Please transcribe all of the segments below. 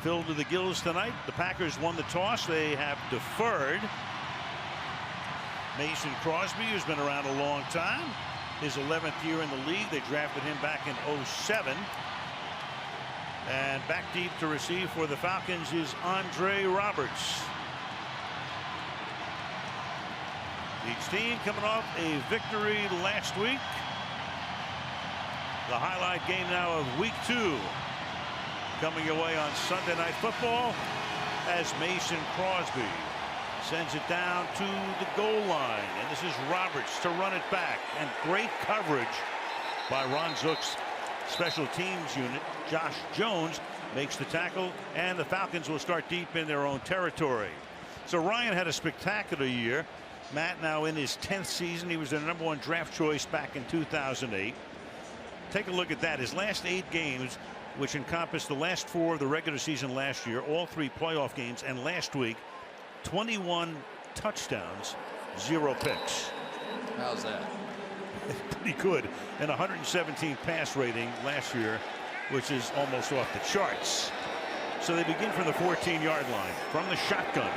filled to the gills tonight. The Packers won the toss. They have deferred. Mason Crosby, who's been around a long time, his 11th year in the league. They drafted him back in '07. And back deep to receive for the Falcons is Andre Roberts. Each team coming off a victory last week. The highlight game now of week 2 coming your way on Sunday Night Football as Mason Crosby sends it down to the goal line. And this is Roberts to run it back. And great coverage by Ron Zook's special teams unit. Josh Jones makes the tackle, and the Falcons will start deep in their own territory. So Ryan had a spectacular year. Matt now in his 10th season. He was the #1 draft choice back in 2008. Take a look at that. His last 8 games, which encompassed the last 4 of the regular season last year, all 3 playoff games, and last week, 21 touchdowns, 0 picks. How's that? Pretty good. And 117 pass rating last year, which is almost off the charts. So they begin from the 14-yard line from the shotgun.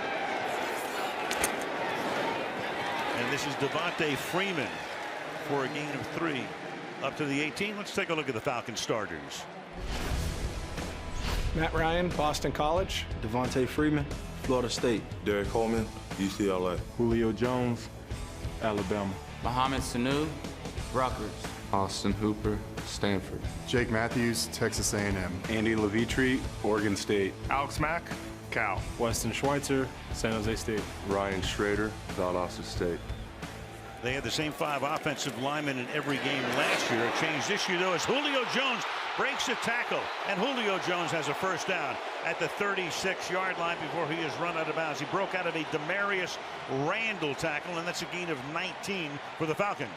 And this is Devontae Freeman for a gain of 3 up to the 18. Let's take a look at the Falcons starters. Matt Ryan, Boston College. Devontae Freeman, Florida State. Derek Coleman, UCLA. Julio Jones, Alabama. Mohamed Sanu, Rutgers. Austin Hooper, Stanford. Jake Matthews, Texas A&M. Andy Levitri, Oregon State. Alex Mack, Cal. Weston Schweitzer, San Jose State. Ryan Schrader, Valdosta State. They had the same 5 offensive linemen in every game last year. A change this year, though, as Julio Jones breaks a tackle. And Julio Jones has a first down at the 36-yard line before he is run out of bounds. He broke out of a Demarius Randall tackle, and that's a gain of 19 for the Falcons.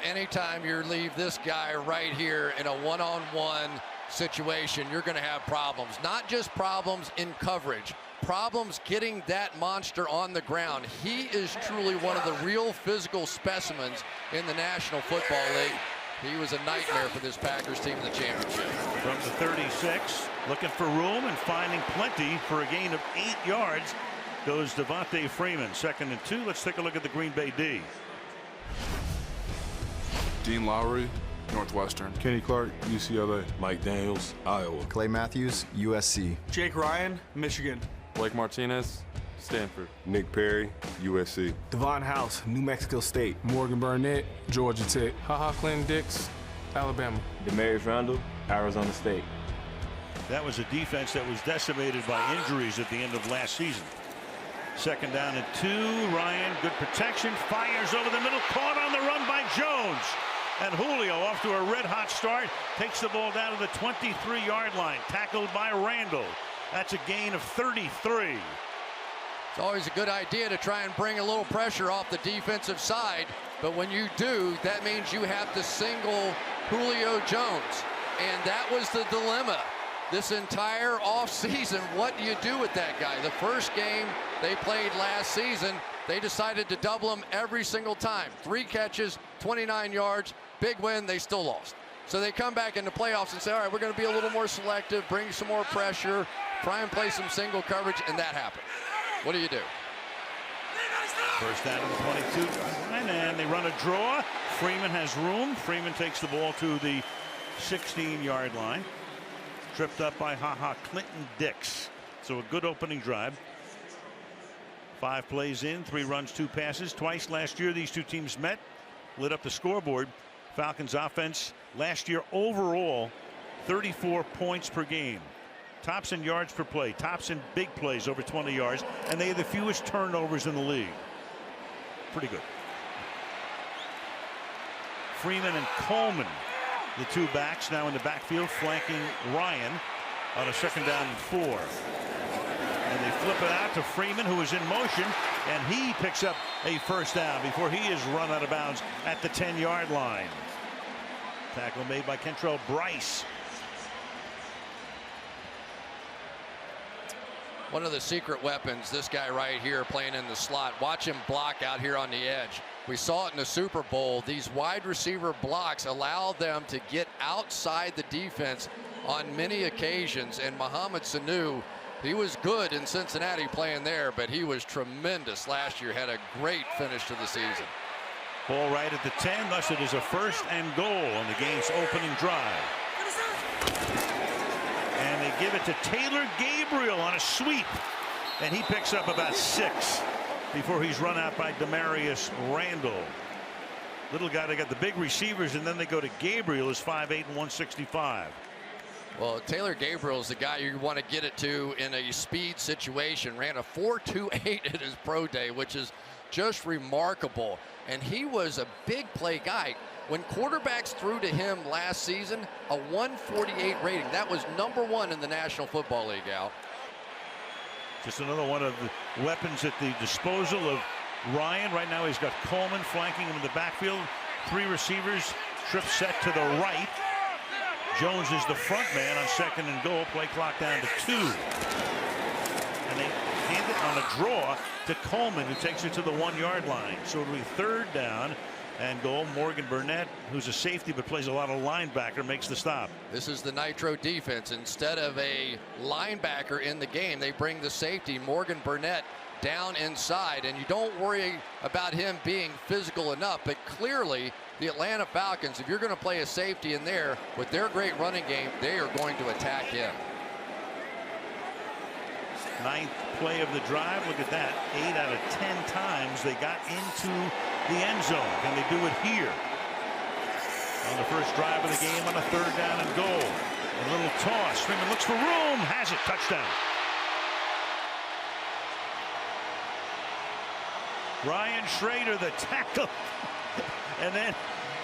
Anytime you leave this guy right here in a one-on-one situation, you're going to have problems. Not just problems in coverage, problems getting that monster on the ground. He is truly one of the real physical specimens in the National Football League. He was a nightmare for this Packers team in the championship. From the 36, looking for room and finding plenty for a gain of 8 yards goes Devontae Freeman. 2nd and 2. Let's take a look at the Green Bay D. Dean Lowry, Northwestern. Kenny Clark, UCLA. Mike Daniels, Iowa. Clay Matthews, USC. Jake Ryan, Michigan. Blake Martinez, Stanford. Nick Perry, USC. Devon House, New Mexico State. Morgan Burnett, Georgia Tech. HaHa Clinton Dix, Alabama. Demarius Randall, Arizona State. That was a defense that was decimated by injuries at the end of last season. 2nd down and 2. Ryan, good protection, fires over the middle, caught on the run by Jones. And Julio, off to a red-hot start, takes the ball down to the 23-yard line, tackled by Randall. That's a gain of 33. It's always a good idea to try and bring a little pressure off the defensive side, but when you do, that means you have to single Julio Jones. And that was the dilemma this entire offseason. What do you do with that guy? The first game they played last season, they decided to double him every single time. 3 catches, 29 yards, big win, they still lost. So they come back in the playoffs and say, all right, we're going to be a little more selective, bring some more pressure, try and play some single coverage, and that happened. What do you do? First down to the 22, and they run a draw. Freeman has room. Freeman takes the ball to the 16-yard line. Tripped up by HaHa Clinton Dix. So a good opening drive. 5 plays in, 3 runs, 2 passes. Twice last year these two teams met, lit up the scoreboard. Falcons offense last year overall 34 points per game. Tops in yards per play, tops in big plays over 20 yards, and they had the fewest turnovers in the league. Pretty good. Freeman and Coleman, the 2 backs now in the backfield, flanking Ryan on a 2nd down and 4. And they flip it out to Freeman, who is in motion, and he picks up a first down before he is run out of bounds at the 10-yard line. Tackle made by Kentrell Bryce. One of the secret weapons, this guy right here playing in the slot. Watch him block out here on the edge. We saw it in the Super Bowl. These wide receiver blocks allow them to get outside the defense on many occasions. And Mohamed Sanu, he was good in Cincinnati playing there, but he was tremendous last year. Had a great finish to the season. Ball right at the 10. Thus it is a 1st and goal on the game's opening drive. And they give it to Taylor Gabriel on a sweep. And he picks up about 6 before he's run out by Demarius Randall. Little guy, they got the big receivers, and then they go to Gabriel, who's 5'8" and 165. Well, Taylor Gabriel is the guy you want to get it to in a speed situation. Ran a 4.28 at his pro day, which is just remarkable. And he was a big play guy. When quarterbacks threw to him last season, a 148 rating. That was #1 in the National Football League, Al. Just another one of the weapons at the disposal of Ryan. Right now he's got Coleman flanking him in the backfield. 3 receivers, trip set to the right. Jones is the front man on 2nd and goal. Play clock down to 2. And they hand it on a draw to Coleman, who takes it to the 1-yard line. So it'll be 3rd down and goal. Morgan Burnett, who's a safety but plays a lot of linebacker, makes the stop. This is the Nitro defense. Instead of a linebacker in the game, they bring the safety, Morgan Burnett, down inside. And you don't worry about him being physical enough, but clearly the Atlanta Falcons, if you're going to play a safety in there with their great running game, they are going to attack him. 9th play of the drive. Look at that. 8 out of 10 times they got into the end zone. Can they do it here? On the first drive of the game on a 3rd down and goal. A little toss. Freeman looks for room. Has it. Touchdown. Ryan Schrader, the tackle. And then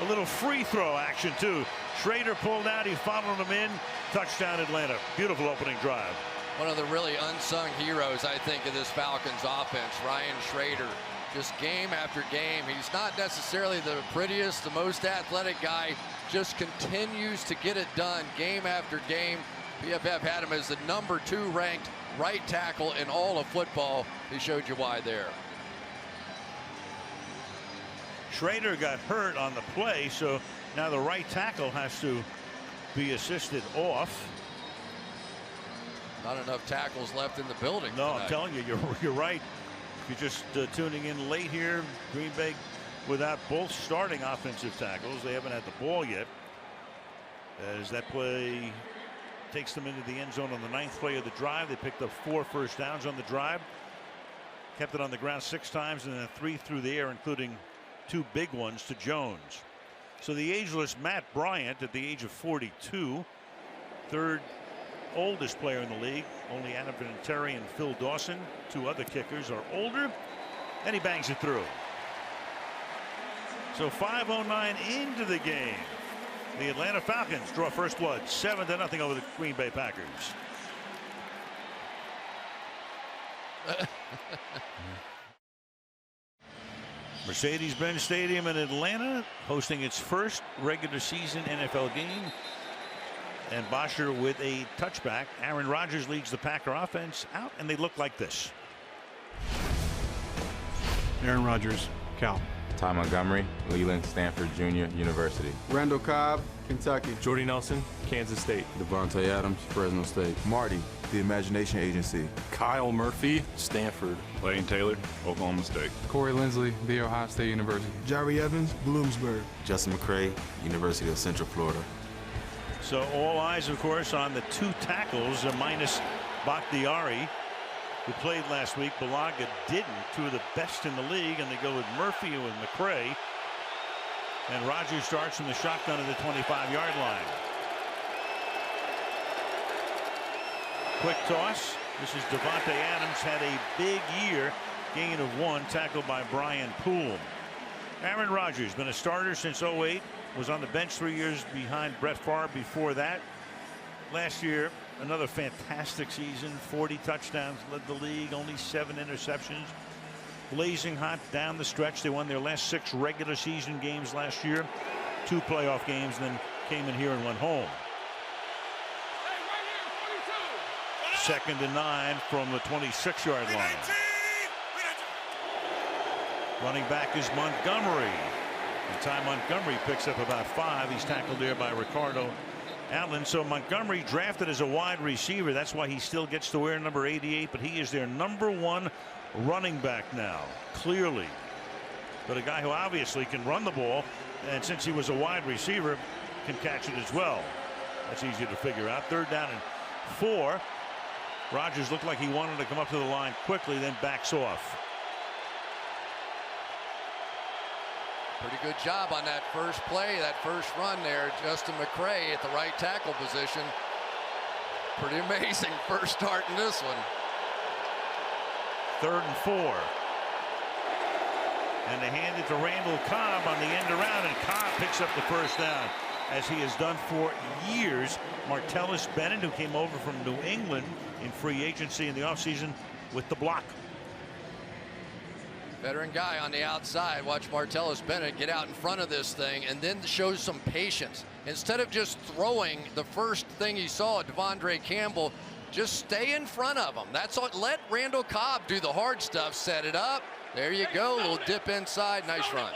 a little free throw action, too. Schrader pulled out. He followed him in. Touchdown, Atlanta. Beautiful opening drive. One of the really unsung heroes, I think, of this Falcons offense, Ryan Schrader. Just game after game. He's not necessarily the prettiest, the most athletic guy. Just continues to get it done game after game. PFF had him as the #2 ranked right tackle in all of football. He showed you why there. Schrader got hurt on the play, so now the right tackle has to be assisted off. Not enough tackles left in the building. No, tonight. I'm telling you, you're right. If you're just tuning in late here, Green Bay without both starting offensive tackles. They haven't had the ball yet. As that play takes them into the end zone on the 9th play of the drive. They picked up 4 first downs on the drive. Kept it on the ground 6 times and then 3 through the air, including 2 big ones to Jones. So the ageless Matt Bryant at the age of 42, 3rd oldest player in the league. Only Adam Vinatieri and Phil Dawson, 2 other kickers, are older. And he bangs it through. So 5:09 into the game. The Atlanta Falcons draw first blood, 7-0 over the Green Bay Packers. Mercedes-Benz Stadium in Atlanta hosting its first regular season NFL game. And Bosher with a touchback. Aaron Rodgers leads the Packer offense out, and they look like this. Aaron Rodgers, Cal. Ty Montgomery, Leland Stanford Jr. University. Randall Cobb, Kentucky. Jordy Nelson, Kansas State. Devontae Adams, Fresno State. Marty, the Imagination Agency. Kyle Murphy, Stanford. Lane Taylor, Oklahoma State. Corey Lindsley, The Ohio State University. Jari Evans, Bloomsburg. Justin McCray, University of Central Florida. So all eyes, of course, on the 2 tackles, minus Bakhtiari, who played last week. Balaga didn't. 2 of the best in the league, and they go with Murphy and with McCray. And Rodgers starts from the shotgun at the 25-yard line. Quick toss. This is Devontae Adams. Had a big year. Gain of 1, tackled by Brian Poole. Aaron Rodgers, been a starter since 2008. Was on the bench 3 years behind Brett Favre before that. Last year, another fantastic season. 40 touchdowns, led the league, only 7 interceptions. Blazing hot down the stretch. They won their last 6 regular season games last year. 2 playoff games, then came in here and went home. 2nd and 9 from the 26-yard line. Running back is Montgomery. And Ty Montgomery picks up about 5. He's tackled there by Ricardo Allen. So Montgomery drafted as a wide receiver. That's why he still gets to wear number 88. But he is their #1 running back now, clearly. But a guy who obviously can run the ball, and since he was a wide receiver, can catch it as well. That's easy to figure out. 3rd down and 4. Rodgers looked like he wanted to come up to the line quickly, then backs off. Pretty good job on that first play, that first run there. Justin McCray at the right tackle position. Pretty amazing first start in this one. 3rd and 4. And they hand it to Randall Cobb on the end around, and Cobb picks up the first down, as he has done for years. Martellus Bennett, who came over from New England in free agency in the offseason, with the block. Veteran guy on the outside. Watch Martellus Bennett get out in front of this thing and then shows some patience. Instead of just throwing the first thing he saw, Devondre Campbell, just stay in front of him. That's all. Let Randall Cobb do the hard stuff. Set it up. There you go. A little dip inside. Nice run.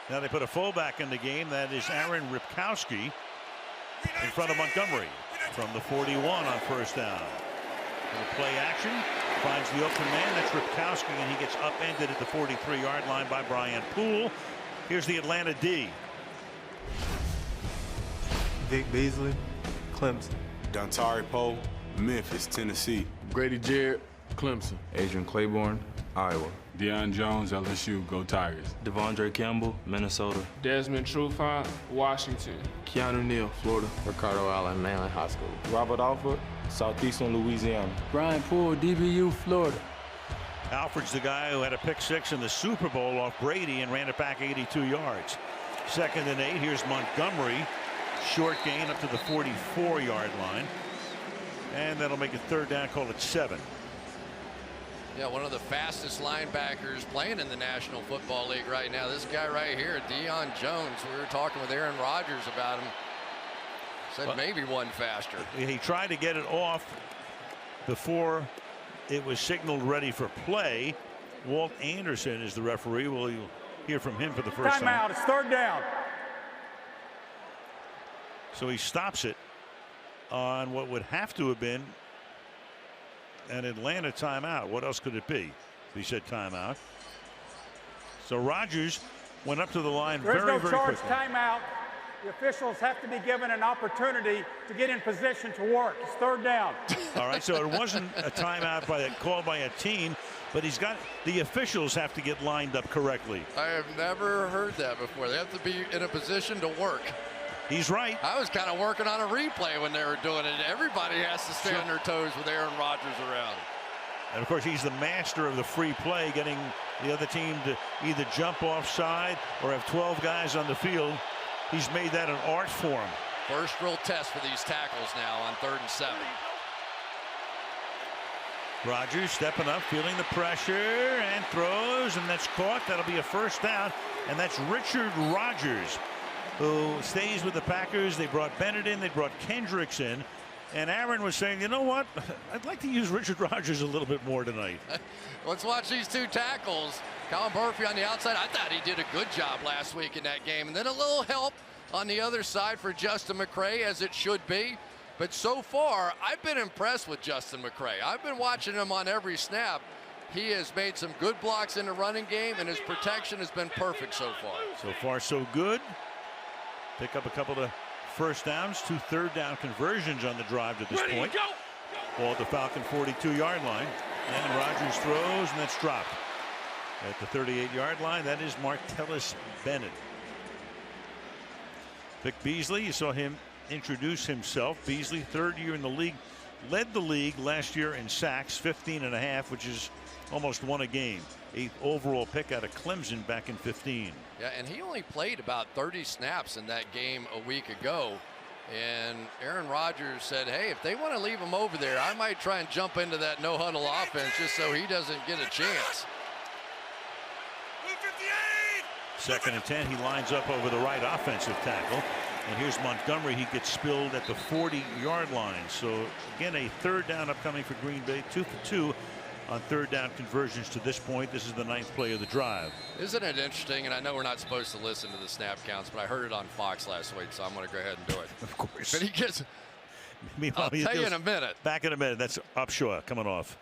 Now they put a fullback in the game. That is Aaron Ripkowski in front of Montgomery from the 41 on first down. Little play action. Finds the open man. That's Ripkowski, and he gets upended at the 43-yard line by Brian Poole. Here's the Atlanta D. Vic Beasley, Clemson. Dontari Poe, Memphis, Tennessee. Grady Jarrett, Clemson. Adrian Claiborne, Iowa. Deion Jones, LSU, go Tigers. Devondre Campbell, Minnesota. Desmond Trufant, Washington. Keanu Neal, Florida. Ricardo Allen, Maryland High School. Robert Alford, Southeastern Louisiana. Brian Poole, DBU, Florida. Alford's the guy who had a pick 6 in the Super Bowl off Brady and ran it back 82 yards. 2nd and 8. Here's Montgomery. Short gain up to the 44-yard line. And that'll make it 3rd down. Call it 7. Yeah, one of the fastest linebackers playing in the National Football League right now. This guy right here, Deion Jones. We were talking with Aaron Rodgers about him. Said maybe one faster. He tried to get it off before it was signaled ready for play. Walt Anderson is the referee. We'll hear from him for the first time. Timeout. It's 3rd down. So he stops it on what would have to have been an Atlanta timeout. What else could it be? He said timeout. So Rodgers went up to the line very quickly. There's no charge timeout. The officials have to be given an opportunity to get in position to work. It's 3rd down. All right, so it wasn't a timeout called by a team, but the officials have to get lined up correctly. I have never heard that before. They have to be in a position to work. He's right. I was kind of working on a replay when they were doing it. Everybody has to stay on their toes with Aaron Rodgers around. And of course, he's the master of the free play, getting the other team to either jump offside or have 12 guys on the field. He's made that an art form. First real test for these tackles now on 3rd and 7. Rodgers stepping up, feeling the pressure, and throws, and that's caught. That'll be a first down, and that's Richard Rodgers, who stays with the Packers. They brought Bennett in, they brought Kendricks in, and Aaron was saying, you know what, I'd like to use Richard Rodgers a little bit more tonight. Let's watch these 2 tackles. Kyle Murphy on the outside. I thought he did a good job last week in that game, and then a little help on the other side for Justin McCray, as it should be. But so far, I've been impressed with Justin McCray. I've been watching him on every snap. He has made some good blocks in the running game, and his protection has been perfect so far. So far, so good. Pick up a couple of first downs, 2 3rd down conversions on the drive to this point. Ball at the Falcon 42-yard line. And Rodgers throws, and that's dropped. At the 38-yard line, that is Martellus Bennett. Vic Beasley, you saw him introduce himself. Beasley, 3rd year in the league, led the league last year in sacks, 15.5, which is almost 1 a game. 8th overall pick out of Clemson back in 15. Yeah, and he only played about 30 snaps in that game a week ago. And Aaron Rodgers said, hey, if they want to leave him over there, I might try and jump into that no-huddle offense just so he doesn't get a chance. 2nd and 10. He lines up over the right offensive tackle. And here's Montgomery. He gets spilled at the 40-yard line. So, again, a 3rd down upcoming for Green Bay. 2 for 2 on third down conversions to this point. This is the 9th play of the drive. Isn't it interesting? And I know we're not supposed to listen to the snap counts, but I heard it on Fox last week, so I'm going to go ahead and do it. Of course. But he gets. Meanwhile, I'll tell you in a minute. Back in a minute. That's Upshaw coming off.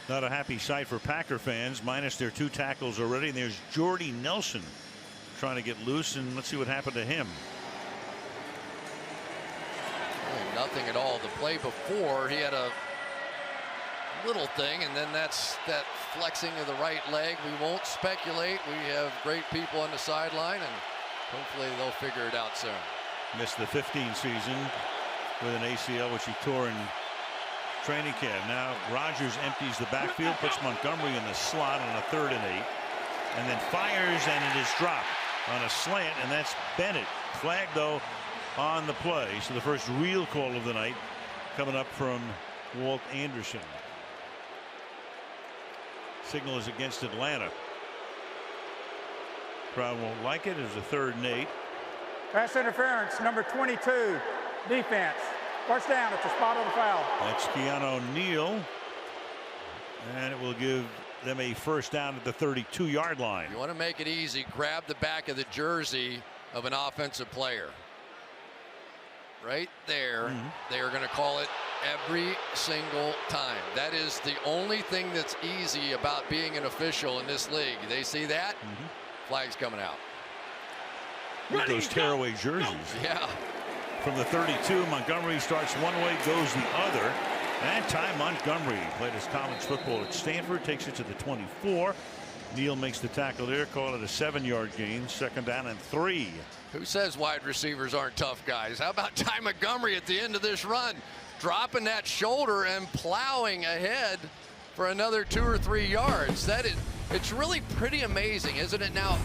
Not a happy sight for Packer fans, minus their 2 tackles already. And there's Jordy Nelson trying to get loose, and let's see what happened to him. Really nothing at all. The play before, he had a little thing, and then that's that flexing of the right leg. We won't speculate. We have great people on the sideline, and hopefully they'll figure it out soon. Missed the 15 season with an ACL, which he tore in training camp. Now Rodgers empties the backfield, puts Montgomery in the slot on a 3rd and 8, and then fires, and it is dropped on a slant, and that's Bennett. Flag though on the play. So the first real call of the night coming up from Walt Anderson. Signal is against Atlanta. Crowd won't like it. It's a 3rd and 8. Pass interference, number 22, defense. First down at the spot of the foul. That's Keanu O'Neal, and it will give them a first down at the 32-yard line. You want to make it easy, grab the back of the jersey of an offensive player. Right there. They are going to call it every single time. That is the only thing that's easy about being an official in this league. They see that, flag's coming out. Look at those tearaway jerseys. Yeah. From the 32, Montgomery starts one way, goes the other. And Ty Montgomery played his college football at Stanford, takes it to the 24. Neal makes the tackle there, call it a 7-yard gain, 2nd down and 3. Who says wide receivers aren't tough guys? How about Ty Montgomery at the end of this run, dropping that shoulder and plowing ahead for another 2 or 3 yards? It's really pretty amazing, isn't it? Now,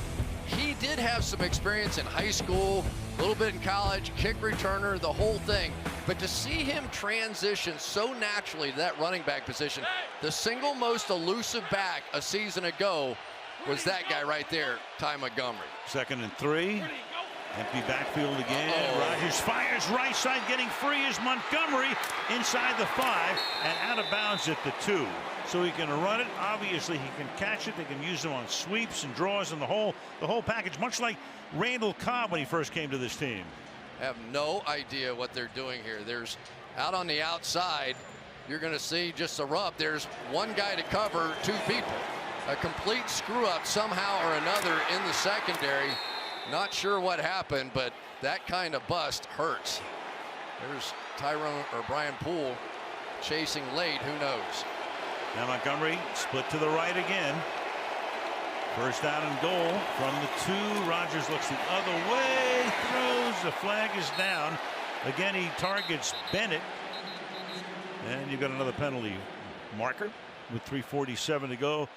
he did have some experience in high school, a little bit in college, kick returner, the whole thing. But to see him transition so naturally to that running back position, the single most elusive back a season ago was that guy right there, Ty Montgomery. 2nd and 3. Empty backfield again. Rodgers fires right side, getting free is Montgomery inside the 5 and out of bounds at the 2. So he can run it. Obviously, he can catch it. They can use him on sweeps and draws and the whole package, much like Randall Cobb when he first came to this team. I have no idea what they're doing here. There's out on the outside, you're going to see just a rub. There's one guy to cover 2 people. A complete screw up somehow or another in the secondary. Not sure what happened, but that kind of bust hurts. There's Tyrone or Brian Poole chasing late. Who knows? Now Montgomery split to the right again. First down and goal from the 2. Rodgers looks the other way, throws. The flag is down. Again, he targets Bennett. And you've got another penalty marker with 3:47 to go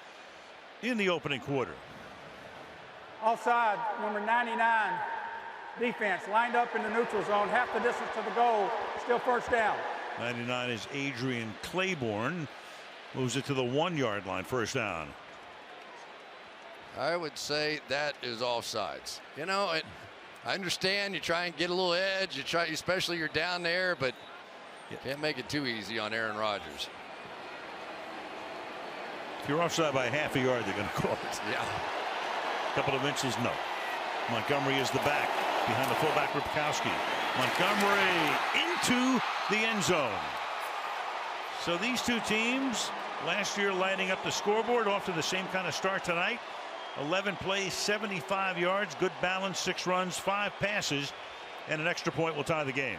in the opening quarter. Offside, number 99, defense, lined up in the neutral zone, half the distance to the goal, still first down. 99 is Adrian Claiborne. Moves it to the 1-yard line, first down. I would say that is offsides. You know, I understand you try and get a little edge. You try, especially you're down there, but you can't make it too easy on Aaron Rodgers. If you're offside by half a yard, they're going to call it. Yeah. Couple of inches, no. Montgomery is the back behind the fullback Ripkowski. Montgomery into the end zone. So these 2 teams last year lighting up the scoreboard, off to the same kind of start tonight. 11 plays, 75 yards, good balance, 6 runs, 5 passes, and an extra point will tie the game.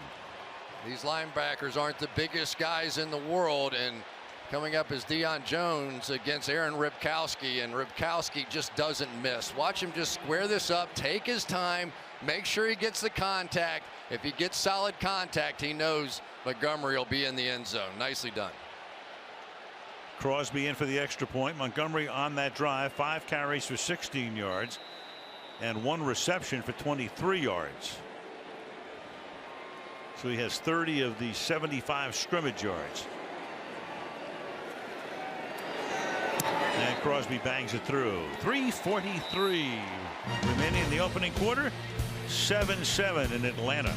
These linebackers aren't the biggest guys in the world, and coming up is Deion Jones against Aaron Ripkowski, and Ripkowski just doesn't miss. Watch him just square this up, take his time, make sure he gets the contact. If he gets solid contact, he knows Montgomery will be in the end zone. Nicely done. Crosby in for the extra point. Montgomery on that drive, 5 carries for 16 yards and 1 reception for 23 yards. So he has 30 of the 75 scrimmage yards. And Crosby bangs it through. 3:43 remaining in the opening quarter. 7-7 in Atlanta.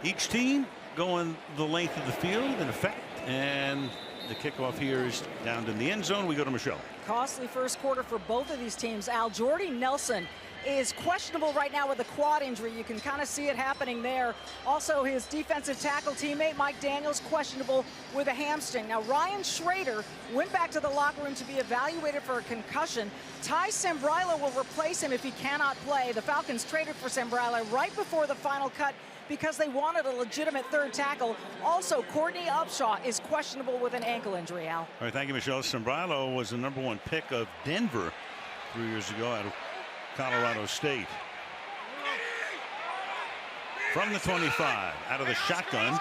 Each team going the length of the field in effect, and the kickoff here is down in the end zone. We go to Michelle. Costly first quarter for both of these teams. Al, Jordy Nelson is questionable right now with a quad injury. You can kind of see it happening there. Also, his defensive tackle teammate Mike Daniels questionable with a hamstring. Now, Ryan Schrader went back to the locker room to be evaluated for a concussion. Ty Sambrailo will replace him if he cannot play. The Falcons traded for Sambrailo right before the final cut because they wanted a legitimate third tackle. Also, Courtney Upshaw is questionable with an ankle injury, Al. All right, thank you, Michelle. Sambrailo was the #1 pick of Denver 3 years ago out of Colorado State. From the 25, out of the shotgun,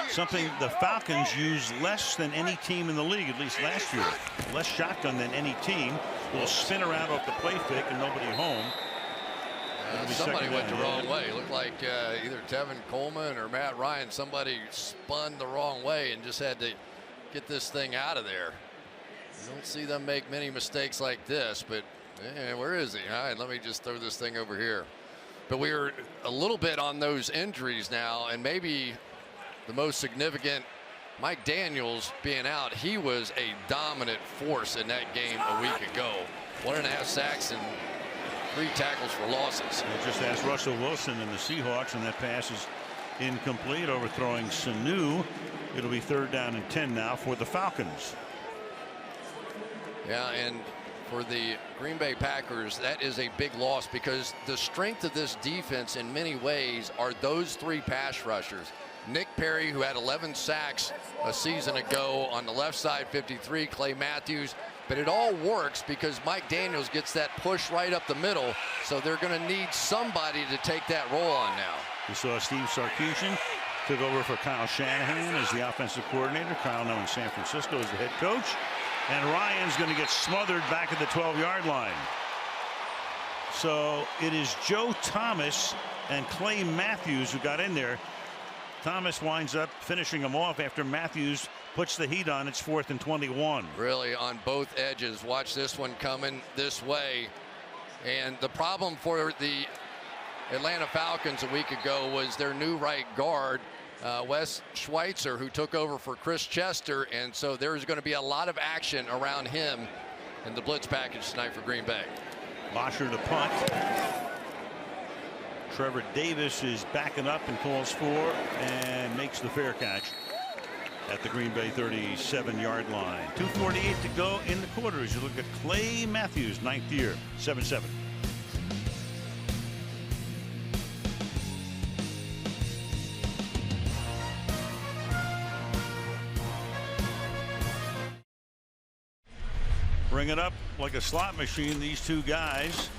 something the Falcons use less than any team in the league, at least last year. Less shotgun than any team. Will spin around off the play fake and nobody home. Somebody went the wrong way. It looked like either Tevin Coleman or Matt Ryan. Somebody spun the wrong way and just had to get this thing out of there. You don't see them make many mistakes like this, but where is he? All right, let me just throw this thing over here. But we were a little bit on those injuries now, and maybe the most significant, Mike Daniels being out. He was a dominant force in that game a week ago. 1.5 sacks and 3 tackles for losses. I just asked Russell Wilson and the Seahawks, and that pass is incomplete, overthrowing Sanu. It'll be 3rd down and 10 now for the Falcons. Yeah, and for the Green Bay Packers, that is a big loss because the strength of this defense in many ways are those 3 pass rushers. Nick Perry, who had 11 sacks a season ago on the left side, 53, Clay Matthews. But it all works because Mike Daniels gets that push right up the middle, so they're going to need somebody to take that role on now. We saw Steve Sarkisian took over for Kyle Shanahan as the offensive coordinator. Kyle now in San Francisco as the head coach. And Ryan's going to get smothered back at the 12-yard line. So it is Joe Thomas and Clay Matthews who got in there. Thomas winds up finishing him off after Matthews puts the heat on. It's 4th and 21. Really on both edges. Watch this one coming this way. And the problem for the Atlanta Falcons a week ago was their new right guard, Wes Schweitzer, who took over for Chris Chester. And so there's going to be a lot of action around him in the blitz package tonight for Green Bay. Bosher to punt. Trevor Davis is backing up and calls for and makes the fair catch at the Green Bay 37-yard line. 2:48 to go in the quarter as you look at Clay Matthews, 9th year, 7-7. Bring it up like a slot machine, these two guys.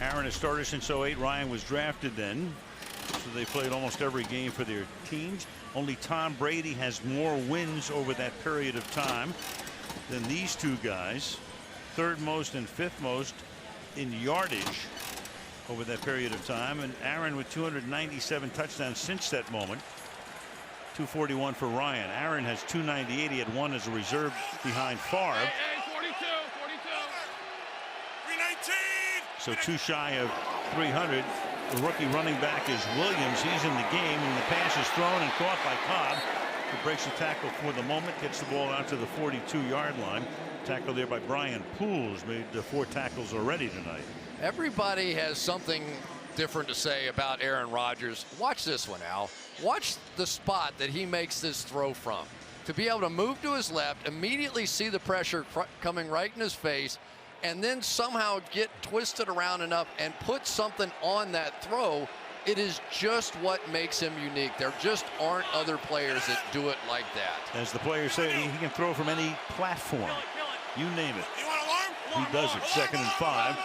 Aaron has started since 08. Ryan was drafted then. So they played almost every game for their teams. Only Tom Brady has more wins over that period of time than these two guys. 3rd most and 5th most in yardage over that period of time. And Aaron with 297 touchdowns since that moment. 241 for Ryan. Aaron has 298. He had 1 as a reserve behind Favre. 42. So 2 shy of 300. The rookie running back is Williams. He's in the game, and the pass is thrown and caught by Cobb, who breaks the tackle for the moment, gets the ball out to the 42-yard line. Tackle there by Brian Pools, made 4 tackles already tonight. Everybody has something different to say about Aaron Rodgers. Watch this one, Al. Watch the spot that he makes this throw from. To be able to move to his left, immediately see the pressure coming right in his face, and then somehow get twisted around enough and put something on that throw. It is just what makes him unique. There just aren't other players that do it like that. As the players say, he can throw from any platform. You name it. He does it. 2nd and 5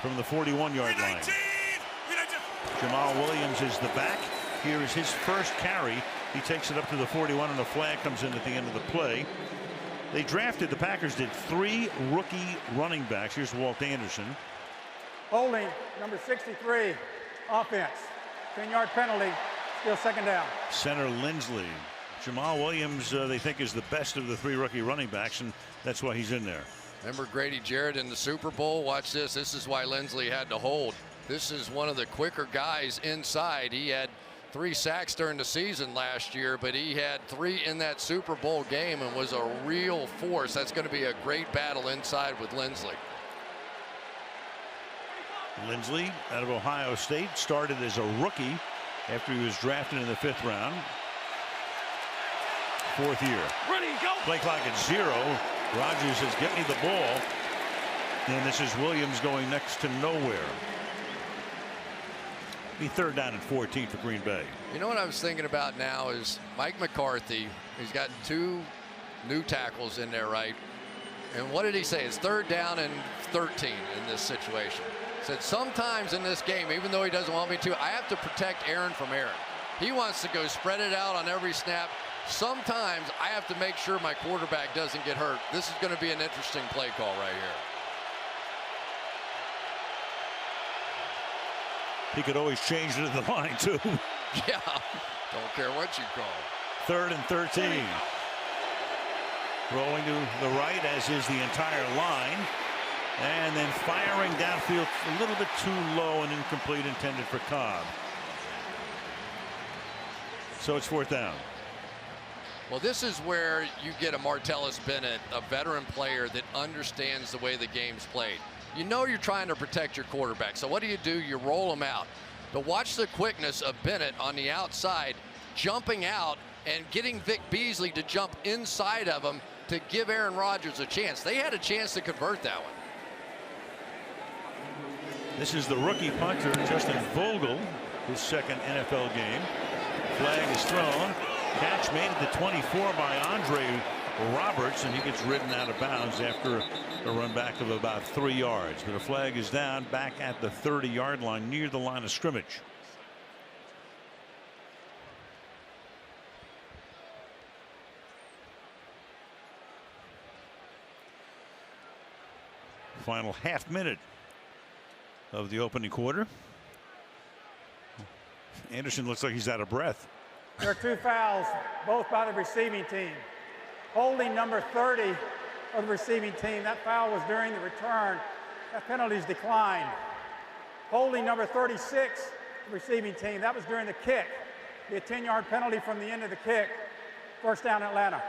from the 41-yard line. Jamal Williams is the back. Here is his first carry. He takes it up to the 41, and a flag comes in at the end of the play. They drafted, the Packers did 3 rookie running backs. Here's Walt Anderson. Holding, number 63, offense. 10-yard penalty, still 2nd down. Center Lindsley. Jamal Williams, they think, is the best of the 3 rookie running backs, and that's why he's in there. Remember Grady Jarrett in the Super Bowl? Watch this. This is why Lindsley had to hold. This is one of the quicker guys inside. He had 3 sacks during the season last year, but he had 3 in that Super Bowl game and was a real force. That's going to be a great battle inside with Lindsley. Lindsley out of Ohio State started as a rookie after he was drafted in the 5th round. 4th year. Ready, go. Play clock at 0. Rodgers says, "Get me the ball." And this is Williams going next to nowhere. Be 3rd down and 14 for Green Bay. You know what I was thinking about now is Mike McCarthy. He's got 2 new tackles in there, right? And what did he say? It's 3rd down and 13 in this situation. He said sometimes in this game, even though he doesn't want me to, I have to protect Aaron from Aaron. He wants to go spread it out on every snap. Sometimes I have to make sure my quarterback doesn't get hurt. This is going to be an interesting play call right here. He could always change it at the line, too. Yeah, don't care what you call. 3rd and 13. Rolling to the right, as is the entire line. And then firing downfield a little bit too low and incomplete, intended for Cobb. So it's 4th down. Well, this is where you get a Martellus Bennett, a veteran player that understands the way the game's played. You know you're trying to protect your quarterback, so what do? You roll him out. But watch the quickness of Bennett on the outside, jumping out and getting Vic Beasley to jump inside of him to give Aaron Rodgers a chance. They had a chance to convert that one. This is the rookie punter, Justin Vogel, his 2nd NFL game. Flag is thrown. Catch made at the 24 by Andre Roberts, and he gets ridden out of bounds after a run back of about 3 yards. But a flag is down back at the 30-yard line near the line of scrimmage. Final half minute of the opening quarter. Anderson looks like he's out of breath. There are 2 fouls, both by the receiving team. Holding number 30 of the receiving team. That foul was during the return. That penalty's declined. Holding number 36, the receiving team. That was during the kick. Be a 10-yard penalty from the end of the kick. 1st down, Atlanta.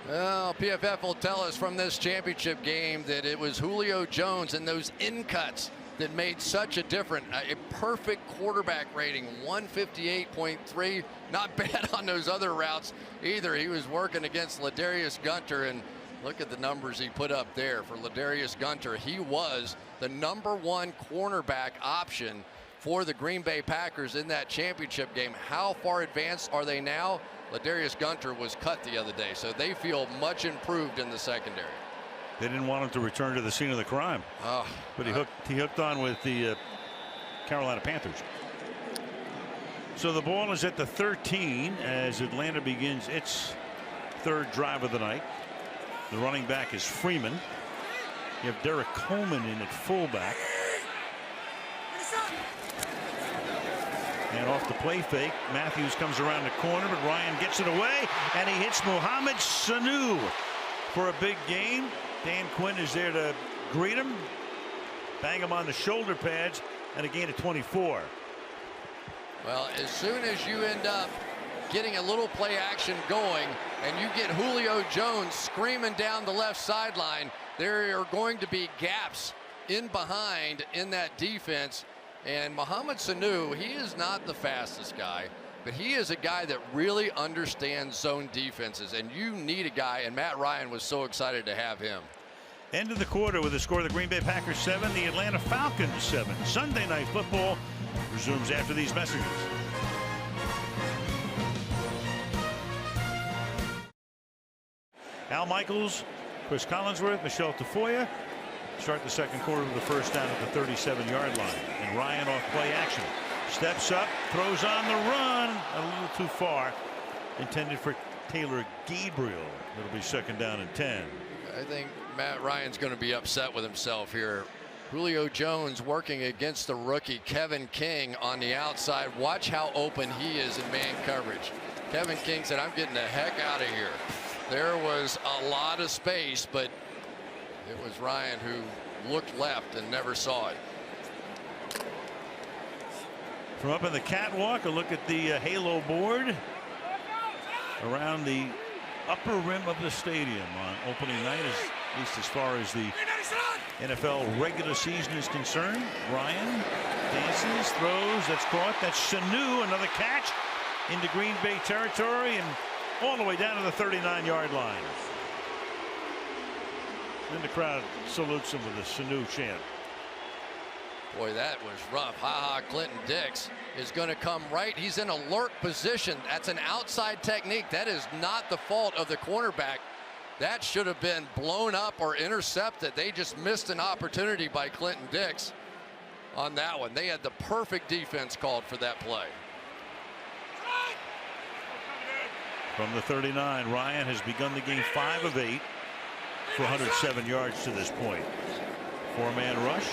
Well, PFF will tell us from this championship game that it was Julio Jones and those in-cuts that made such a difference. A perfect quarterback rating, 158.3. Not bad on those other routes either. He was working against Ladarius Gunter, and look at the numbers he put up there for Ladarius Gunter. He was the #1 cornerback option for the Green Bay Packers in that championship game. How far advanced are they now? Ladarius Gunter was cut the other day, so they feel much improved in the secondary. They didn't want him to return to the scene of the crime. Oh, but he hooked on with the Carolina Panthers. So the ball is at the 13 as Atlanta begins its 3rd drive of the night. The running back is Freeman. You have Derek Coleman in at fullback. And off the play fake, Matthews comes around the corner, but Ryan gets it away, and he hits Mohamed Sanu for a big gain. Dan Quinn is there to greet him, bang him on the shoulder pads, and a gain of 24. Well, as soon as you end up getting a little play action going and you get Julio Jones screaming down the left sideline, there are going to be gaps in behind in that defense. And Mohamed Sanu, he is not the fastest guy, but he is a guy that really understands zone defenses, and you need a guy, and Matt Ryan was so excited to have him. End of the quarter with the score: the Green Bay Packers 7, the Atlanta Falcons 7. Sunday Night Football resumes after these messages. Al Michaels, Chris Collinsworth, Michelle Tafoya start the 2nd quarter with the 1st down at the 37-yard line. And Ryan off play action. Steps up, throws on the run, a little too far. Intended for Taylor Gabriel. It'll be 2nd down and 10. I think Matt Ryan's going to be upset with himself here. Julio Jones working against the rookie Kevin King on the outside. Watch how open he is in man coverage. Kevin King said, "I'm getting the heck out of here." There was a lot of space, but it was Ryan who looked left and never saw it. From up in the catwalk, a look at the halo board around the upper rim of the stadium on opening night, at least as far as the NFL regular season is concerned. Ryan dances, throws, that's caught. That's Sanu, another catch into Green Bay territory and all the way down to the 39-yard line. Then the crowd salutes him with a Sanu chant. Boy, that was rough. Clinton Dix is going to come right. He's in a lurk position. That's an outside technique. That is not the fault of the cornerback. That should have been blown up or intercepted. They just missed an opportunity by Clinton Dix on that one. They had the perfect defense called for that play. From the 39, Ryan has begun the game 5 of 8 for 107 yards to this point. 4-man rush.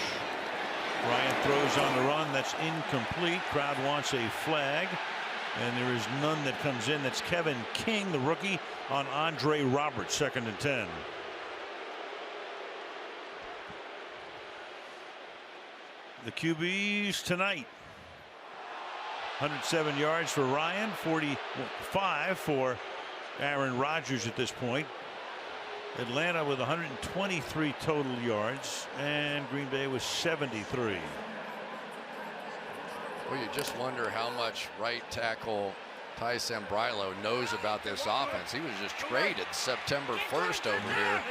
Ryan throws on the run. That's incomplete. Crowd wants a flag, and there is none that comes in. That's Kevin King, the rookie, on Andre Roberts, 2nd and 10. The QBs tonight. 107 yards for Ryan, 45 for Aaron Rodgers at this point. Atlanta with 123 total yards, and Green Bay with 73. Well, you just wonder how much right tackle Ty Sambrailo knows about this offense. He was just traded September 1st over here.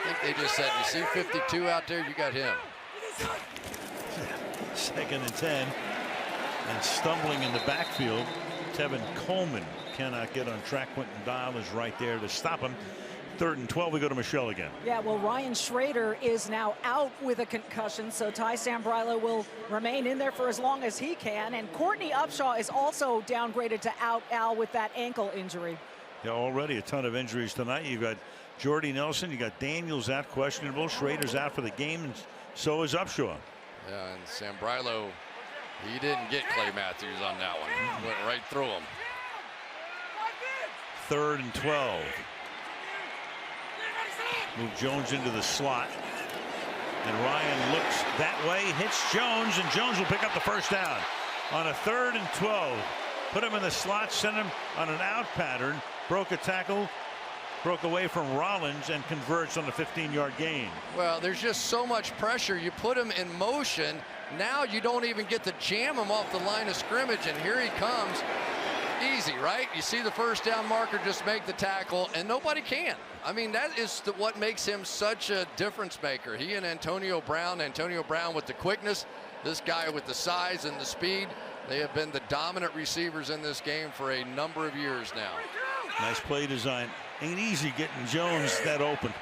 I think they just said, you see 52 out there, you got him. 2nd and 10, and stumbling in the backfield. Tevin Coleman cannot get on track. Quentin Dial is right there to stop him. 3rd and 12, we go to Michelle again. Yeah, well, Ryan Schrader is now out with a concussion, so Ty Sambrailo will remain in there for as long as he can. And Courtney Upshaw is also downgraded to out, Al, with that ankle injury. Yeah, already a ton of injuries tonight. You've got Jordy Nelson, you got Daniels out, questionable. Schrader's out for the game, and so is Upshaw. Yeah, and Sambrailo, he didn't get Clay Matthews on that one. Went right through him. 3rd and 12. Move Jones into the slot, and Ryan looks that way, hits Jones, and Jones will pick up the 1st down on a 3rd and 12. Put him in the slot, sent him on an out pattern, broke a tackle, broke away from Rollins, and converts on a 15-yard gain. Well, there's just so much pressure. You put him in motion. Now you don't even get to jam him off the line of scrimmage, and here he comes. Easy, right? You see the 1st down marker, just make the tackle, and nobody can. I mean, that is what makes him such a difference maker. He and Antonio Brown with the quickness, this guy with the size and the speed. They have been the dominant receivers in this game for a number of years now. Nice play design. Ain't easy getting Jones that open.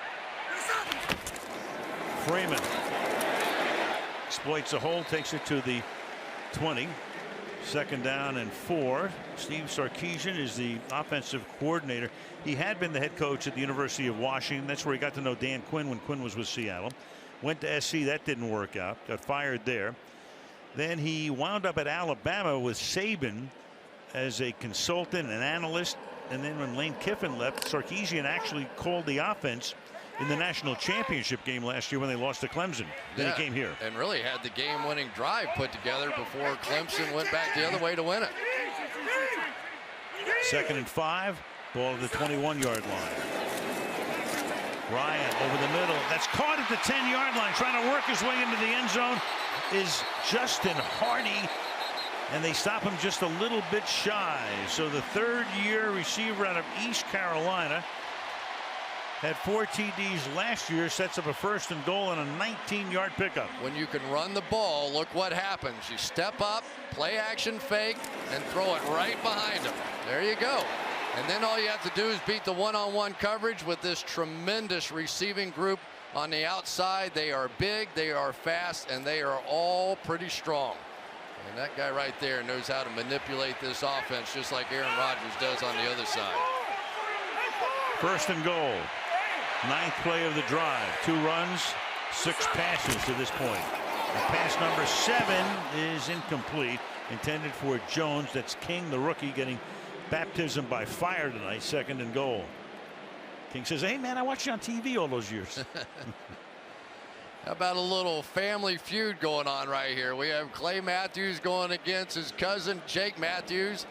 Freeman exploits a hole, takes it to the 20. 2nd down and 4. Steve Sarkisian is the offensive coordinator. He had been the head coach at the University of Washington. That's where he got to know Dan Quinn when Quinn was with Seattle. Went to SC, that didn't work out. Got fired there. Then he wound up at Alabama with Saban as a consultant and analyst. And then when Lane Kiffin left, Sarkisian actually called the offense in the national championship game last year when they lost to Clemson. Then he came here and really had the game-winning drive put together before Clemson went back the other way to win it. 2nd and 5, ball at the 21-yard line. Ryan over the middle, that's caught at the 10-yard line, trying to work his way into the end zone is Justin Hardy, and they stop him just a little bit shy. So the 3rd-year receiver out of East Carolina had 4 TDs last year, sets up a 1st and goal and a 19-yard pickup. When you can run the ball, look what happens. You step up, play action fake, and throw it right behind him. There you go. And then all you have to do is beat the one-on-one coverage with this tremendous receiving group on the outside. They are big, they are fast, and they are all pretty strong. And that guy right there knows how to manipulate this offense just like Aaron Rodgers does on the other side. 1st and goal. 9th play of the drive. 2 runs, 6 passes to this point. And pass number 7 is incomplete, intended for Jones. That's King, the rookie, getting baptism by fire tonight. 2nd and goal. King says, hey man, I watched you on TV all those years. How about a little family feud going on right here? We have Clay Matthews going against his cousin, Jake Matthews.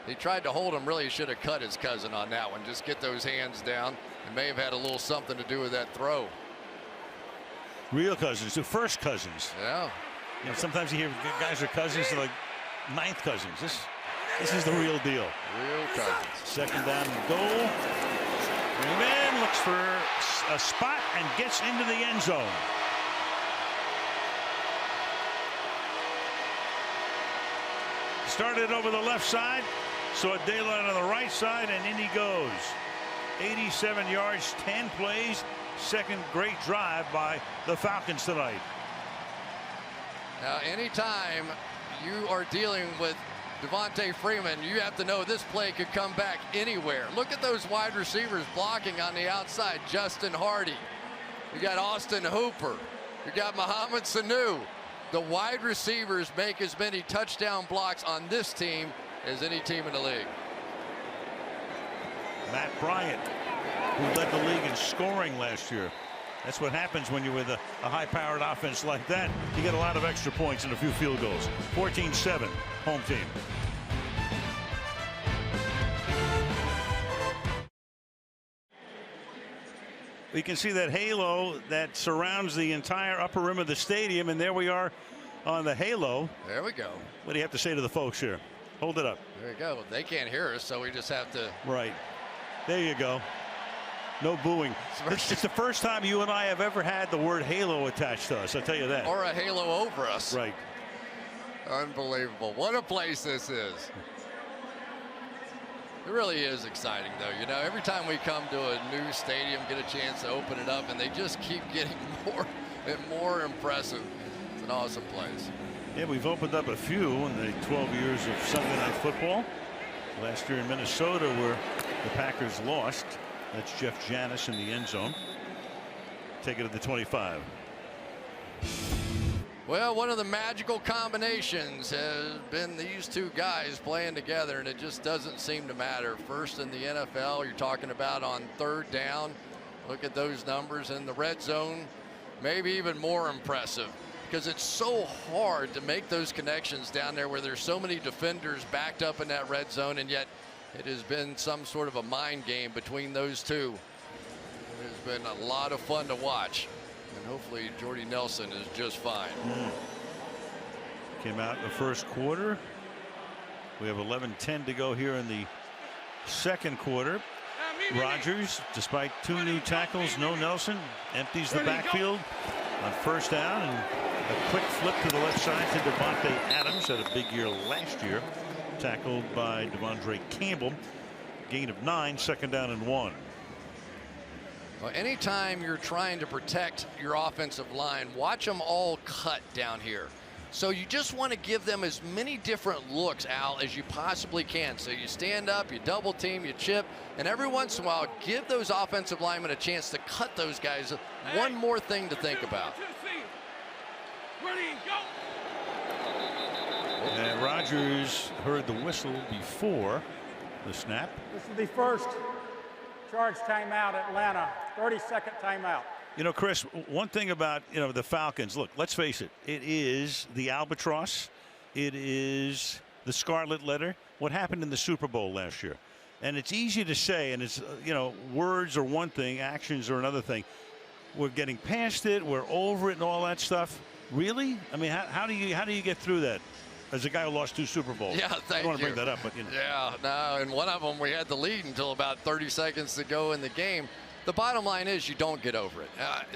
He tried to hold him. Really should have cut his cousin on that one. Just get those hands down. It may have had a little something to do with that throw. Real cousins, the first cousins. Yeah. You know, sometimes you hear guys are cousins, they're like ninth cousins. This is the real deal. Real cousins. Second down and goal. Freeman looks for a spot and gets into the end zone. Started over the left side, saw daylight on the right side, and in he goes. 87 yards, 10 plays. Second great drive by the Falcons tonight. Now, anytime you are dealing with Devontae Freeman, you have to know this play could come back anywhere. Look at those wide receivers blocking on the outside. Justin Hardy. You got Austin Hooper. You got Mohamed Sanu. The wide receivers make as many touchdown blocks on this team as any team in the league. Matt Bryant, who led the league in scoring last year. That's what happens when you're with a high-powered offense like that. You get a lot of extra points and a few field goals. 14-7, home team. We can see that halo that surrounds the entire upper rim of the stadium, and there we are on the halo. There we go. What do you have to say to the folks here? Hold it up. There you go. They can't hear us, so we just have to. Right. There you go. No booing. It's the first time you and I have ever had the word halo attached to us, I'll tell you that. Or a halo over us. Right. Unbelievable. What a place this is. It really is exciting, though. You know, every time we come to a new stadium, get a chance to open it up, and they just keep getting more and more impressive. It's an awesome place. Yeah, we've opened up a few in the 12 years of Sunday Night Football. Last year in Minnesota, where the Packers lost. That's Jeff Janis in the end zone. Take it to the 25. Well, one of the magical combinations has been these two guys playing together, and it just doesn't seem to matter. First in the NFL, you're talking about on third down. Look at those numbers in the red zone. Maybe even more impressive, because it's so hard to make those connections down there where there's so many defenders backed up in that red zone, and yet it has been some sort of a mind game between those two. It has been a lot of fun to watch. And hopefully Jordy Nelson is just fine. Came out in the first quarter. We have 11:10 to go here in the second quarter. Rodgers, despite two new tackles, no Nelson, empties the backfield on first down, and a quick flip to the left side to Devontae Adams. Had a big year last year. Tackled by Devondre Campbell. Gain of 9, second down and 1. Well, anytime you're trying to protect your offensive line, watch them all cut down here. So you just want to give them as many different looks, Al, as you possibly can. So you stand up, you double team, you chip, and every once in a while give those offensive linemen a chance to cut those guys. One more thing to think about. And Rodgers heard the whistle before the snap. This is the first charge timeout, Atlanta. 30-second timeout. You know, Chris, one thing about, the Falcons, look, let's face it. It is the albatross. It is the scarlet letter. What happened in the Super Bowl last year? And it's easy to say, and it's, words are one thing, actions are another thing. We're getting past it. We're over it and all that stuff. Really? I mean, how do you get through that? As a guy who lost 2 Super Bowls. Yeah, thank you. I don't want to bring that up, but Yeah, no, and one of them we had the lead until about 30 seconds to go in the game. The bottom line is you don't get over it.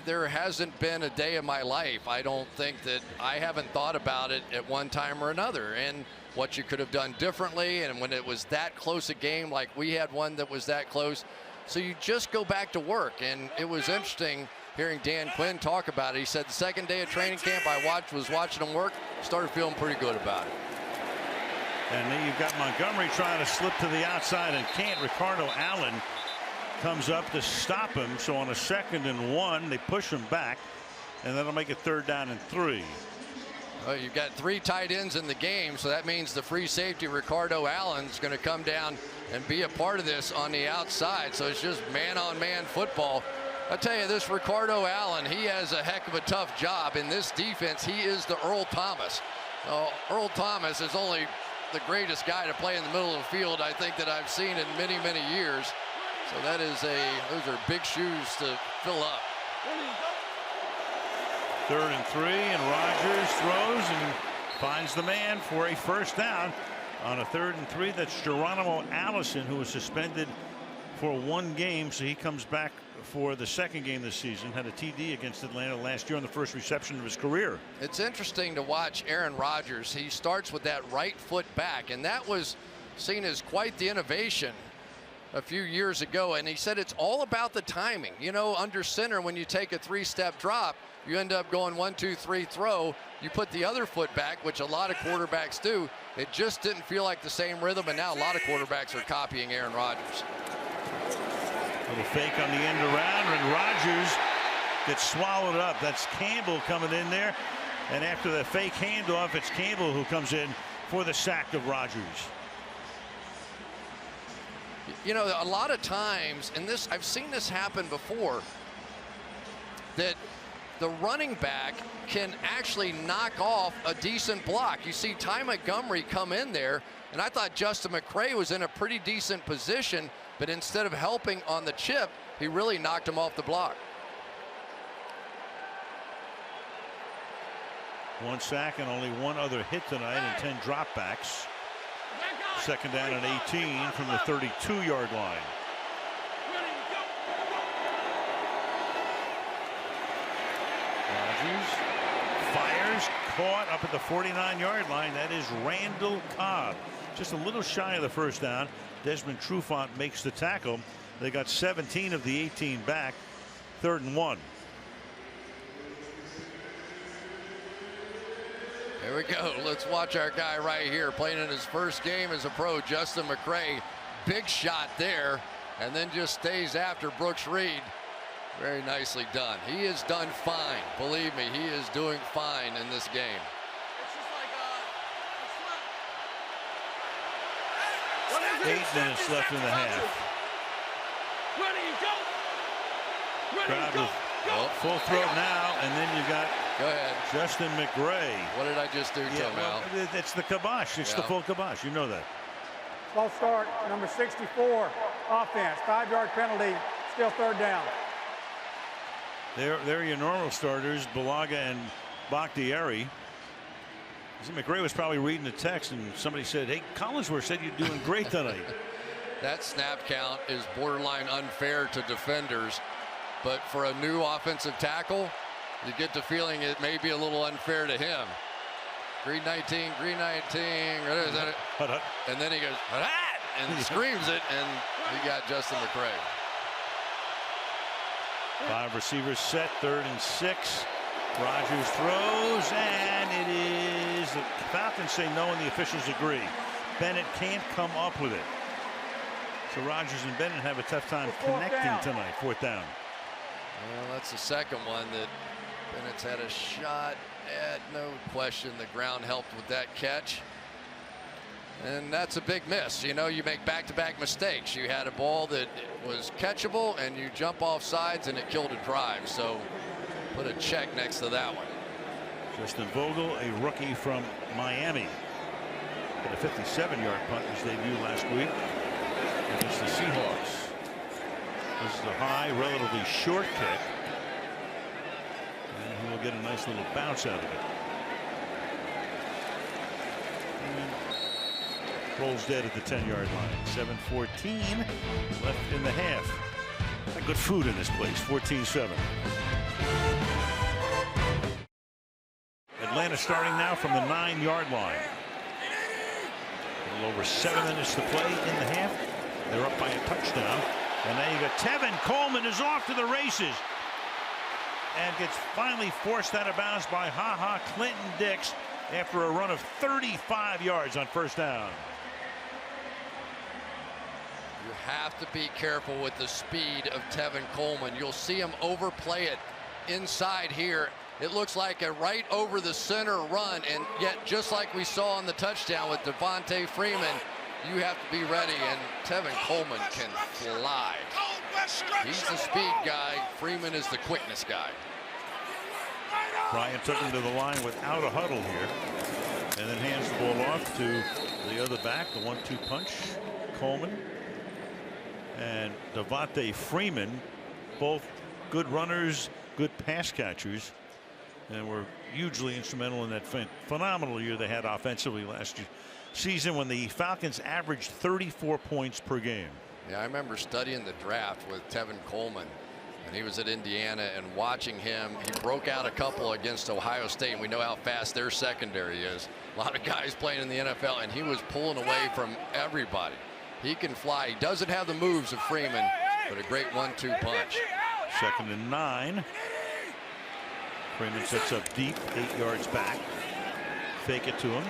There hasn't been a day of my life, I don't think, that I haven't thought about it at one time or another, and what you could have done differently, and when it was that close a game, like we had one that was that close. So you just go back to work, and it was interesting hearing Dan Quinn talk about it. He said the second day of training camp was watching him work, started feeling pretty good about it. And then you've got Montgomery trying to slip to the outside and can't. Ricardo Allen comes up to stop him. So on a 2nd and 1, they push him back, and that'll make it 3rd down and 3. Well, you've got 3 tight ends in the game, so that means the free safety Ricardo Allen's going to come down and be a part of this on the outside. So it's just man-on-man football. I tell you, this Ricardo Allen, he has a heck of a tough job. In this defense, he is the Earl Thomas. Earl Thomas is only the greatest guy to play in the middle of the field, I think, that I've seen in many, many years. So that is those are big shoes to fill up. 3rd and 3, and Rodgers throws and finds the man for a first down on a 3rd and 3. That's Geronimo Allison, who was suspended for 1 game, so he comes back for the 2nd game this season. Had a TD against Atlanta last year on the first reception of his career. It's interesting to watch Aaron Rodgers. He starts with that right foot back, and that was seen as quite the innovation a few years ago. And he said it's all about the timing. You know, under center, when you take a 3-step drop, you end up going 1, 2, 3 throw. You put the other foot back, which a lot of quarterbacks do. It just didn't feel like the same rhythm, and now a lot of quarterbacks are copying Aaron Rodgers. Little fake on the end around, and Rodgers gets swallowed up. That's Campbell coming in there, and after the fake handoff, it's Campbell who comes in for the sack of Rodgers. You know, a lot of times, and this, I've seen this happen before, that the running back can actually knock off a decent block. You see Ty Montgomery come in there, and I thought Justin McCray was in a pretty decent position, but instead of helping on the chip, he really knocked him off the block. 1 sack and only 1 other hit tonight, and 10 dropbacks. 2nd down and 18 from the 32-yard line. Rodgers fires, caught up at the 49-yard line. That is Randall Cobb. Just a little shy of the first down. Desmond Trufant makes the tackle. They got 17 of the 18 back. 3rd and 1. Here we go. Let's watch our guy right here playing in his first game as a pro, Justin McCray. Big shot there, and then just stays after Brooks Reed. Very nicely done. He is done fine. Believe me, he is doing fine in this game. 8 minutes left in the half. Crowd with full throat now, and then you got Justin McCray. What did I just do to him, Al? It's the kibosh. It's the full kibosh. You know that. False start, number 64, offense. 5-yard penalty, still 3rd down. They're your normal starters, Balaga and Bakhtiari. McCray was probably reading the text, and somebody said, hey, Collinsworth said you're doing great tonight. That snap count is borderline unfair to defenders, but for a new offensive tackle, you get the feeling it may be a little unfair to him. Green 19, green 19, and then he goes, and screams it, and he got Justin McCray. 5 receivers set, 3rd and 6. Rodgers throws, and it is. The Falcons say no, and the officials agree. Bennett can't come up with it. So Rodgers and Bennett have a tough time connecting tonight. 4th down. Well, that's the second one that Bennett's had a shot at. No question, the ground helped with that catch. And that's a big miss. You know, you make back-to-back mistakes. You had a ball that was catchable, and you jump off sides, and it killed a drive. So put a check next to that one. Justin Vogel, a rookie from Miami, had a 57-yard punt in his debut last week against the Seahawks. This is a high, relatively short kick, and he will get a nice little bounce out of it. Rolls dead at the 10-yard line. 7:14 left in the half. Got good food in this place. 14-7. Atlanta starting now from the 9-yard line. A little over 7 minutes to play in the half. They're up by a touchdown. And now you got Tevin Coleman is off to the races. And gets finally forced out of bounds by Clinton Dix after a run of 35 yards on 1st down. You have to be careful with the speed of Tevin Coleman. You'll see him overplay it inside here. It looks like a right over the center run, and yet just like we saw on the touchdown with Devontae Freeman, you have to be ready, and Tevin Coleman can fly. He's the speed guy. Freeman is the quickness guy. Bryant took him to the line without a huddle here, and then hands the ball off to the other back, the 1-2 punch, Coleman and Devontae Freeman, both good runners, good pass catchers, and were hugely instrumental in that phenomenal year they had offensively last season when the Falcons averaged 34 points per game. Yeah, I remember studying the draft with Tevin Coleman, and he was at Indiana, and watching him, he broke out a couple against Ohio State, and we know how fast their secondary is. A lot of guys playing in the NFL, and he was pulling away from everybody. He can fly. He doesn't have the moves of Freeman, but a great 1-2 punch. 2nd and 9. Freeman sets up deep, 8 yards back. Fake it to him.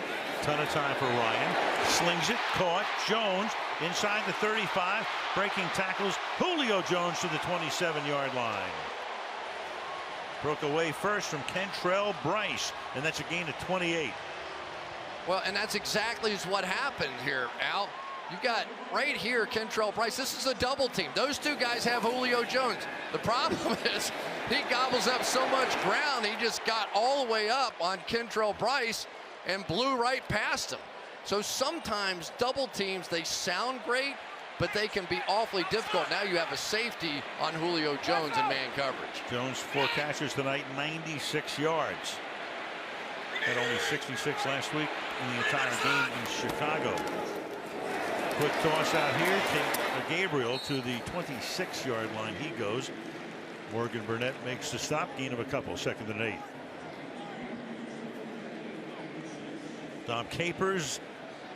Ton of time for Ryan. Slings it, caught. Jones inside the 35. Breaking tackles. Julio Jones to the 27-yard line. Broke away first from Kentrell Bryce, and that's a gain of 28. Well, and that's exactly what happened here, Al. You got right here Kentrell Bryce. This is a double team. Those two guys have Julio Jones. The problem is he gobbles up so much ground. He just got all the way up on Kentrell Bryce and blew right past him. So sometimes double teams, they sound great, but they can be awfully difficult. Now you have a safety on Julio Jones in man coverage. Jones 4 catches tonight, 96 yards. Had only 66 last week in the entire game in Chicago. Quick toss out here to Gabriel to the 26-yard line. He goes. Morgan Burnett makes the stop. Gain of a couple. 2nd and 8. Dom Capers,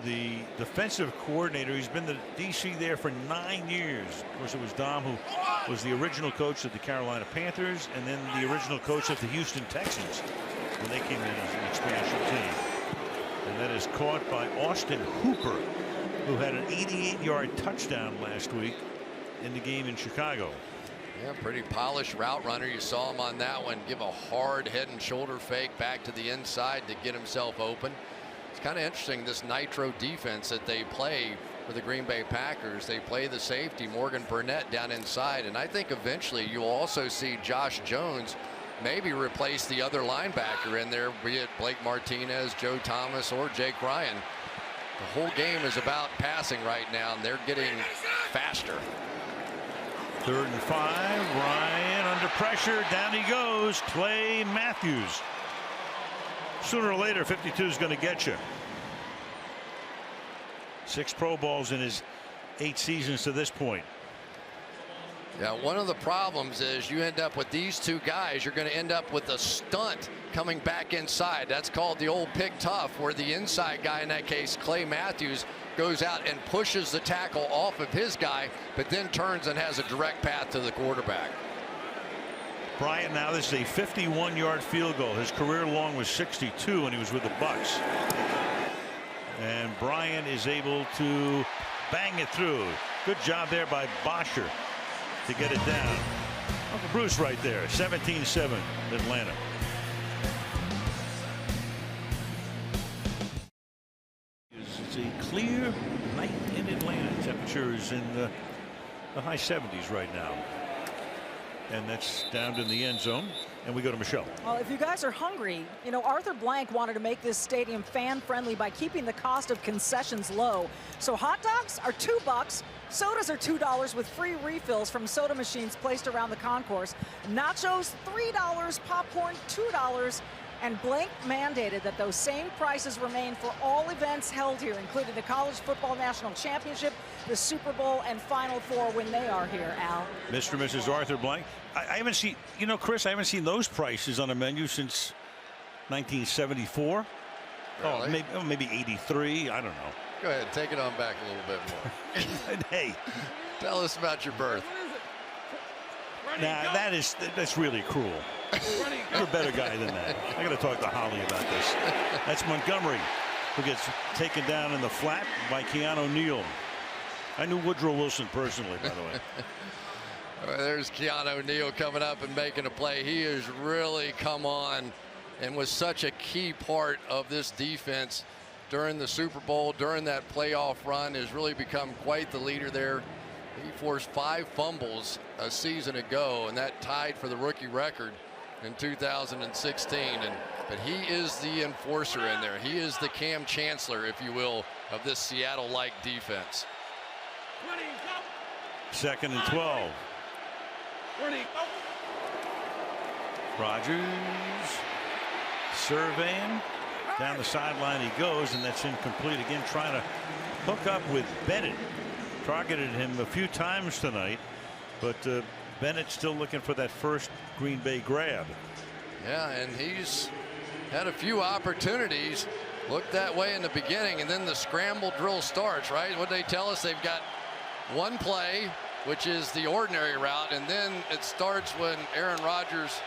the defensive coordinator. He's been the DC there for 9 years. Of course, it was Dom who was the original coach of the Carolina Panthers and then the original coach of the Houston Texans when they came in as an expansion team. And that is caught by Austin Hooper, who had an 88-yard touchdown last week in the game in Chicago. Yeah, pretty polished route runner. You saw him on that one give a hard head and shoulder fake back to the inside to get himself open. It's kind of interesting, this nitro defense that they play for the Green Bay Packers. They play the safety Morgan Burnett down inside, and I think eventually you'll also see Josh Jones maybe replace the other linebacker in there, be it Blake Martinez, Joe Thomas, or Jake Ryan. The whole game is about passing right now, and they're getting faster. 3rd and 5. Ryan under pressure. Down he goes. Clay Matthews. Sooner or later, 52 is going to get you. 6 Pro Bowls in his 8 seasons to this point. Yeah, one of the problems is you end up with these two guys. You're going to end up with a stunt coming back inside. That's called the old pick tough, where the inside guy, in that case Clay Matthews, goes out and pushes the tackle off of his guy, but then turns and has a direct path to the quarterback. Bryant, now this is a 51-yard field goal. His career long was 62 when he was with the Bucks. And Bryant is able to bang it through. Good job there by Bosher to get it down. Uncle Bruce right there. 17-7 Atlanta. It's a clear night in Atlanta. Temperatures in the high 70s right now. And that's down in the end zone. And we go to Michelle. Well, if you guys are hungry, you know, Arthur Blank wanted to make this stadium fan-friendly by keeping the cost of concessions low. So hot dogs are $2. Sodas are $2 with free refills from soda machines placed around the concourse. Nachos, $3. Popcorn, $2. And Blank mandated that those same prices remain for all events held here, including the College Football National Championship, the Super Bowl, and Final Four when they are here, Al. Mr. and Mrs. Arthur Blank. I haven't seen, you know, Chris, I haven't seen those prices on a menu since 1974. Really? Oh, maybe 83. I don't know. Go ahead, take it on back a little bit more. Hey, tell us about your birth. Now that's really cruel. You're a better guy than that. I got to talk to Holly about this. That's Montgomery, who gets taken down in the flat by Keanu Neal. I knew Woodrow Wilson personally, by the way. There's Keanu Neal coming up and making a play. He has really come on and was such a key part of this defense during the Super Bowl, during that playoff run, has really become quite the leader there. He forced 5 fumbles a season ago, and that tied for the rookie record in 2016. But he is the enforcer in there. He is the Cam Chancellor, if you will, of this Seattle-like defense. 2nd and 12. Rodgers surveying. Down the sideline he goes, and that's incomplete again, trying to hook up with Bennett. Targeted him a few times tonight, but Bennett still looking for that first Green Bay grab. Yeah, and he's had a few opportunities. Looked that way in the beginning, and then the scramble drill starts, right? What they tell us, they've got one play, which is the ordinary route, and then it starts when Aaron Rodgers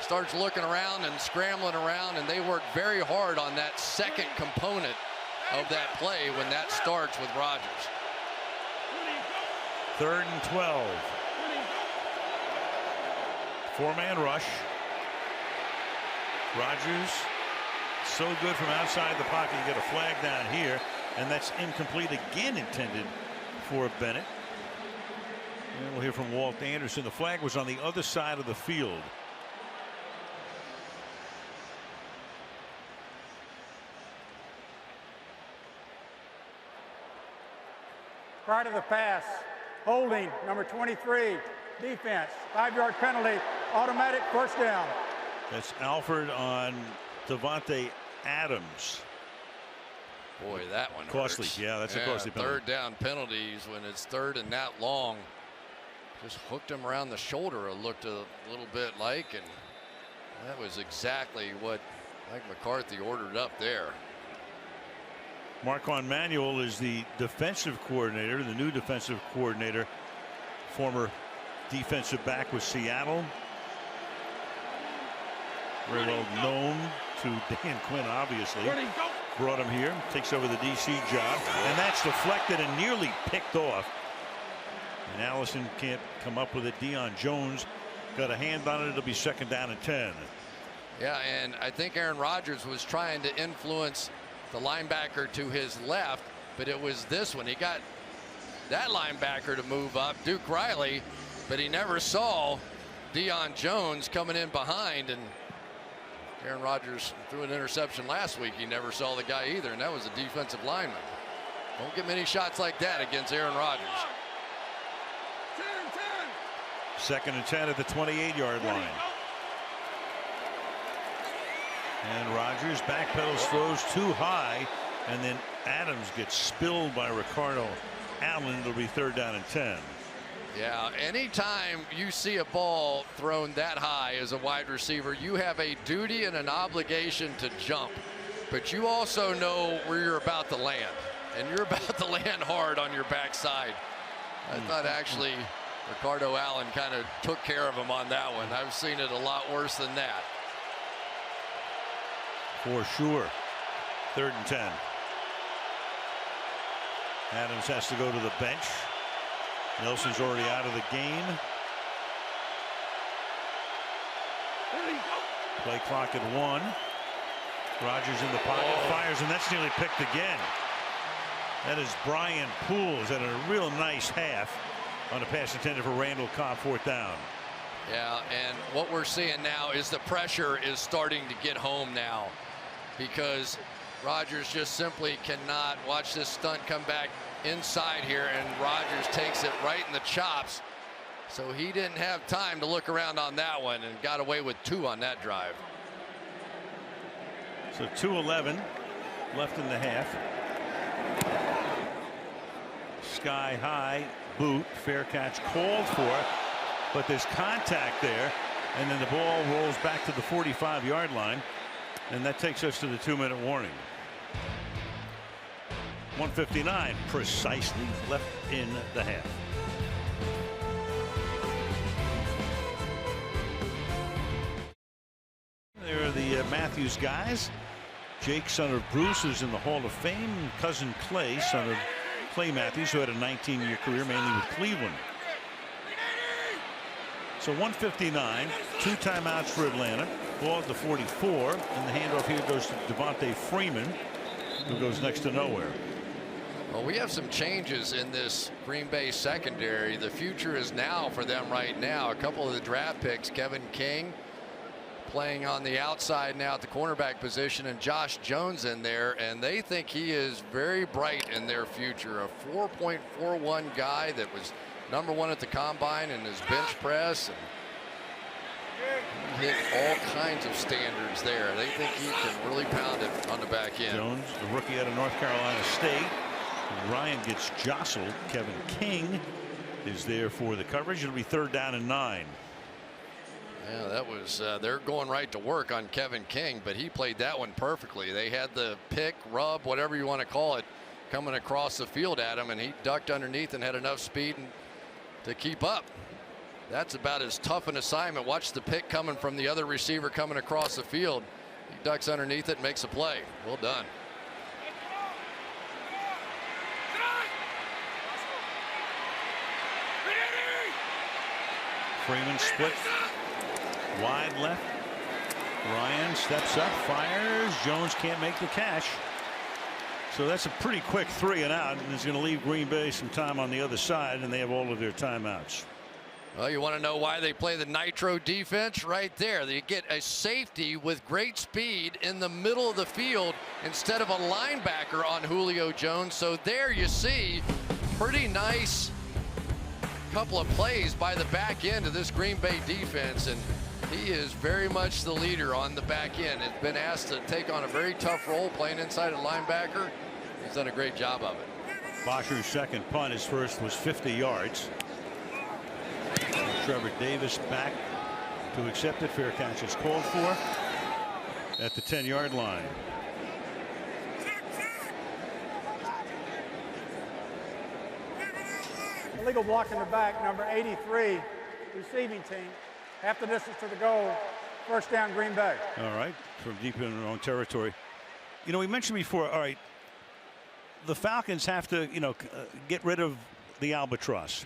starts looking around and scrambling around, and they work very hard on that second component of that play when that starts with Rodgers. 3rd and 12. 4-man rush. Rodgers so good from outside the pocket. You get a flag down here, and that's incomplete again, intended for Bennett. And we'll hear from Walt Anderson. The flag was on the other side of the field. Prior to the pass, holding, number 23, defense, 5-yard penalty, automatic first down. That's Alford on Devontae Adams. Boy, that one costly. hurts. Yeah, that's a costly penalty. 3rd down penalties when it's 3rd and that long. Just hooked him around the shoulder. It looked a little bit like, and that was exactly what Mike McCarthy ordered up there. Marquand Manuel is the defensive coordinator, the new defensive coordinator, former defensive back with Seattle. Very well known to Dan Quinn, obviously. Brought him here, takes over the DC job, and that's deflected and nearly picked off. And Allison can't come up with it. Deion Jones got a hand on it. It'll be 2nd down and 10. Yeah, and I think Aaron Rodgers was trying to influence the linebacker to his left, but it was this one. He got that linebacker to move up, Duke Riley, but he never saw Deion Jones coming in behind. And Aaron Rodgers threw an interception last week. He never saw the guy either, and that was a defensive lineman. Don't get many shots like that against Aaron Rodgers. 2nd and 10 at the 28-yard line. And Rodgers backpedals, throws too high, and then Adams gets spilled by Ricardo Allen. It'll be 3rd down and 10. Yeah, anytime you see a ball thrown that high as a wide receiver, you have a duty and an obligation to jump, but you also know where you're about to land, and you're about to land hard on your backside. I thought actually Ricardo Allen kind of took care of him on that one. I've seen it a lot worse than that. For sure. 3rd and 10. Adams has to go to the bench. Nelson's already out of the game. Play clock at 1. Rodgers in the pocket, fires, and that's nearly picked again. That is Brian Pools at a real nice half on a pass intended for Randall Cobb, 4th down. Yeah, and what we're seeing now is the pressure is starting to get home now, because Rodgers just simply cannot watch this stunt come back inside here, and Rodgers takes it right in the chops. So he didn't have time to look around on that one and got away with 2 on that drive. So 2:11 left in the half. Sky high boot, fair catch called for, but there's contact there, and then the ball rolls back to the 45-yard line, and that takes us to the 2-minute warning. 1:59 precisely left in the half. There are the Matthews guys. Jake, son of Bruce, who's in the Hall of Fame. Cousin Clay, son of Clay Matthews, who had a 19-year career mainly with Cleveland. So 1:59, 2 timeouts for Atlanta. Ball at the 44, and the handoff here goes to Devontae Freeman, who goes next to nowhere. Well, we have some changes in this Green Bay secondary. The future is now for them right now. A couple of the draft picks, Kevin King playing on the outside now at the cornerback position, and Josh Jones in there, and they think he is very bright in their future. A 4.41 guy that was #1 at the combine in his bench press, and hit all kinds of standards there. They think he can really pound it on the back end. Jones, the rookie out of North Carolina State. Ryan gets jostled. Kevin King is there for the coverage. It'll be 3rd down and 9. Yeah, that was they're going right to work on Kevin King, but he played that one perfectly. They had the pick, rub, whatever you want to call it, coming across the field at him, and he ducked underneath and had enough speed to keep up. That's about as tough an assignment. Watch the pick coming from the other receiver coming across the field. He ducks underneath it and makes a play. Well done. Freeman split wide left. Ryan steps up, fires. Jones can't make the catch. So that's a pretty quick 3 and out, and it's going to leave Green Bay some time on the other side, and they have all of their timeouts. Well, you want to know why they play the nitro defense? Right there. They get a safety with great speed in the middle of the field instead of a linebacker on Julio Jones. So there you see pretty nice couple of plays by the back end of this Green Bay defense, and he is very much the leader on the back end. Has been asked to take on a very tough role playing inside a linebacker. He's done a great job of it. Bosher's second punt, his first was 50 yards. Trevor Davis back to accept it. Fair catch is called for at the 10-yard line. Illegal block in the back, number 83, receiving team. Half the distance to the goal. 1st down, Green Bay. All right, from deep in their own territory. You know, we mentioned before, all right, the Falcons have to, get rid of the albatross.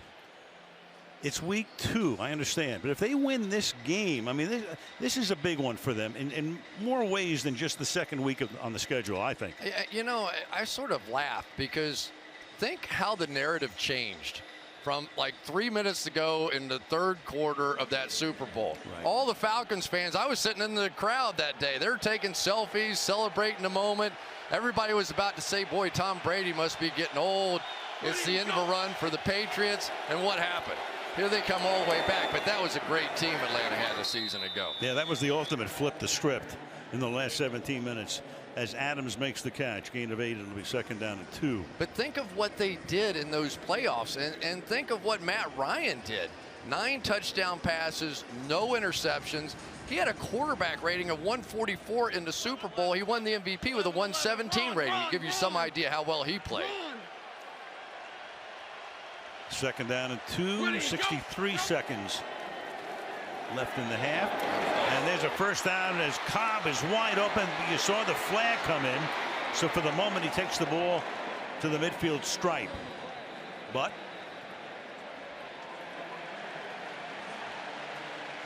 It's week 2, I understand. But if they win this game, I mean, this is a big one for them in more ways than just the second week on the schedule, I think. You know, I sort of laugh because think how the narrative changed from like 3 minutes to go in the 3rd quarter of that Super Bowl. Right. All the Falcons fans, I was sitting in the crowd that day. They're taking selfies, celebrating the moment. Everybody was about to say, boy, Tom Brady must be getting old. It's the end of a run for the Patriots. And what happened? Here they come all the way back. But that was a great team Atlanta had a season ago. Yeah, that was the ultimate flip the script in the last 17 minutes. As Adams makes the catch, gain of 8, it'll be 2nd down and 2. But think of what they did in those playoffs, and think of what Matt Ryan did. 9 touchdown passes, no interceptions. He had a quarterback rating of 144 in the Super Bowl. He won the MVP with a 117 rating. To give you some idea how well he played. 2nd down and 2, 63 seconds left in the half. And there's a 1st down as Cobb is wide open. You saw the flag come in. So for the moment, he takes the ball to the midfield stripe. But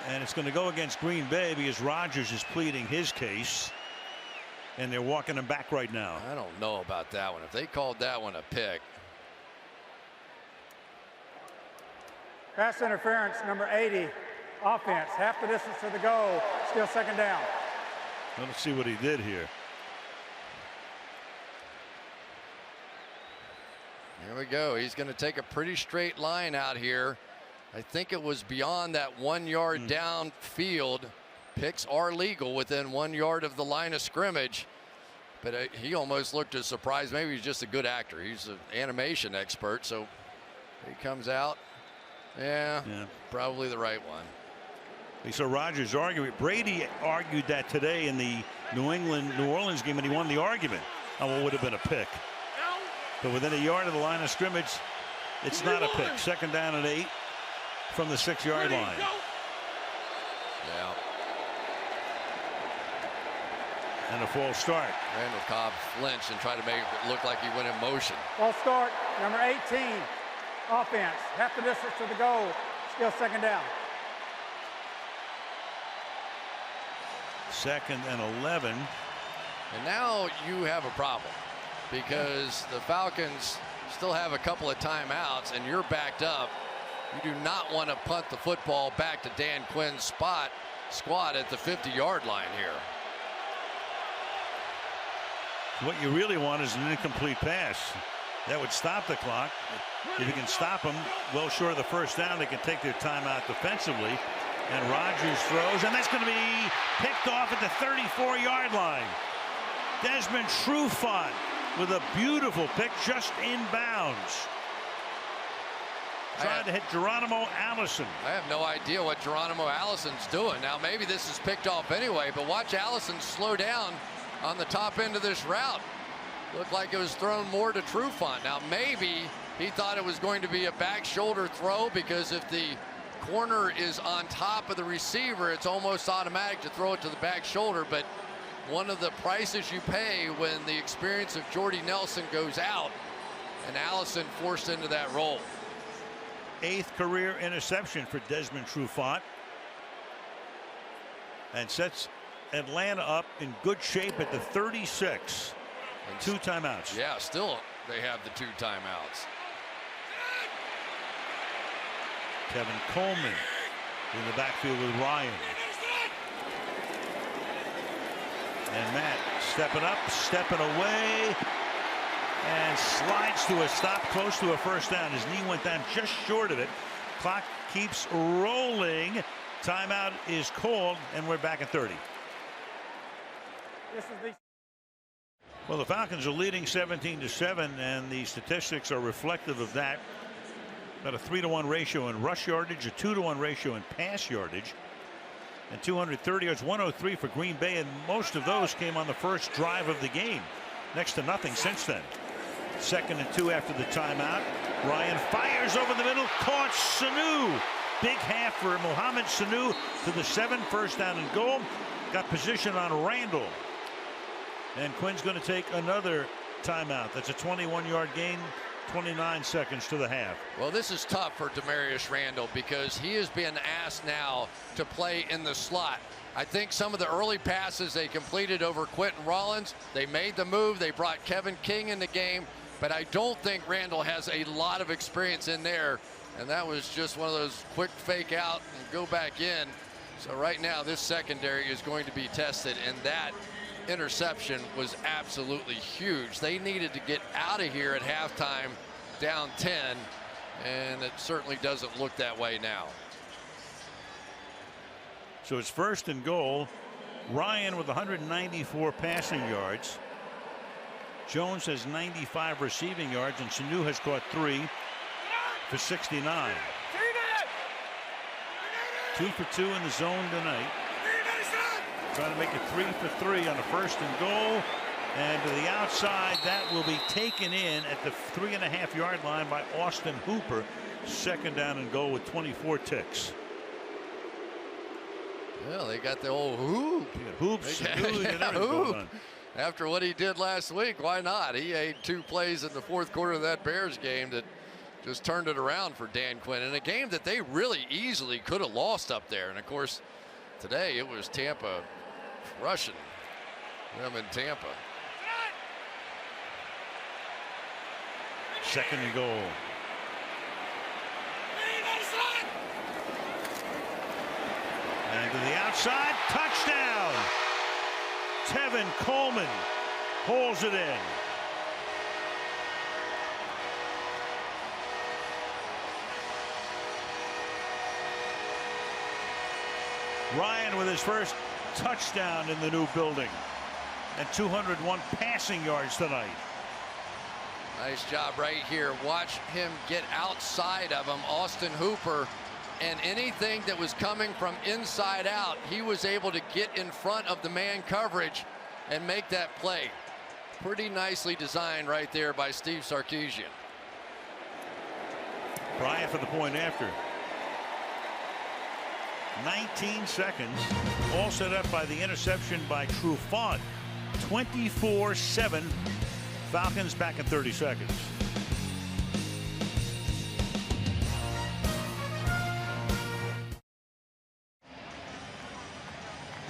and it's going to go against Green Bay because Rodgers is pleading his case. And they're walking him back right now. I don't know about that one. If they called that one a pick. Pass interference, number 80, offense. Half the distance to the goal. Still 2nd down. Well, let's see what he did here. Here we go. He's going to take a pretty straight line out here. I think it was beyond that 1 yard downfield. Picks are legal within 1 yard of the line of scrimmage. But he almost looked as surprised. Maybe he's just a good actor. He's an animation expert. So he comes out. Yeah, probably the right one. So Rodgers argued. Brady argued that today in the New Orleans game, and he won the argument on what would have been a pick. But within a yard of the line of scrimmage, it's not a pick. 2nd down and 8 from the 6-yard line. Yeah. And a false start. Randall Cobb flinched and tried to make it look like he went in motion. False start, number 18. Offense, half the distance to the goal, still 2nd down. 2nd and 11. And now you have a problem because the Falcons still have a couple of timeouts and you're backed up, you do not want to punt the football back to Dan Quinn's squad at the 50-yard line here. What you really want is an incomplete pass. That would stop the clock. If you can stop them well short of the first down, they can take their timeout defensively. And Rodgers throws, and that's going to be picked off at the 34-yard line. Desmond Trufant with a beautiful pick just inbounds. Trying to hit Geronimo Allison. I have no idea what Geronimo Allison's doing. Now maybe this is picked off anyway, but watch Allison slow down on the top end of this route. Looked like it was thrown more to Trufant. Now maybe he thought it was going to be a back shoulder throw, because if the corner is on top of the receiver, it's almost automatic to throw it to the back shoulder. But one of the prices you pay when the experience of Jordy Nelson goes out, and Allison forced into that role. 8th career interception for Desmond Trufant, and sets Atlanta up in good shape at the 36. And 2 timeouts. Yeah, still they have the 2 timeouts. Kevin Coleman in the backfield with Ryan. And Matt stepping up, stepping away, and slides to a stop close to a first down. His knee went down just short of it. Clock keeps rolling. Timeout is called, and we're back at 30. Well, the Falcons are leading 17-7, and the statistics are reflective of that. About a 3-to-1 ratio in rush yardage, a 2-to-1 ratio in pass yardage, and 230 yards, 103 for Green Bay, and most of those came on the first drive of the game. Next to nothing since then. 2nd and 2 after the timeout. Ryan fires over the middle, caught Sanu. Big half for Mohamed Sanu to the 7, first down and goal. Got position on Randall. And Quinn's going to take another timeout. That's a 21-yard gain, 29 seconds to the half. Well, this is tough for Demarius Randall, because he has been asked now to play in the slot. I think some of the early passes they completed over Quentin Rollins, they made the move, they brought Kevin King in the game, but I don't think Randall has a lot of experience in there, and that was just one of those quick fake out and go back in. So right now this secondary is going to be tested, and that interception was absolutely huge. They needed to get out of here at halftime down 10, and it certainly doesn't look that way now. So it's 1st and goal. Ryan with 194 passing yards. Jones has 95 receiving yards, and Sanu has caught 3 for 69. 2 for 2 in the zone tonight. Trying to make it 3 for 3 on the 1st and goal. And to the outside, that will be taken in at the 3.5-yard line by Austin Hooper. 2nd down and goal with 24 ticks. Well, they got the old hoop. Hoops. Hoop. After what he did last week, why not? He ate 2 plays in the 4th quarter of that Bears game that just turned it around for Dan Quinn, in a game that they really easily could have lost up there. And of course, today it was Tampa rushing them in Tampa. 2nd and goal. And to the outside, touchdown. Tevin Coleman pulls it in. Ryan with his first touchdown in the new building, and 201 passing yards tonight. Nice job right here. Watch him get outside of him, Austin Hooper, and anything that was coming from inside out, he was able to get in front of the man coverage and make that play. Pretty nicely designed right there by Steve Sarkisian. Bryant for the point after. 19 seconds, all set up by the interception by Trufant. 24-7. Falcons back in 30 seconds.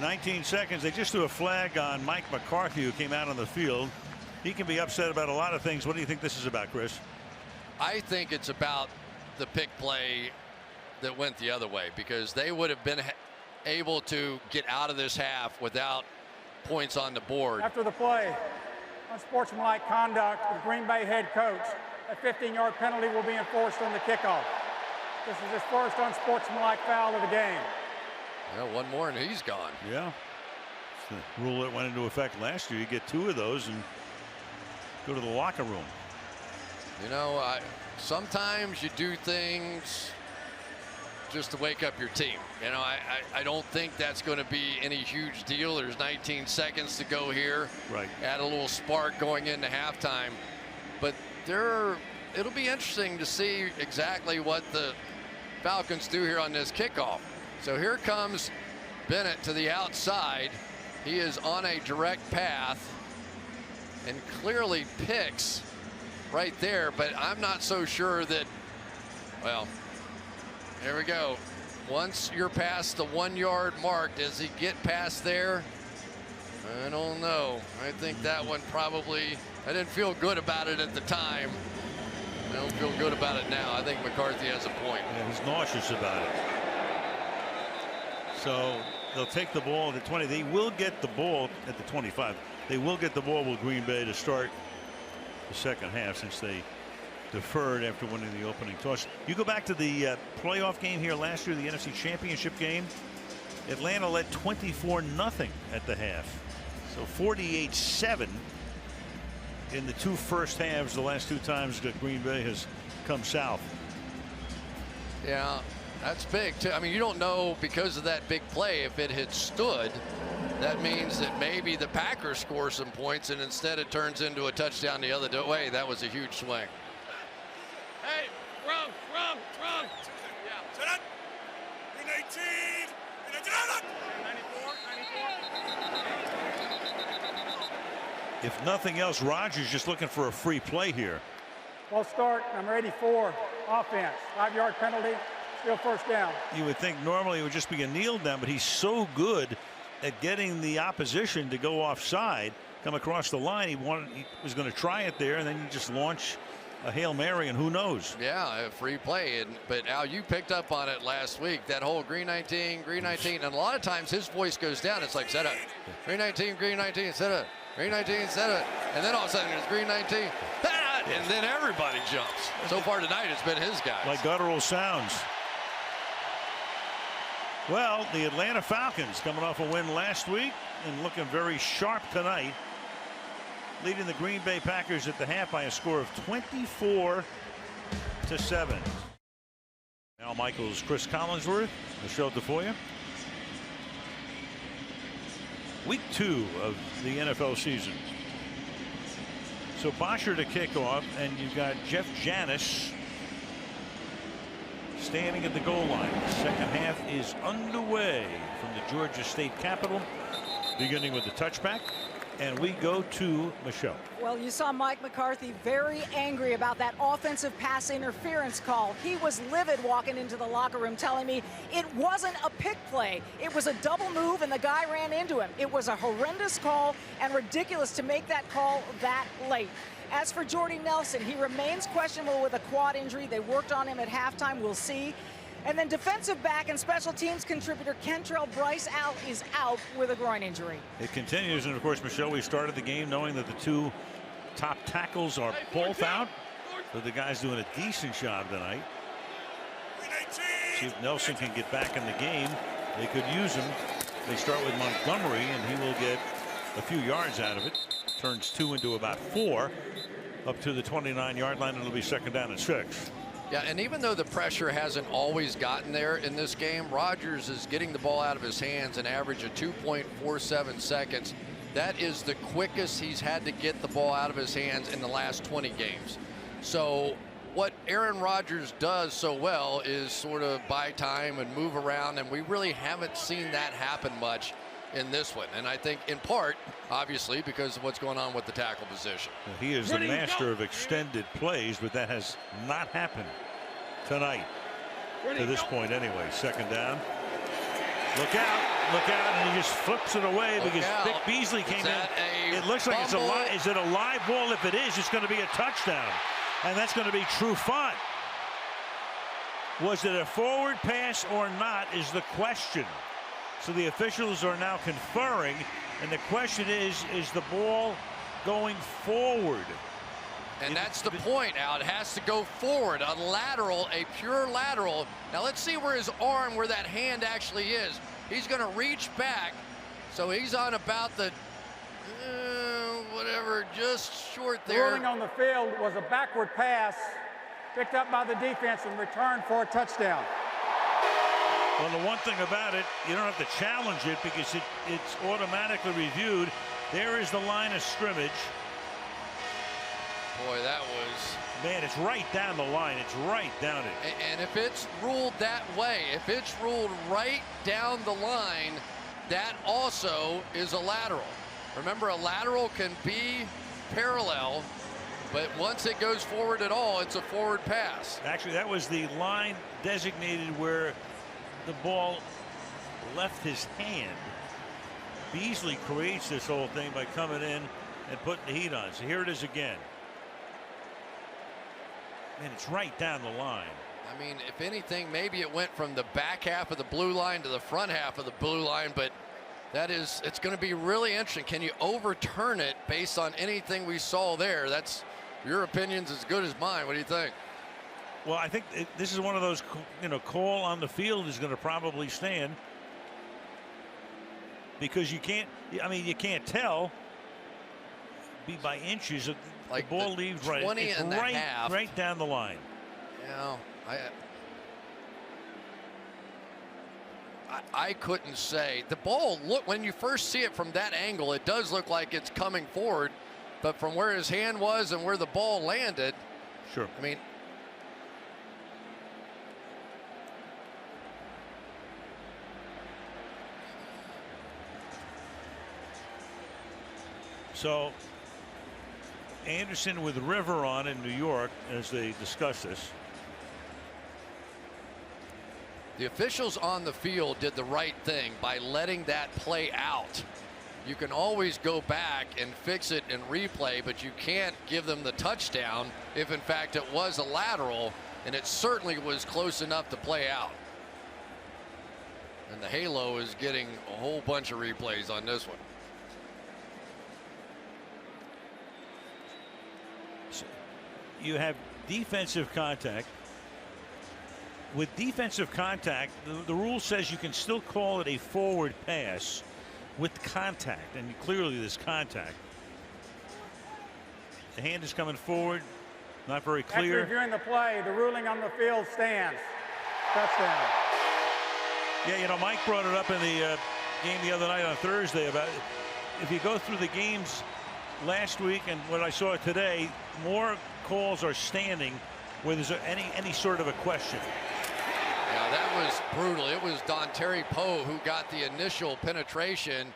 "19 seconds. They just threw a flag on Mike McCarthy, who came out on the field. He can be upset about a lot of things. What do you think this is about, Chris? I think it's about the pick play that went the other way, because they would have been able to get out of this half without points on the board. After the play, unsportsmanlike conduct with Green Bay head coach, a 15-yard penalty will be enforced on the kickoff. This is his first unsportsmanlike foul of the game. Yeah, one more and he's gone. Yeah. It's the rule that went into effect last year. You get 2 of those and go to the locker room. You know, sometimes you do things just to wake up your team. You know, I don't think that's going to be any huge deal. There's 19 seconds to go here. Right. Add a little spark going into halftime. But it'll be interesting to see exactly what the Falcons do here on this kickoff. So here comes Bennett to the outside. He is on a direct path and clearly picks right there, but I'm not so sure that, well, there we go. Once you're past the 1-yard mark, does he get past there? I don't know. I think that one probably, I didn't feel good about it at the time. I don't feel good about it now. I think McCarthy has a point. Yeah, he's nauseous about it. So they'll take the ball at the 20. They will get the ball at the 25. They will get the ball with Green Bay to start the second half, since they deferred after winning the opening toss. You go back to the playoff game here last year, the NFC Championship game. Atlanta led 24-0 at the half. So 48-7 in the 2 first halves the last 2 times that Green Bay has come south. Yeah, that's big too. I mean, you don't know, because of that big play, if it had stood. That means that maybe the Packers score some points, and instead it turns into a touchdown the other way. That was a huge swing. Hey, run. Yeah. Set up. 19. 94. If nothing else, Rodgers just looking for a free play here. Well, start number 84, offense. 5-yard penalty, still first down. You would think normally it would just be a kneel down, but he's so good at getting the opposition to go offside, come across the line. He was going to try it there, and then you just launch a Hail Mary, and who knows? Yeah, a free play. But Al, you picked up on it last week, that whole green 19, and a lot of times his voice goes down. It's like, set up, green 19, set up, green 19, set up, and then all of a sudden it's green 19, and then everybody jumps. So far tonight, it's been his guys. Like guttural sounds. Well, the Atlanta Falcons, coming off a win last week and looking very sharp tonight, leading the Green Bay Packers at the half by a score of 24-7. Al Michaels, Chris Collinsworth, Michelle DeFoya. Week 2 of the NFL season. So Bosher to kick off, and you've got Jeff Janis standing at the goal line. Second half is underway from the Georgia State Capitol, beginning with the touchback. And we go to Michelle. Well, you saw Mike McCarthy very angry about that offensive pass interference call. He was livid walking into the locker room, telling me it wasn't a pick play. It was a double move, and the guy ran into him. It was a horrendous call and ridiculous to make that call that late. As for Jordy Nelson, he remains questionable with a quad injury. They worked on him at halftime. We'll see. And then defensive back and special teams contributor Kentrell Bryce is out with a groin injury. It continues, and of course, Michelle, we started the game knowing that the 2 top tackles are both out. So the guy's doing a decent job tonight. See if Nelson can get back in the game. They could use him. They start with Montgomery, and he will get a few yards out of it. Turns 2 into about 4 up to the 29-yard line, and it'll be second down and 6. Yeah, and even though the pressure hasn't always gotten there in this game, Rodgers is getting the ball out of his hands an average of 2.47 seconds. That is the quickest he's had to get the ball out of his hands in the last 20 games. So what Aaron Rodgers does so well is sort of buy time and move around, and we really haven't seen that happen much in this one. And I think in part, obviously, because of what's going on with the tackle position. Well, he is the master of extended plays, but that has not happened tonight to this point anyway. Second down. Look out, and he just flips it away because Vic Beasley came in. It looks like it's a live. Is it a live ball? If it is, it's going to be a touchdown. And that's going to be true fun. Was it a forward pass or not is the question. So the officials are now conferring, and the question is the ball going forward? And that's the point, Al. It has to go forward, a lateral, a pure lateral. Now let's see where his arm, where that hand actually is. He's going to reach back, so he's on about the, whatever, just short there. The ruling on the field was a backward pass, picked up by the defense and returned for a touchdown. Well, the one thing about it, you don't have to challenge it because it's automatically reviewed. There is the line of scrimmage. Boy, that was... Man, it's right down the line. It's right down it. And if it's ruled that way, if it's ruled right down the line, that also is a lateral. Remember, a lateral can be parallel, but once it goes forward at all, it's a forward pass. Actually, that was the line designated where the ball left his hand. Beasley creates this whole thing by coming in and putting the heat on. So here it is again. And it's right down the line. I mean, if anything, maybe it went from the back half of the blue line to the front half of the blue line, but it's going to be really interesting. Can you overturn it based on anything we saw there? That's your opinion's as good as mine. What do you think? Well, I think this is one of those, call on the field is going to probably stand because you can't tell. Be by inches. Like the ball leaves right. 20 it's and right, a half. right down the line. I couldn't say. The ball, look, when you first see it from that angle, it does look like it's coming forward, but from where his hand was and where the ball landed, sure. I mean, so Anderson with River on in New York as they discuss this. The officials on the field did the right thing by letting that play out. You can always go back and fix it and replay, but you can't give them the touchdown if in fact it was a lateral, and it certainly was close enough to play out. And the Halo is getting a whole bunch of replays on this one. So you have defensive contact. With defensive contact, the rule says you can still call it a forward pass with contact, and clearly there's contact. The hand is coming forward, not very clear. After reviewing the play, the ruling on the field stands. Touchdown. Yeah, Mike brought it up in the game the other night on Thursday about if you go through the games last week and what I saw today, more calls are standing where there's any sort of a question. Yeah, that was brutal. It was Dontari Poe who got the initial penetration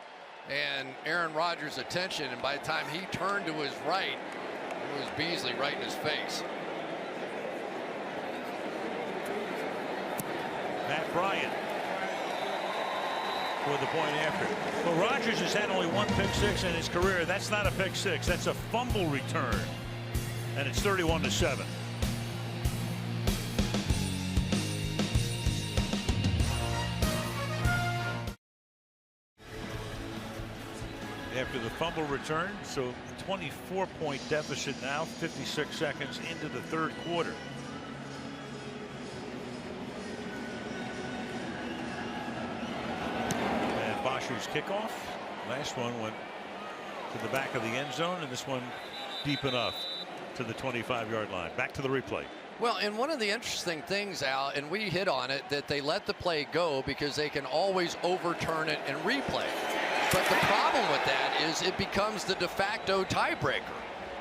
and Aaron Rodgers' attention, and by the time he turned to his right, it was Beasley right in his face. Matt Bryant for the point after. Well, Rodgers has had only one pick six in his career. That's not a pick six. That's a fumble return. And it's 31-7. After the fumble return, so 24-point deficit now, 56 seconds into the third quarter. And Bosher's kickoff. Last one went to the back of the end zone, and this one deep enough to the 25-yard line. Back to the replay. Well, and one of the interesting things, Al, and we hit on it, that they let the play go because they can always overturn it and replay. But the problem with that is it becomes the de facto tiebreaker.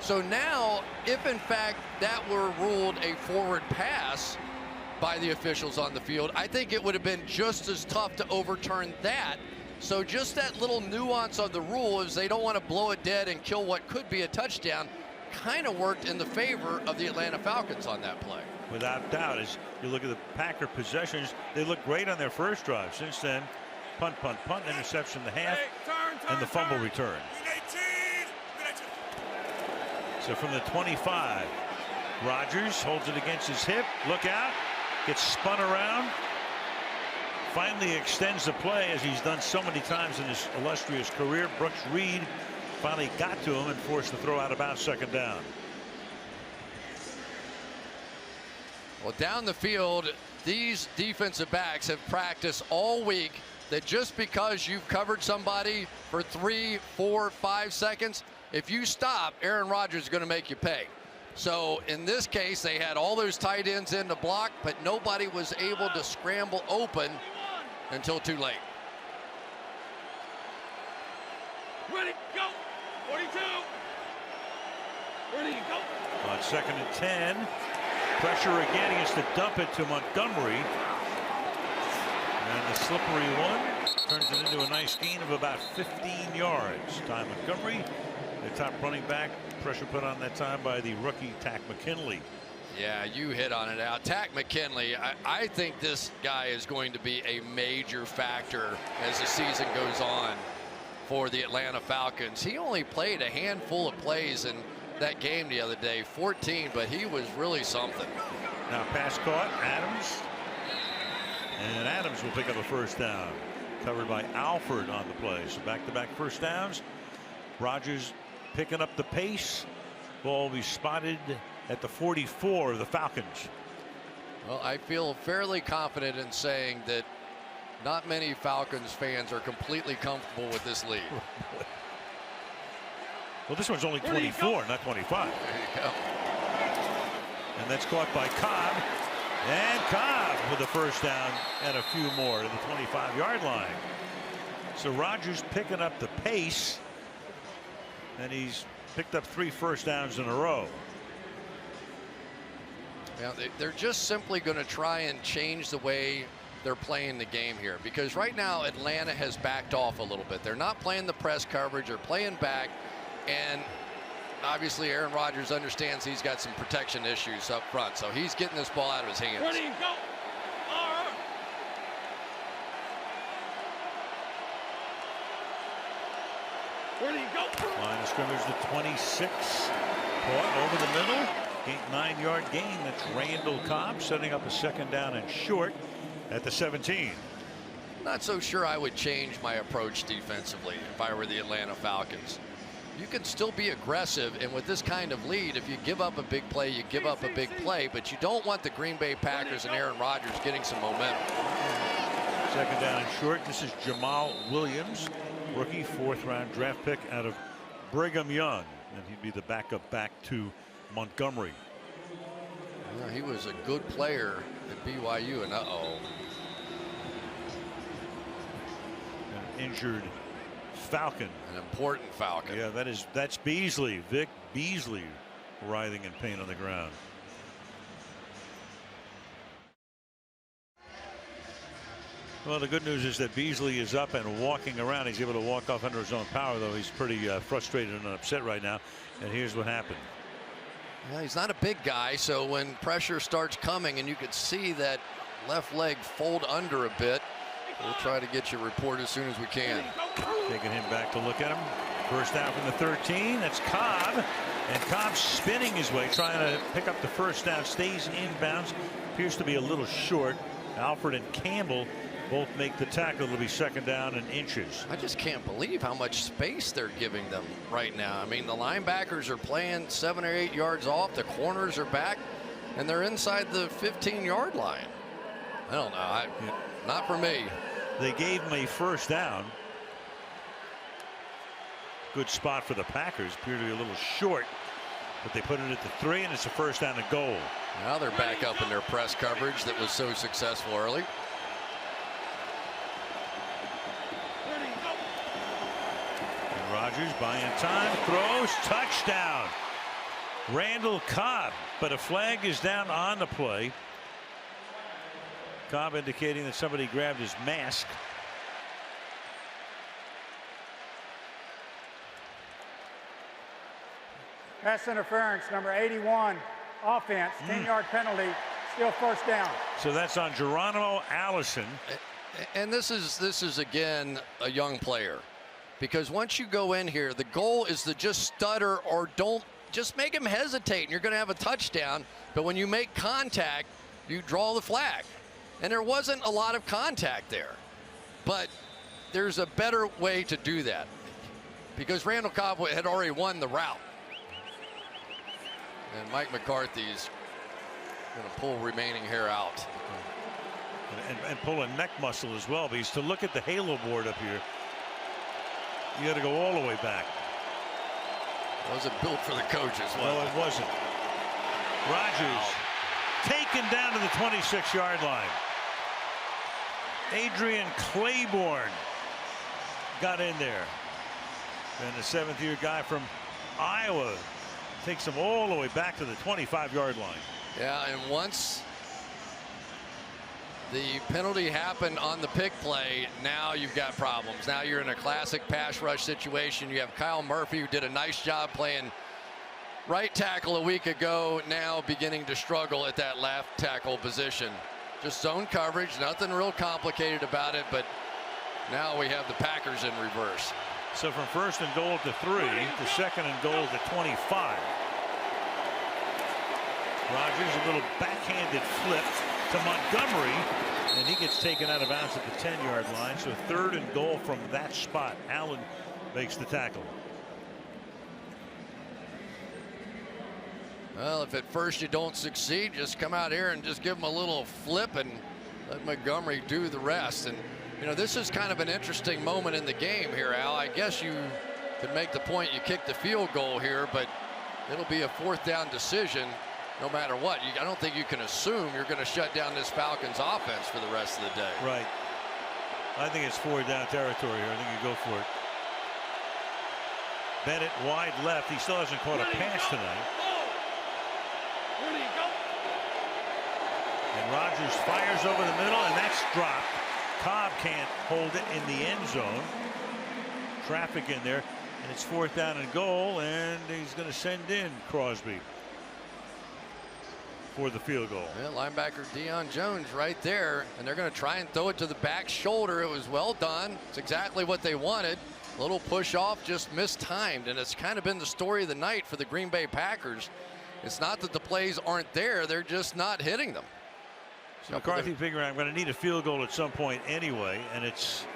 So now, if in fact that were ruled a forward pass by the officials on the field, I think it would have been just as tough to overturn that. So just that little nuance of the rule is they don't want to blow it dead and kill what could be a touchdown, kind of worked in the favor of the Atlanta Falcons on that play. Without doubt, as you look at the Packer possessions, they look great on their first drive. Since then, punt, interception the half, and the fumble return. So from the 25, Rodgers holds it against his hip. Look out. Gets spun around. Finally extends the play, as he's done so many times in his illustrious career. Brooks Reed finally got to him and forced the throw out of bounds, second down. Well, down the field, these defensive backs have practiced all week that just because you've covered somebody for 3, 4, 5 seconds, if you stop, Aaron Rodgers is going to make you pay. So in this case, they had all those tight ends in the block, but nobody was able to scramble open until too late. Ready, go. 42. Ready, go. On 2nd and 10. Pressure again. He has to dump it to Montgomery. And the slippery one turns it into a nice gain of about 15 yards. Ty Montgomery, the top running back. Pressure put on that time by the rookie Tack McKinley. Yeah, you hit on it out. Tack McKinley, I think this guy is going to be a major factor as the season goes on for the Atlanta Falcons. He only played a handful of plays in that game the other day, 14, but he was really something. Now pass caught, Adams. And Adams will pick up a first down. Covered by Alford on the play. So back-to-back first downs. Rodgers picking up the pace. Ball will be spotted at the 44 of the Falcons. Well, I feel fairly confident in saying that not many Falcons fans are completely comfortable with this lead. Well, this one's only 24, not 25. There you go. And that's caught by Cobb. And Cobb with a first down and a few more to the 25-yard line. So Rodgers picking up the pace. And he's picked up 3 first downs in a row. Now, they're just simply going to try and change the way they're playing the game here, because right now Atlanta has backed off a little bit. They're not playing the press coverage. They're playing back. And obviously Aaron Rodgers understands he's got some protection issues up front. So he's getting this ball out of his hands. Ready, go. All right. Ready, go. Line of scrimmage to 26. Caught over the middle. 9-yard gain. That's Randall Cobb setting up a second down and short at the 17. Not so sure I would change my approach defensively if I were the Atlanta Falcons. You can still be aggressive, and with this kind of lead, if you give up a big play, you give up a big play, but you don't want the Green Bay Packers and Aaron Rodgers getting some momentum. Second down and short. This is Jamal Williams, rookie 4th-round draft pick out of Brigham Young, and he'd be the backup back to Montgomery. Yeah, he was a good player at BYU, and An injured Falcon. An important Falcon. Yeah, that's Beasley. Vic Beasley writhing in pain on the ground. Well, the good news is that Beasley is up and walking around. He's able to walk off under his own power, though he's pretty frustrated and upset right now. And here's what happened. Well, he's not a big guy, so when pressure starts coming and you could see that left leg fold under a bit, we'll try to get you a report as soon as we can. Taking him back to look at him. First down from the 13. That's Cobb. And Cobb spinning his way, trying to pick up the first down. Stays inbounds. Appears to be a little short. Alford and Campbell both make the tackle. It'll be second down and inches. I just can't believe how much space they're giving them right now. I mean, the linebackers are playing 7 or 8 yards off. The corners are back, and they're inside the 15-yard line. I don't know. Not for me. They gave him a first down. Good spot for the Packers. Appear to be a little short, but they put it at the 3, and it's a first down and goal. Now they're back up in their press coverage that was so successful early. And Rodgers buying time, throws, touchdown. Randall Cobb, but a flag is down on the play. Cobb indicating that somebody grabbed his mask. Pass interference, number 81, offense, 10-yard penalty, still first down. So that's on Geronimo Allison. And this is again a young player, because once you go in here, the goal is to just stutter or don't just make him hesitate, and you're going to have a touchdown. But when you make contact, you draw the flag. And there wasn't a lot of contact there. But there's a better way to do that, because Randall Cobb had already won the route. And Mike McCarthy's going to pull remaining hair out. And pull a neck muscle as well, because to look at the halo board up here, you got to go all the way back. It wasn't built for the coaches. Well, it wasn't. Rodgers taken down to the 26-yard line. Adrian Claiborne got in there. And the 7th-year guy from Iowa takes him all the way back to the 25-yard line. Yeah, and once the penalty happened on the pick play, now you've got problems. Now you're in a classic pass rush situation. You have Kyle Murphy, who did a nice job playing right tackle a week ago, now beginning to struggle at that left tackle position. Just zone coverage, nothing real complicated about it, but now we have the Packers in reverse. So from 1st and goal to 3 to 2nd and goal to 25. Rodgers, a little backhanded flip to Montgomery, and he gets taken out of bounds at the 10-yard line. So 3rd and goal from that spot. Allen makes the tackle. Well, if at first you don't succeed, just come out here and just give him a little flip and let Montgomery do the rest. And you know, this is kind of an interesting moment in the game here, Al. I guess you could make the point you kicked the field goal here, but it'll be a 4th down decision no matter what. I don't think you can assume you're going to shut down this Falcons offense for the rest of the day. Right. I think it's 4th down territory here. I think you go for it. Bennett wide left. He still hasn't caught a pass tonight. And Rodgers fires over the middle, and that's dropped. Cobb can't hold it in the end zone. Traffic in there, and it's 4th down and goal, and he's going to send in Crosby for the field goal. Yeah, linebacker Deion Jones right there, and they're going to try and throw it to the back shoulder. It was well done. It's exactly what they wanted. A little push off, just mistimed, and it's kind of been the story of the night for the Green Bay Packers. It's not that the plays aren't there, they're just not hitting them. So McCarthy figuring I'm going to need a field goal at some point anyway, and it's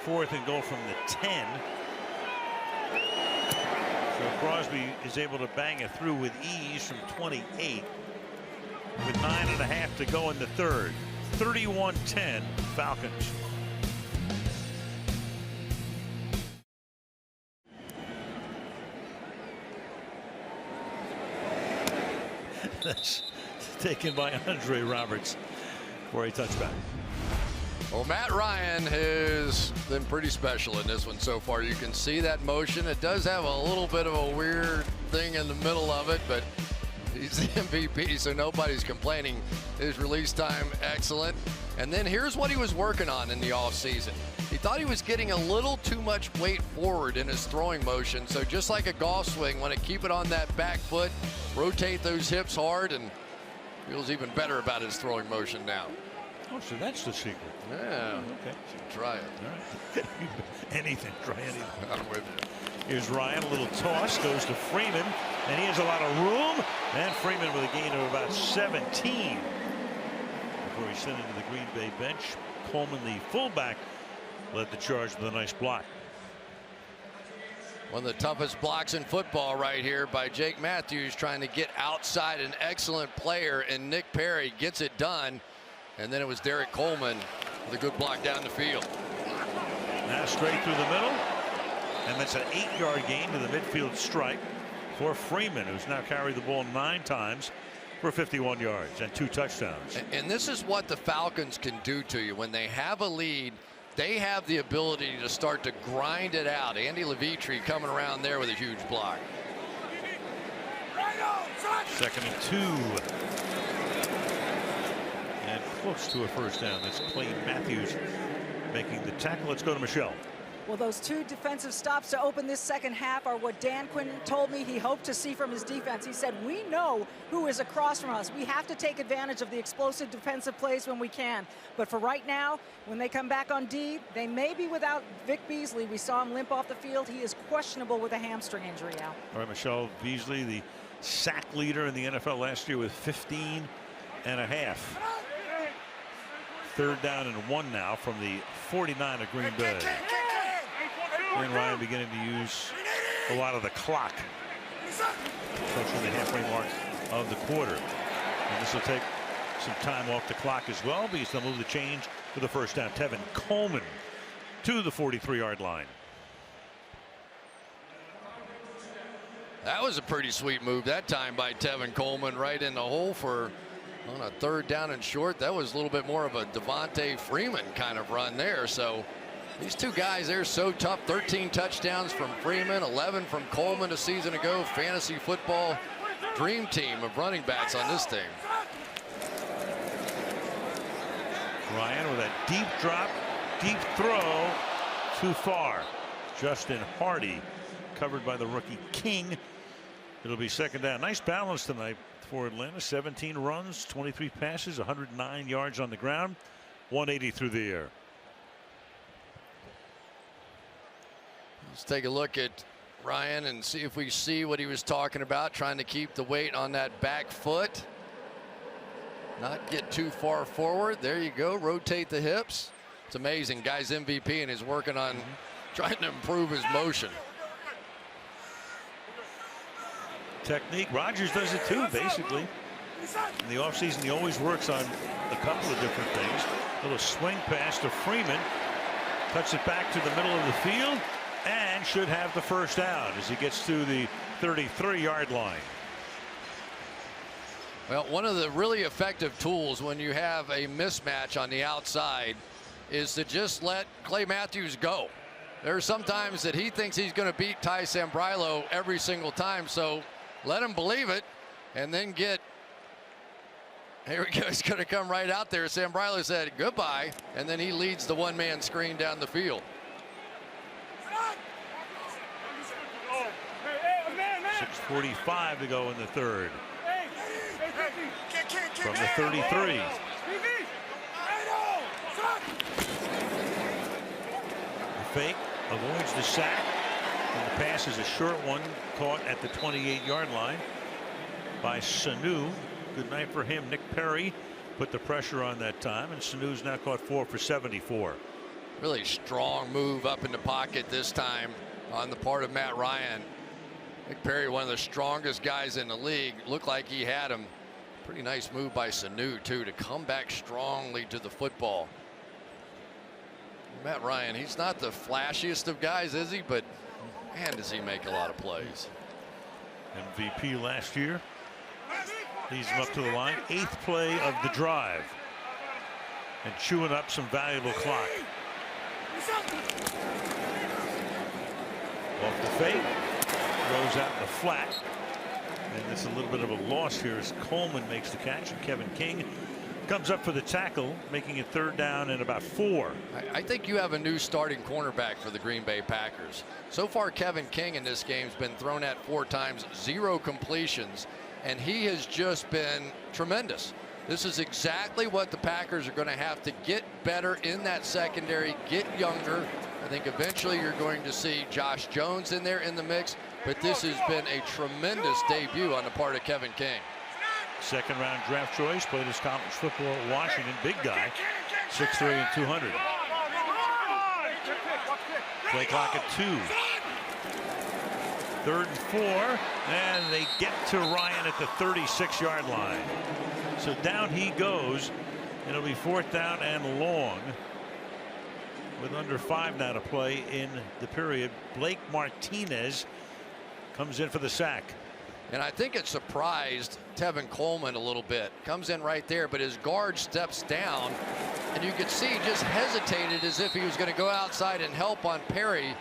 4th and goal from the 10. So Crosby is able to bang it through with ease from 28 with 9.5 to go in the 3rd. 31-10 Falcons. That's taken by Andre Roberts for a touchback. Well, Matt Ryan has been pretty special in this one so far. You can see that motion. It does have a little bit of a weird thing in the middle of it, but he's the MVP, so nobody's complaining. His release time, excellent. And then here's what he was working on in the offseason. He thought he was getting a little too much weight forward in his throwing motion. So just like a golf swing, want to keep it on that back foot, rotate those hips hard, and feels even better about his throwing motion now. Oh, so that's the secret. Yeah. Okay. Try it. All right. Anything. Try anything. I'm with you. Here's Ryan. A little toss. Goes to Freeman. And he has a lot of room. And Freeman with a gain of about 17. Before he's sent into the Green Bay bench. Coleman, the fullback, led the charge with a nice block. One of the toughest blocks in football right here by Jake Matthews, trying to get outside an excellent player, and Nick Perry gets it done. And then it was Derek Coleman with a good block down the field. Now straight through the middle. And that's an 8-yard gain to the midfield stripe for Freeman, who's now carried the ball 9 times for 51 yards and 2 touchdowns. And this is what the Falcons can do to you. When they have a lead, they have the ability to start to grind it out. Andy Levitre coming around there with a huge block. 2nd and 2. And close to a first down. That's Clay Matthews making the tackle. Let's go to Michelle. Well, those 2 defensive stops to open this second half are what Dan Quinn told me he hoped to see from his defense. He said, we know who is across from us. We have to take advantage of the explosive defensive plays when we can. But for right now, when they come back on D, they may be without Vic Beasley. We saw him limp off the field. He is questionable with a hamstring injury, Al. All right, Michelle Beasley, the sack leader in the NFL last year with 15 and a half. 3rd down and 1 now from the 49 of Green Bay. And Ryan beginning to use a lot of the clock, approaching the halfway mark of the quarter. And this will take some time off the clock as well, because they'll move the change for the first down. Tevin Coleman to the 43-yard line. That was a pretty sweet move that time by Tevin Coleman, right in the hole for on a 3rd down and short. That was a little bit more of a Devontae Freeman kind of run there. So these two guys, they're so tough. 13 touchdowns from Freeman, 11 from Coleman a season ago. Fantasy football dream team of running backs on this team. Ryan with a deep drop, deep throw, too far. Justin Hardy covered by the rookie King. It'll be 2nd down. Nice balance tonight for Atlanta. 17 runs, 23 passes, 109 yards on the ground, 180 through the air. Let's take a look at Ryan and see if we see what he was talking about, trying to keep the weight on that back foot, not get too far forward. There you go. Rotate the hips. It's amazing. Guy's MVP and is working on trying to improve his motion. Technique. Rodgers does it too, basically. In the offseason, he always works on a couple of different things. A little swing pass to Freeman. Cuts it back to the middle of the field and should have the first down as he gets to the 33-yard line. Well, one of the really effective tools when you have a mismatch on the outside is to just let Clay Matthews go. There are some times that he thinks he's going to beat Ty Sambrailo every single time, so let him believe it and then get. Here we go. He's going to come right out there. Sambrailo said goodbye, and then he leads the one-man screen down the field. 6:45 to go in the 3rd. From the 33. The fake avoids the sack, and the pass is a short one, caught at the 28-yard line by Sanu. Good night for him. Nick Perry put the pressure on that time, and Sanu's now caught 4 for 74. Really strong move up in the pocket this time on the part of Matt Ryan. Nick Perry, one of the strongest guys in the league, looked like he had him. Pretty nice move by Sanu too, to come back strongly to the football. Matt Ryan, he's not the flashiest of guys, is he? But man, does he make a lot of plays. MVP last year. Leads him up to the line. 8th play of the drive, and chewing up some valuable clock. Off the fake, throws out in the flat, and it's a little bit of a loss here as Coleman makes the catch, and Kevin King comes up for the tackle, making it 3rd down and about 4. I think you have a new starting cornerback for the Green Bay Packers. So far, Kevin King in this game has been thrown at 4 times, 0 completions, and he has just been tremendous. This is exactly what the Packers are going to have to get better in that secondary, get younger. I think eventually you're going to see Josh Jones in there in the mix, but this has been a tremendous debut on the part of Kevin King. 2nd round draft choice, played his college football at Washington. Big guy, 6'3" and 200. Play clock at 2. 3rd and 4, and they get to Ryan at the 36-yard line. So down he goes. It'll be 4th down and long, with under 5 now to play in the period. Blake Martinez comes in for the sack. And I think it surprised Tevin Coleman a little bit. Comes in right there, but his guard steps down, and you could see he just hesitated as if he was going to go outside and help on Perry.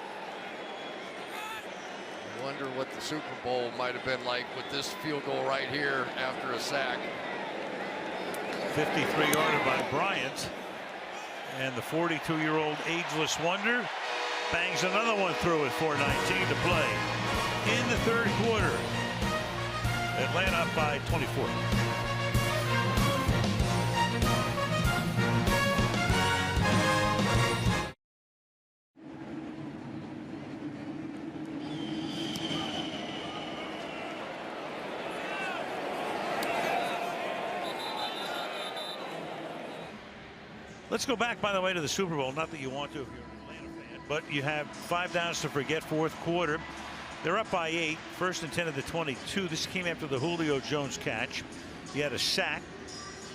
I wonder what the Super Bowl might have been like with this field goal right here after a sack. 53-yarder by Bryant, and the 42-year-old ageless wonder bangs another one through with 4:19 to play in the 3rd quarter. Atlanta up by 24. Let's go back, by the way, to the Super Bowl. Not that you want to if you're an Atlanta fan, but you have 5 downs to forget, fourth quarter. They're up by 8, first and 10 at the 22. This came after the Julio Jones catch. He had a sack.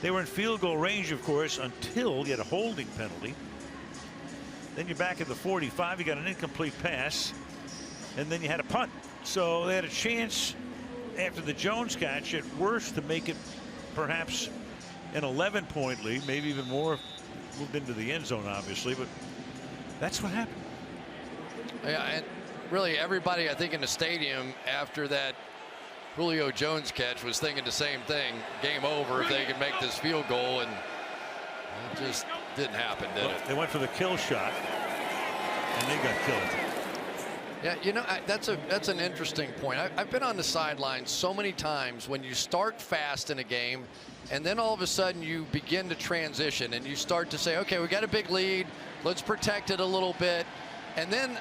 They were in field goal range, of course, until you had a holding penalty. Then you're back at the 45. You got an incomplete pass, and then you had a punt. So they had a chance after the Jones catch, at worst, to make it perhaps an 11-point lead, maybe even more. Moved into the end zone, obviously, but that's what happened. Yeah, and really everybody, I think, in the stadium after that Julio Jones catch was thinking the same thing. Game over if they could make this field goal, and it just didn't happen, did it? They went for the kill shot, and they got killed. Yeah, you know, that's an interesting point. I've been on the sidelines so many times when you start fast in a game, and then all of a sudden you begin to transition and you start to say, okay, we got a big lead, let's protect it a little bit, and then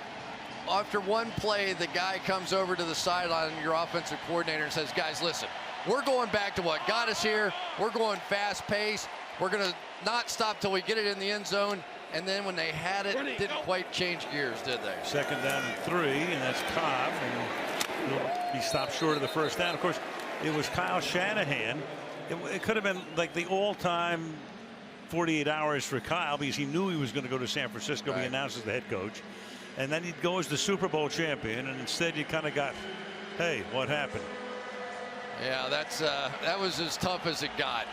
after one play, the guy comes over to the sideline, your offensive coordinator, and says, guys, listen, we're going back to what got us here. We're going fast pace. We're going to not stop till we get it in the end zone. And then when they had it, didn't quite change gears, did they? Second down and 3, and that's Cobb, and he'll be stopped short of the first down. Of course, it was Kyle Shanahan. It could have been like the all-time 48 hours for Kyle, because he knew he was going to go to San Francisco. Right. He announced as the head coach. And then he'd go as the Super Bowl champion, and instead you kind of got, hey, what happened? Yeah, that was as tough as it got.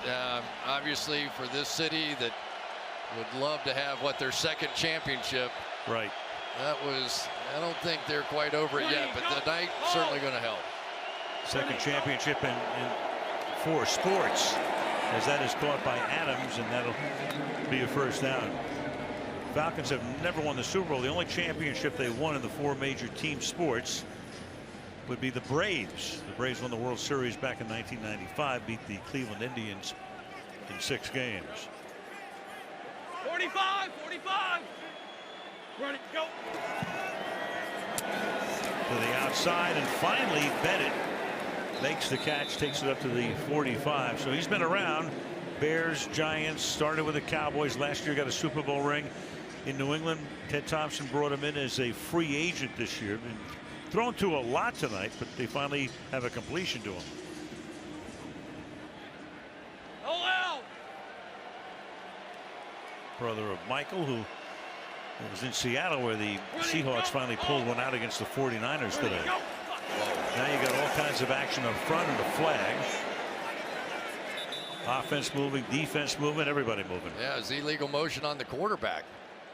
Obviously, for this city that would love to have their second championship. Right. That was, I don't think they're quite over it yet, but the night certainly going to help. Second championship for sports, as that is caught by Adams, and that'll be a first down. Falcons have never won the Super Bowl. The only championship they won in the 4 major team sports would be the Braves. The Braves won the World Series back in 1995, beat the Cleveland Indians in 6 games. 45, 45. Ready, go. To the outside, and finally Bennett makes the catch, takes it up to the 45. So he's been around. Bears, Giants, started with the Cowboys. Last year got a Super Bowl ring in New England. Ted Thompson brought him in as a free agent this year. Been thrown to a lot tonight, but they finally have a completion to him. Brother of Michael, who was in Seattle, where the Seahawks finally pulled one out against the 49ers today. Now you got all kinds of action up front and a flag. Offense moving, defense moving, everybody moving. Yeah, it's illegal motion on the quarterback.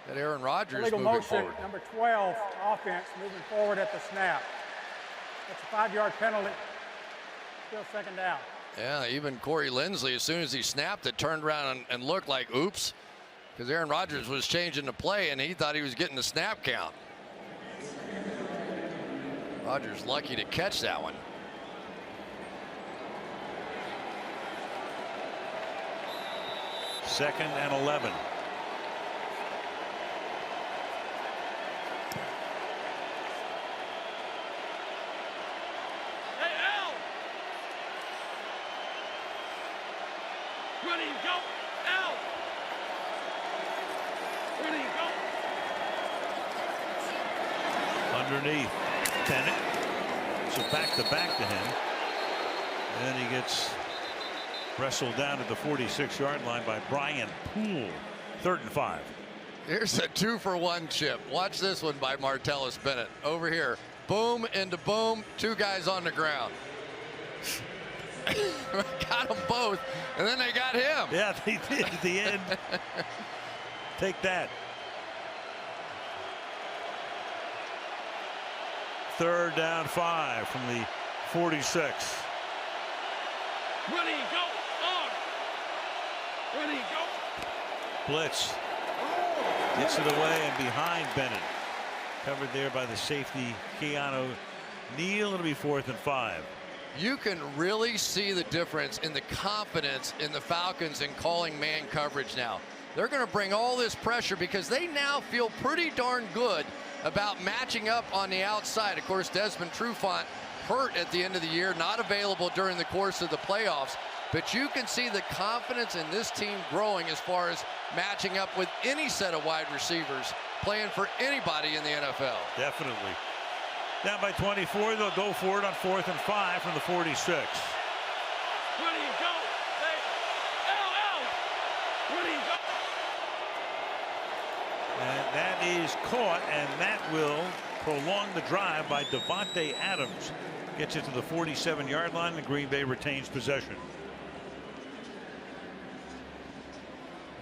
That Aaron Rodgers illegal moving motion, forward. number 12, offense moving forward at the snap. That's a 5-yard penalty. Still second down. Yeah, even Corey Linsley, as soon as he snapped it, turned around and looked like, oops, because Aaron Rodgers was changing the play and he thought he was getting the snap count. Rodgers lucky to catch that one. Second and 11. Hey, Al. Ready, go. Al. Ready, go. Underneath Tennant. So back to him. And then he gets wrestled down at the 46-yard line by Brian Poole. 3rd and 5. Here's a 2-for-1 chip. Watch this one by Martellus Bennett. Over here. Boom into boom. 2 guys on the ground. Got them both. And then they got him. Yeah, they did at the end. Take that. 3rd down 5 from the 46. Ready, go. On. Ready, go. Blitz. Gets it away and behind Bennett. Covered there by the safety, Keanu Neal. It'll be 4th and 5. You can really see the difference in the confidence in the Falcons in calling man coverage now. They're going to bring all this pressure because they now feel pretty darn good about matching up on the outside. Of course, Desmond Trufant hurt at the end of the year, not available during the course of the playoffs. but you can see the confidence in this team growing as far as matching up with any set of wide receivers playing for anybody in the NFL. Definitely. Down by 24, they'll go for it on 4th and 5 from the 46. Where do you go? Where do you go? And that is caught, and that will prolong the drive by Davante Adams. Gets it to the 47-yard line, and Green Bay retains possession.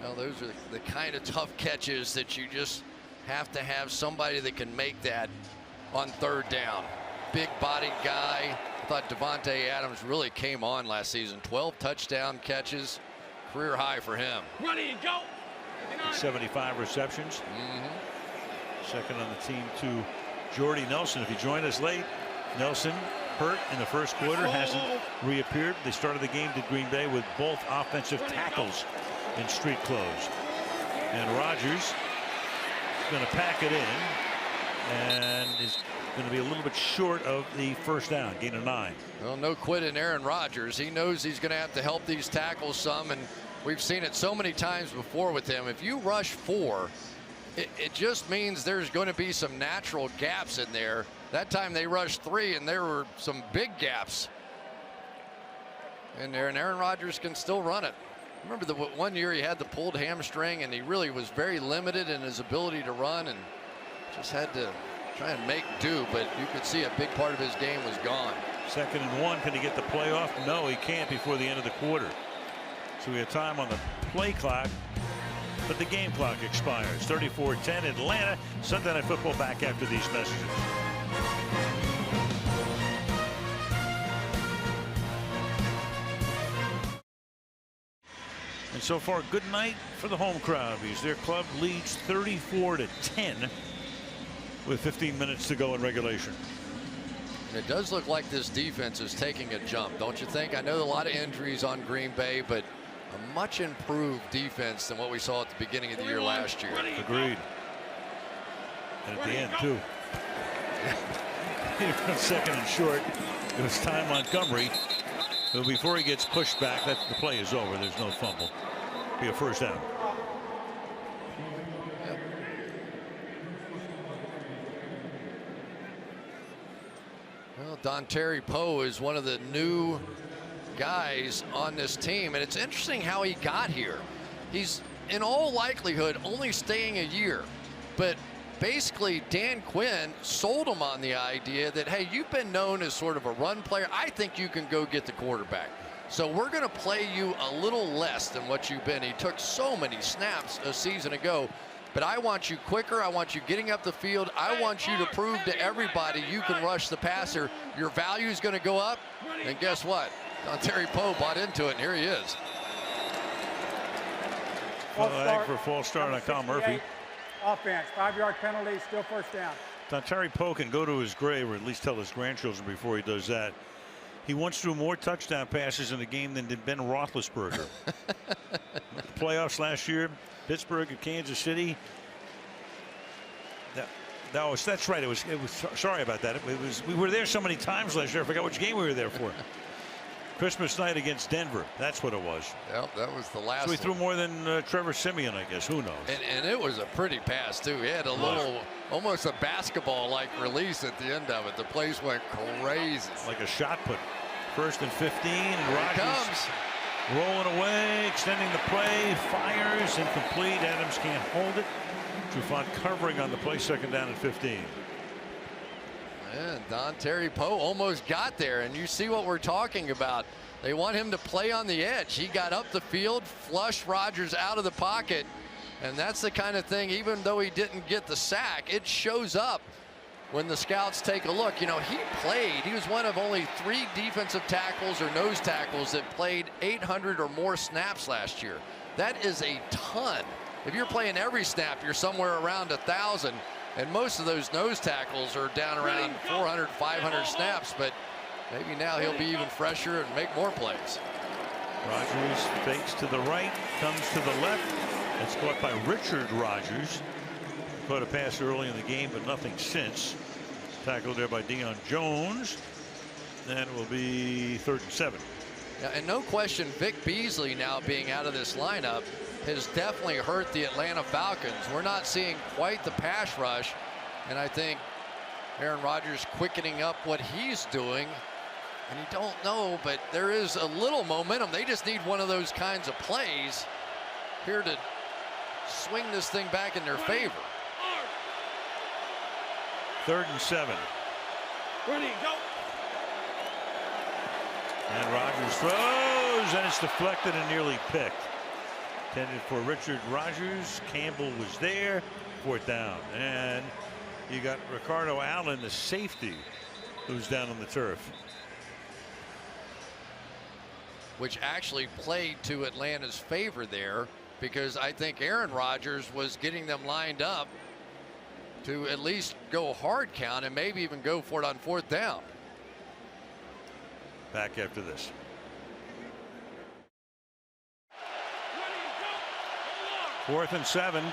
Well, those are the kind of tough catches that you just have to have somebody that can make that on 3rd down. Big bodied guy. I thought Davante Adams really came on last season. 12 touchdown catches, career high for him. Where do you go? 75 receptions. Second on the team to Jordy Nelson. If you joined us late, Nelson hurt in the first quarter, hasn't reappeared. They started the game to Green Bay with both offensive tackles in street clothes. And Rodgers is going to pack it in and is going to be a little bit short of the first down, gain of 9. Well, no quit in Aaron Rodgers. He knows he's going to have to help these tackles some, and we've seen it so many times before with him. If you rush 4, it just means there's going to be some natural gaps in there. That time they rushed 3, and there were some big gaps in there, and Aaron Rodgers can still run it. Remember the one year he had the pulled hamstring, and he really was very limited in his ability to run and just had to try and make do, but you could see a big part of his game was gone. 2nd and 1. Can he get the playoff? No, he can't before the end of the quarter. So we have time on the play clock, but the game clock expires. 34-10 Atlanta. Sunday Night Football back after these messages. And so far, good night for the home crowd because their club leads 34-10 with 15 minutes to go in regulation. It does look like this defense is taking a jump, don't you think? I know a lot of injuries on Green Bay, but a much improved defense than what we saw at the beginning of the year last year. Agreed. And at the end, too. 2nd and short. It was Ty Montgomery. But before he gets pushed back, the play is over. There's no fumble. Be a first down. Yep. Well, Dontari Poe is one of the new guys on this team, and it's interesting how he got here. He's in all likelihood only staying a year, but basically Dan Quinn sold him on the idea that, hey, you've been known as sort of a run player. I think you can go get the quarterback. So we're going to play you a little less than what you've been. He took so many snaps a season ago, but I want you quicker. I want you getting up the field. I want you to prove to everybody you can rush the passer. Your value is going to go up. And guess what? Dontari Poe bought into it, and here he is. Flag for a false start on Kyle Murphy. Offense, 5-yard penalty, still first down. Dontari Poe can go to his grave, or at least tell his grandchildren before he does that. He once threw more touchdown passes in a game than did Ben Roethlisberger. Playoffs last year, Pittsburgh and Kansas City. That's right. It was. Sorry about that. We were there so many times last year. I forgot which game we were there for. Christmas night against Denver. That's what it was. Yep, that was the last. So he threw more than Trevor Siemian, I guess. Who knows? And it was a pretty pass too. He had a little, almost a basketball-like release at the end of it. The place went crazy. Like a shot put. 1st and 15, and Rodgers rolling away, extending the play, fires, incomplete. Adams can't hold it. Trufant covering on the play, 2nd down and 15. And Dontari Poe almost got there, and you see what we're talking about. They want him to play on the edge. He got up the field, flushed Rodgers out of the pocket, and that's the kind of thing, even though he didn't get the sack, it shows up when the scouts take a look. You know, he was one of only 3 defensive tackles or nose tackles that played 800 or more snaps last year. That is a ton. If you're playing every snap, you're somewhere around 1,000. And most of those nose tackles are down around 400, 500 snaps, but maybe now he'll be even fresher and make more plays. Rodgers fakes to the right, comes to the left. It's caught by Richard Rodgers. Caught a pass early in the game, but nothing since. Tackled there by Deion Jones. Then it will be 3rd and 7. And no question, Vic Beasley now being out of this lineup has definitely hurt the Atlanta Falcons. We're not seeing quite the pass rush, and I think Aaron Rodgers quickening up what he's doing. And you don't know, but there is a little momentum. They just need one of those kinds of plays here to swing this thing back in their favor. 3rd and 7. Ready, go. And Rodgers throws, and it's deflected and nearly picked. Intended for Richard Rodgers. Campbell was there. 4th down. And you got Ricardo Allen, the safety, who's down on the turf. Which actually played to Atlanta's favor there, because I think Aaron Rodgers was getting them lined up to at least go hard count and maybe even go for it on 4th down. Back after this. Fourth and 7.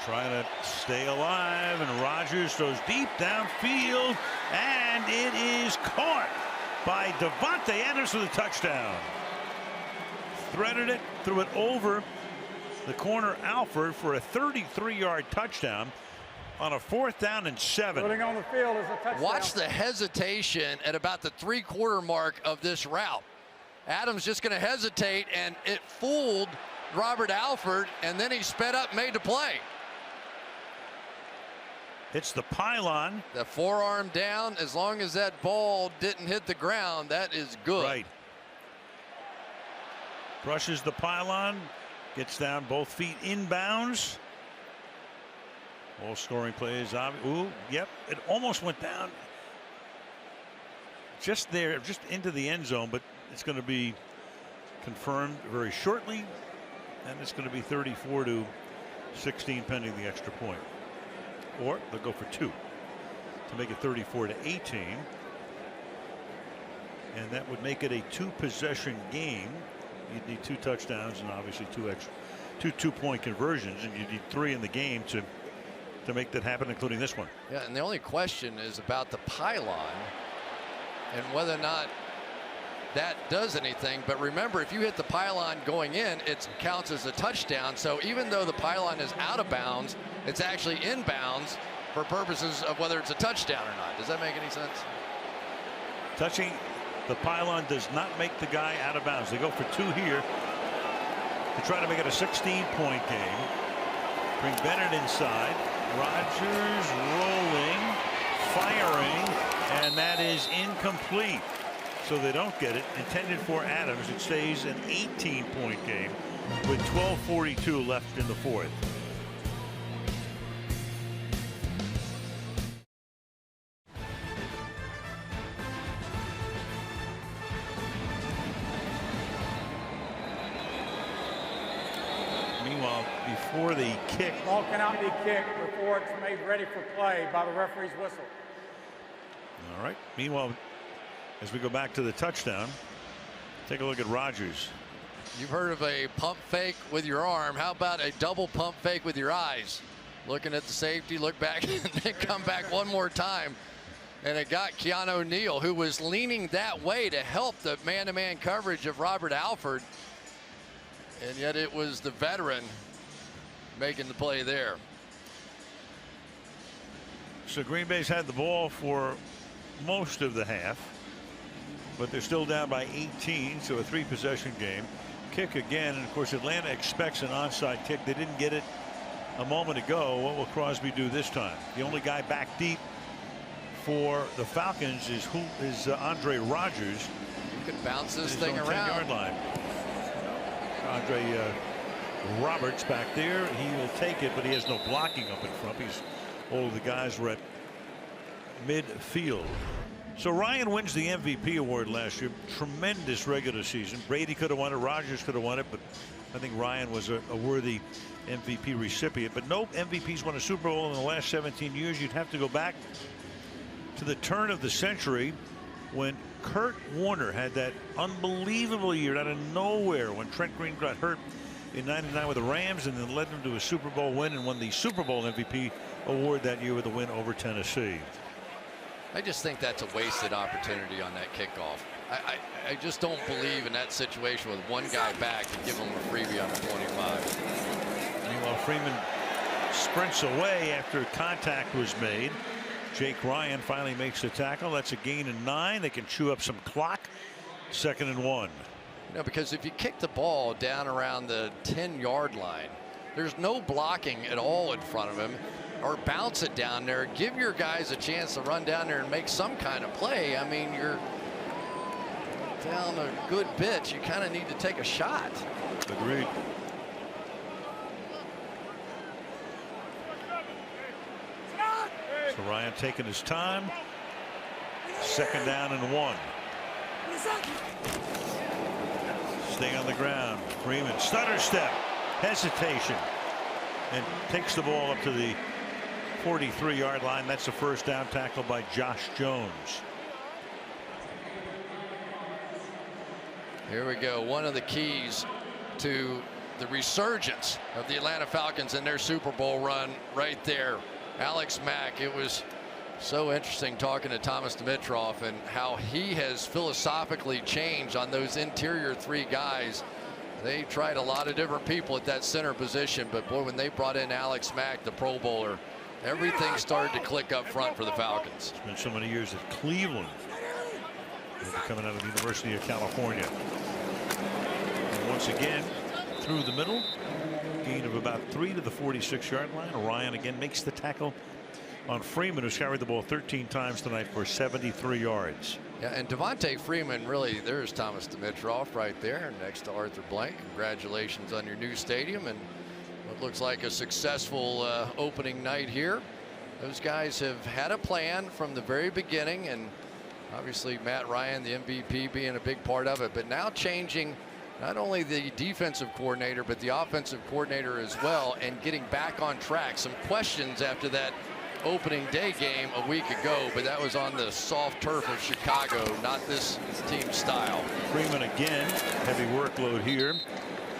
Trying to stay alive, and Rodgers throws deep downfield, and it is caught by Devontae Adams for the touchdown. Threaded it, threw it over the corner Alford for a 33-yard touchdown on a 4th down and 7. Putting on the field is a touchdown. Watch the hesitation at about the 3/4 mark of this route. Adams just going to hesitate, and it fooled Robert Alford, and then he sped up, made the play. Hits the pylon. The forearm down. As long as that ball didn't hit the ground, that is good. Right. Brushes the pylon, gets down both feet inbounds. All scoring plays. Ooh, yep, it almost went down. Just there, just into the end zone, but it's going to be confirmed very shortly, and it's going to be 34-16 pending the extra point. Or they'll go for 2 to make it 34-18, and that would make it a 2-possession game. You'd need 2 touchdowns and obviously 2 two-point conversions, and you need 3 in the game to make that happen, including this one. Yeah, and the only question is about the pylon and whether or not that does anything. But remember, if you hit the pylon going in, it counts as a touchdown. So even though the pylon is out of bounds, it's actually inbounds for purposes of whether it's a touchdown or not. Does that make any sense? Touching the pylon does not make the guy out of bounds. They go for 2 here to try to make it a 16-point game. Bring Bennett inside. Rodgers rolling, firing, and that is incomplete. So they don't get it. Intended for Adams. It stays an 18-point game with 12:42 left in the 4th. Meanwhile, before the kick. Ball cannot be kicked before it's made ready for play by the referee's whistle. All right. Meanwhile, as we go back to the touchdown, take a look at Rodgers. You've heard of a pump fake with your arm. How about a double pump fake with your eyes? Looking at the safety, look back, and then come back one more time. And it got Keanu Neal, who was leaning that way to help the man-to-man coverage of Robert Alford. And yet it was the veteran making the play there. So Green Bay's had the ball for most of the half, but they're still down by 18, so a 3-possession game. Kick again, and of course Atlanta expects an onside kick. They didn't get it a moment ago. What will Crosby do this time? The only guy back deep for the Falcons is Andre Rodgers. You could bounce this thing around. 10-yard line. Andre Roberts back there. He will take it, but he has no blocking up in front. All of the guys were at midfield. So Ryan wins the MVP award last year. Tremendous regular season. Brady could have won it. Rodgers could have won it, but I think Ryan was a worthy MVP recipient. But no MVP's won a Super Bowl in the last 17 years. You'd have to go back to the turn of the century when Kurt Warner had that unbelievable year out of nowhere when Trent Green got hurt in '99 with the Rams, and then led them to a Super Bowl win and won the Super Bowl MVP award that year with a win over Tennessee. I just think that's a wasted opportunity on that kickoff. I just don't believe in that situation with one guy back to give him a freebie on the 25. Meanwhile, Freeman sprints away after contact was made. Jake Ryan finally makes the tackle. That's a gain of 9. They can chew up some clock. 2nd and 1. You know, because if you kick the ball down around the 10-yard line, there's no blocking at all in front of him, or bounce it down there. Give your guys a chance to run down there and make some kind of play. I mean, you're down a good bit. You kind of need to take a shot. Agreed. So Ryan taking his time. 2nd down and 1. Stay on the ground. Freeman stutter step, hesitation, and takes the ball up to the 43-yard line. That's a 1st down tackle by Josh Jones. Here we go. One of the keys to the resurgence of the Atlanta Falcons in their Super Bowl run right there. Alex Mack. It was so interesting talking to Thomas Dimitroff and how he has philosophically changed on those interior 3 guys. They tried a lot of different people at that center position, but boy, when they brought in Alex Mack, the Pro Bowler, everything started to click up front for the Falcons. It's been so many years at Cleveland. Coming out of the University of California. And once again, through the middle. Gain of about 3 to the 46-yard line. Ryan again makes the tackle on Freeman, who's carried the ball 13 times tonight for 73 yards. Yeah, and Devontae Freeman, really, there's Thomas Dimitroff right there next to Arthur Blank. Congratulations on your new stadium and what looks like a successful opening night here. Those guys have had a plan from the very beginning, and obviously Matt Ryan, the MVP, being a big part of it, but now changing not only the defensive coordinator, but the offensive coordinator as well, and getting back on track. Some questions after that opening day game a week ago, but that was on the soft turf of Chicago, not this team style. Freeman again, heavy workload here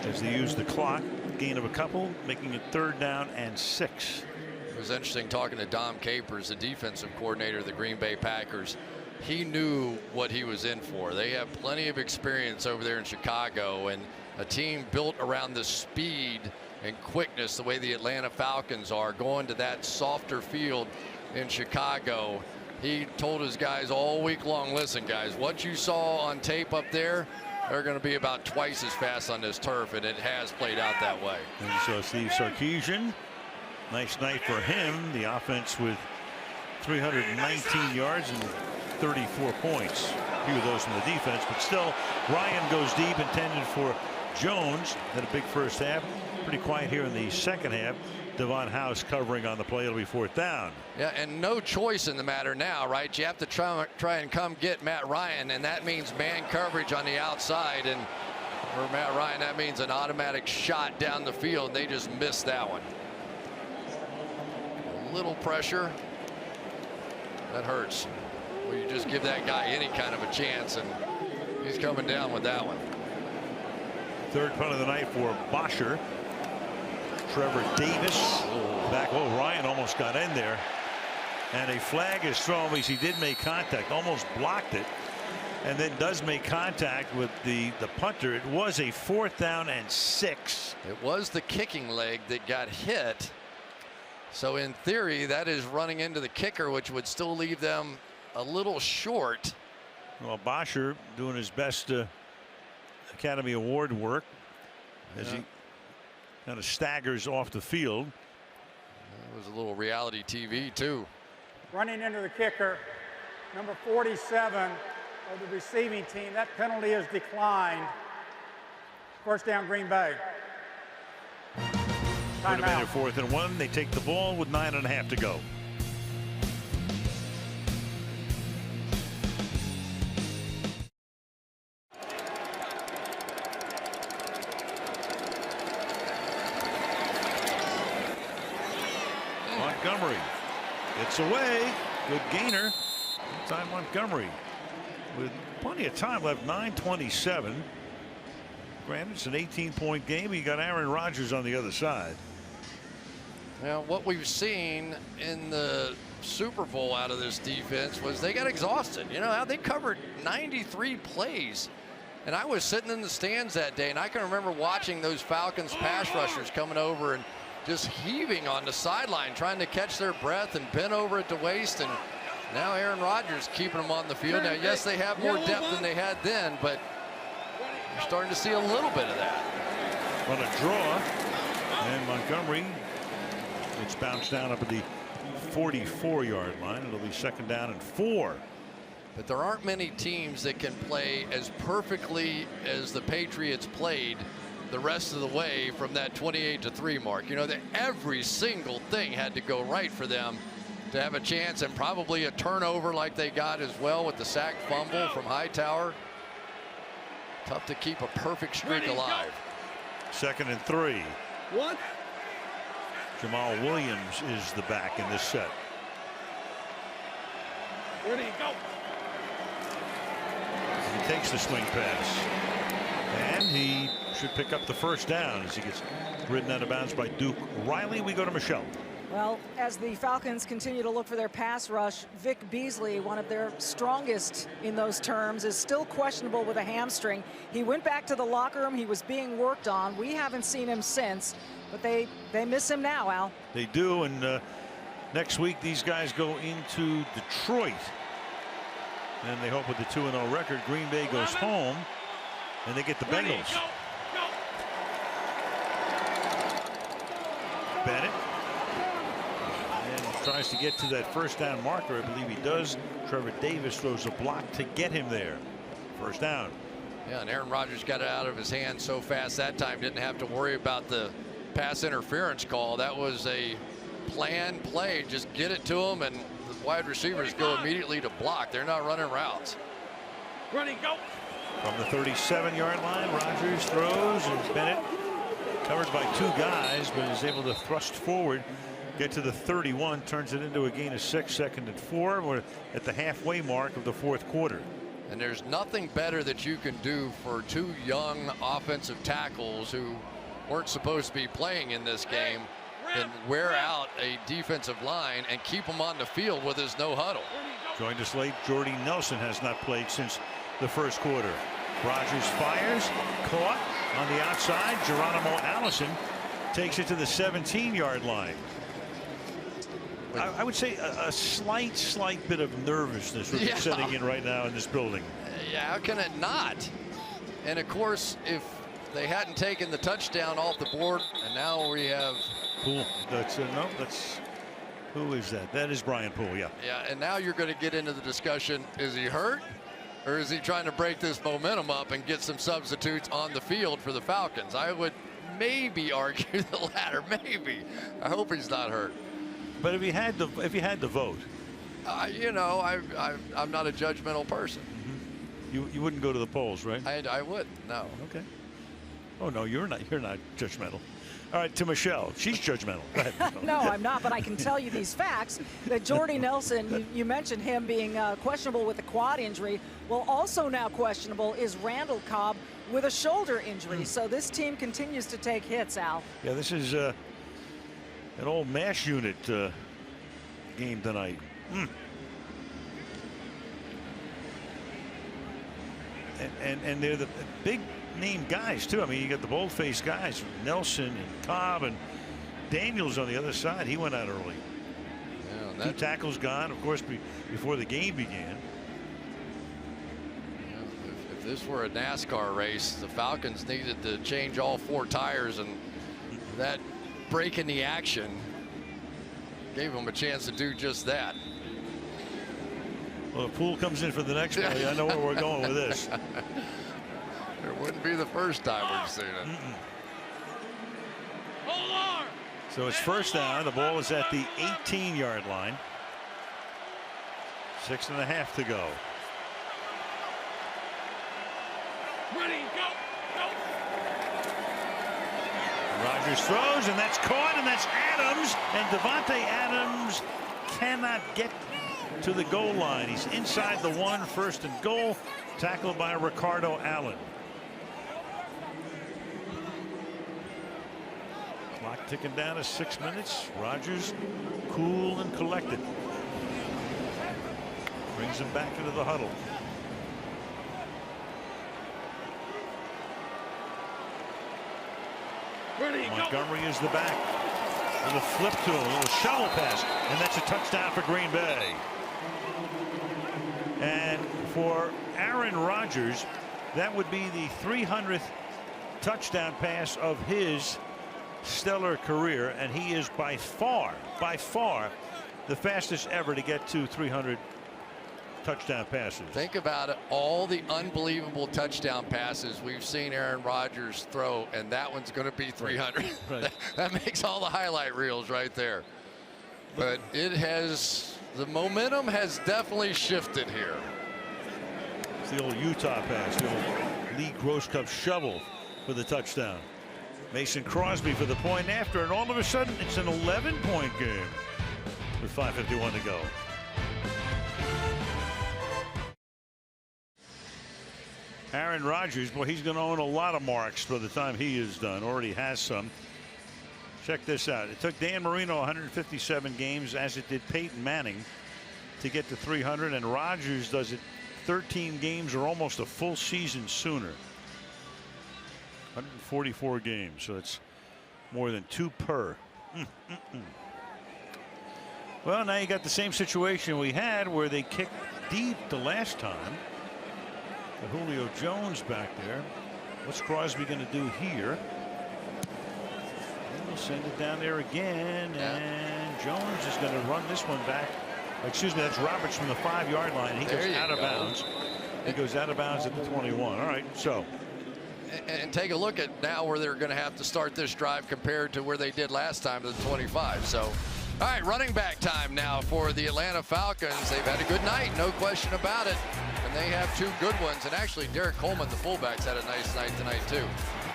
as they use the clock. Gain of a couple, making it 3rd down and 6. It was interesting talking to Dom Capers, the defensive coordinator of the Green Bay Packers. He knew what he was in for. They have plenty of experience over there in Chicago, and a team built around the speed and quickness the way the Atlanta Falcons are, going to that softer field in Chicago. He told his guys all week long, listen guys, what you saw on tape up there, they're going to be about twice as fast on this turf, and it has played out that way. And so Steve Sarkisian, nice night for him. The offense with 319 yards and 34 points. A few of those from the defense, but still Ryan goes deep, intended for Jones. Had a big first half. Pretty quiet here in the second half. Devon House covering on the play. It'll be 4th down. Yeah, and no choice in the matter now, right? You have to try and come get Matt Ryan, and that means man coverage on the outside, and for Matt Ryan that means an automatic shot down the field, and they just missed that one. A little pressure that hurts. Well, you just give that guy any kind of a chance, and he's coming down with that one. 3rd punt of the night for Bosher. Trevor Davis back. Oh, Ryan almost got in there, and a flag is thrown because he did make contact, almost blocked it, and then does make contact with the punter. It was a 4th down and 6. It was the kicking leg that got hit, so in theory that is running into the kicker, which would still leave them a little short. Well, Bosher doing his best Academy Award work as he kind of staggers off the field. It was a little reality TV too. Running into the kicker, number 47 of the receiving team. That penalty is declined. 1st down, Green Bay. Would have been a 4th and 1. They take the ball with 9.5 to go. Montgomery gets away. Good gainer. Time Montgomery with plenty of time left. 9:27. Granted, it's an 18-point game. You got Aaron Rodgers on the other side. Now, what we've seen in the Super Bowl out of this defense was they got exhausted. You know, they covered 93 plays. And I was sitting in the stands that day, and I can remember watching those Falcons pass rushers coming over and just heaving on the sideline, trying to catch their breath and bent over at the waist. And now Aaron Rodgers keeping them on the field. Now, yes, they have more depth than they had then, but you're starting to see a little bit of that. On a draw, and Montgomery, it's bounced down up at the 44-yard line. It'll be second down and 4. But there aren't many teams that can play as perfectly as the Patriots played the rest of the way from that 28-3 mark. You know, that every single thing had to go right for them to have a chance, and probably a turnover like they got as well with the sack fumble from Hightower. Tough to keep a perfect streak alive. Second and 3. What? Jamal Williams is the back in this set. Where did he go? He takes the swing pass, and he should pick up the first down as he gets ridden out of bounds by Duke Riley. We go to Michelle. Well, as the Falcons continue to look for their pass rush, Vic Beasley, one of their strongest in those terms, is still questionable with a hamstring. He went back to the locker room. He was being worked on. We haven't seen him since, but they miss him now, Al. They do, and next week these guys go into Detroit. And they hope with the 2-0 record, Green Bay goes home, and they get the Bengals. Bennett. And tries to get to that first down marker. I believe he does. Trevor Davis throws a block to get him there. First down. Yeah, and Aaron Rodgers got it out of his hand so fast that time. Didn't have to worry about the pass interference call. That was a planned play. Just get it to him, and the wide receivers go immediately to block. They're not running routes. Ready, go. From the 37-yard line, Rodgers throws, and Bennett covered by 2 guys, but is able to thrust forward, get to the 31, turns it into a gain of 6, second and 4. We're at the halfway mark of the 4th quarter. And there's nothing better that you can do for 2 young offensive tackles who weren't supposed to be playing in this game than wear out a defensive line and keep them on the field with his no huddle. Joined us late, Jordy Nelson has not played since the 1st quarter. Rodgers fires, caught on the outside. Geronimo Allison takes it to the 17-yard line. I would say a slight bit of nervousness is setting in right now in this building. Yeah, how can it not? And of course, if they hadn't taken the touchdown off the board, and now we have Poole. That's no, that's who is that? That is Brian Poole. Yeah. Yeah, and now you're going to get into the discussion: is he hurt, or is he trying to break this momentum up and get some substitutes on the field for the Falcons? I would maybe argue the latter. Maybe. I hope he's not hurt. But if you had the vote, you know, I'm not a judgmental person. Mm-hmm. You wouldn't go to the polls, right? I wouldn't. No. Okay. Oh no, you're not judgmental. All right, to Michelle, she's judgmental. Go ahead. No, I'm not, but I can tell you these facts. That Jordy Nelson, you mentioned him being questionable with a quad injury. Well, also now questionable is Randall Cobb with a shoulder injury. So this team continues to take hits, Al. Yeah, this is an old MASH unit game tonight. And they're the big name guys too. I mean, you got the bold-faced guys, Nelson and Cobb, and Daniels on the other side. He went out early. Yeah, 2 tackles gone, of course, before the game began. Yeah, if this were a NASCAR race, the Falcons needed to change all 4 tires, and that break in the action gave them a chance to do just that. Well, if Poole comes in for the next play, I know where we're going with this. It wouldn't be the first time we've seen it. Hold on. So it's first down. The ball is at the 18-yard line. 6.5 to go. Ready, go. Rodgers throws, and that's caught, and that's Adams. And Devontae Adams cannot get to the goal line. He's inside the 1, first and goal, tackled by Ricardo Allen. Clock ticking down to 6 minutes. Rodgers cool and collected. Brings him back into the huddle. Montgomery is the back. And a flip to him, a little shovel pass, and that's a touchdown for Green Bay. And for Aaron Rodgers, that would be the 300th touchdown pass of his stellar career, and he is by far the fastest ever to get to 300 touchdown passes. Think about it, all the unbelievable touchdown passes we've seen Aaron Rodgers throw, and that one's going to be 300. Right. That makes all the highlight reels right there. But it has, the momentum has definitely shifted here. It's the old Utah pass, the old Lee Gross Cup shovel for the touchdown. Mason Crosby for the point after, and all of a sudden it's an 11-point game with 5:51 to go. Aaron Rodgers, boy, he's going to own a lot of marks by the time he is done. Already has some. Check this out. It took Dan Marino 157 games, as it did Peyton Manning, to get to 300, and Rodgers does it 13 games or almost a full season sooner. 144 games, so it's more than 2 per. Well, now you got the same situation we had where they kicked deep the last time. Julio Jones back there. What's Crosby going to do here? We'll send it down there again, and Jones is going to run this one back. Excuse me, that's Roberts from the 5-yard line. He goes out of bounds. He goes out of bounds at the 21. All right, so. And take a look at now where they're going to have to start this drive compared to where they did last time, to the 25. So, all right, running back time now for the Atlanta Falcons. They've had a good night, no question about it. And they have 2 good ones. And actually, Derek Coleman, the fullback's had a nice night tonight, too.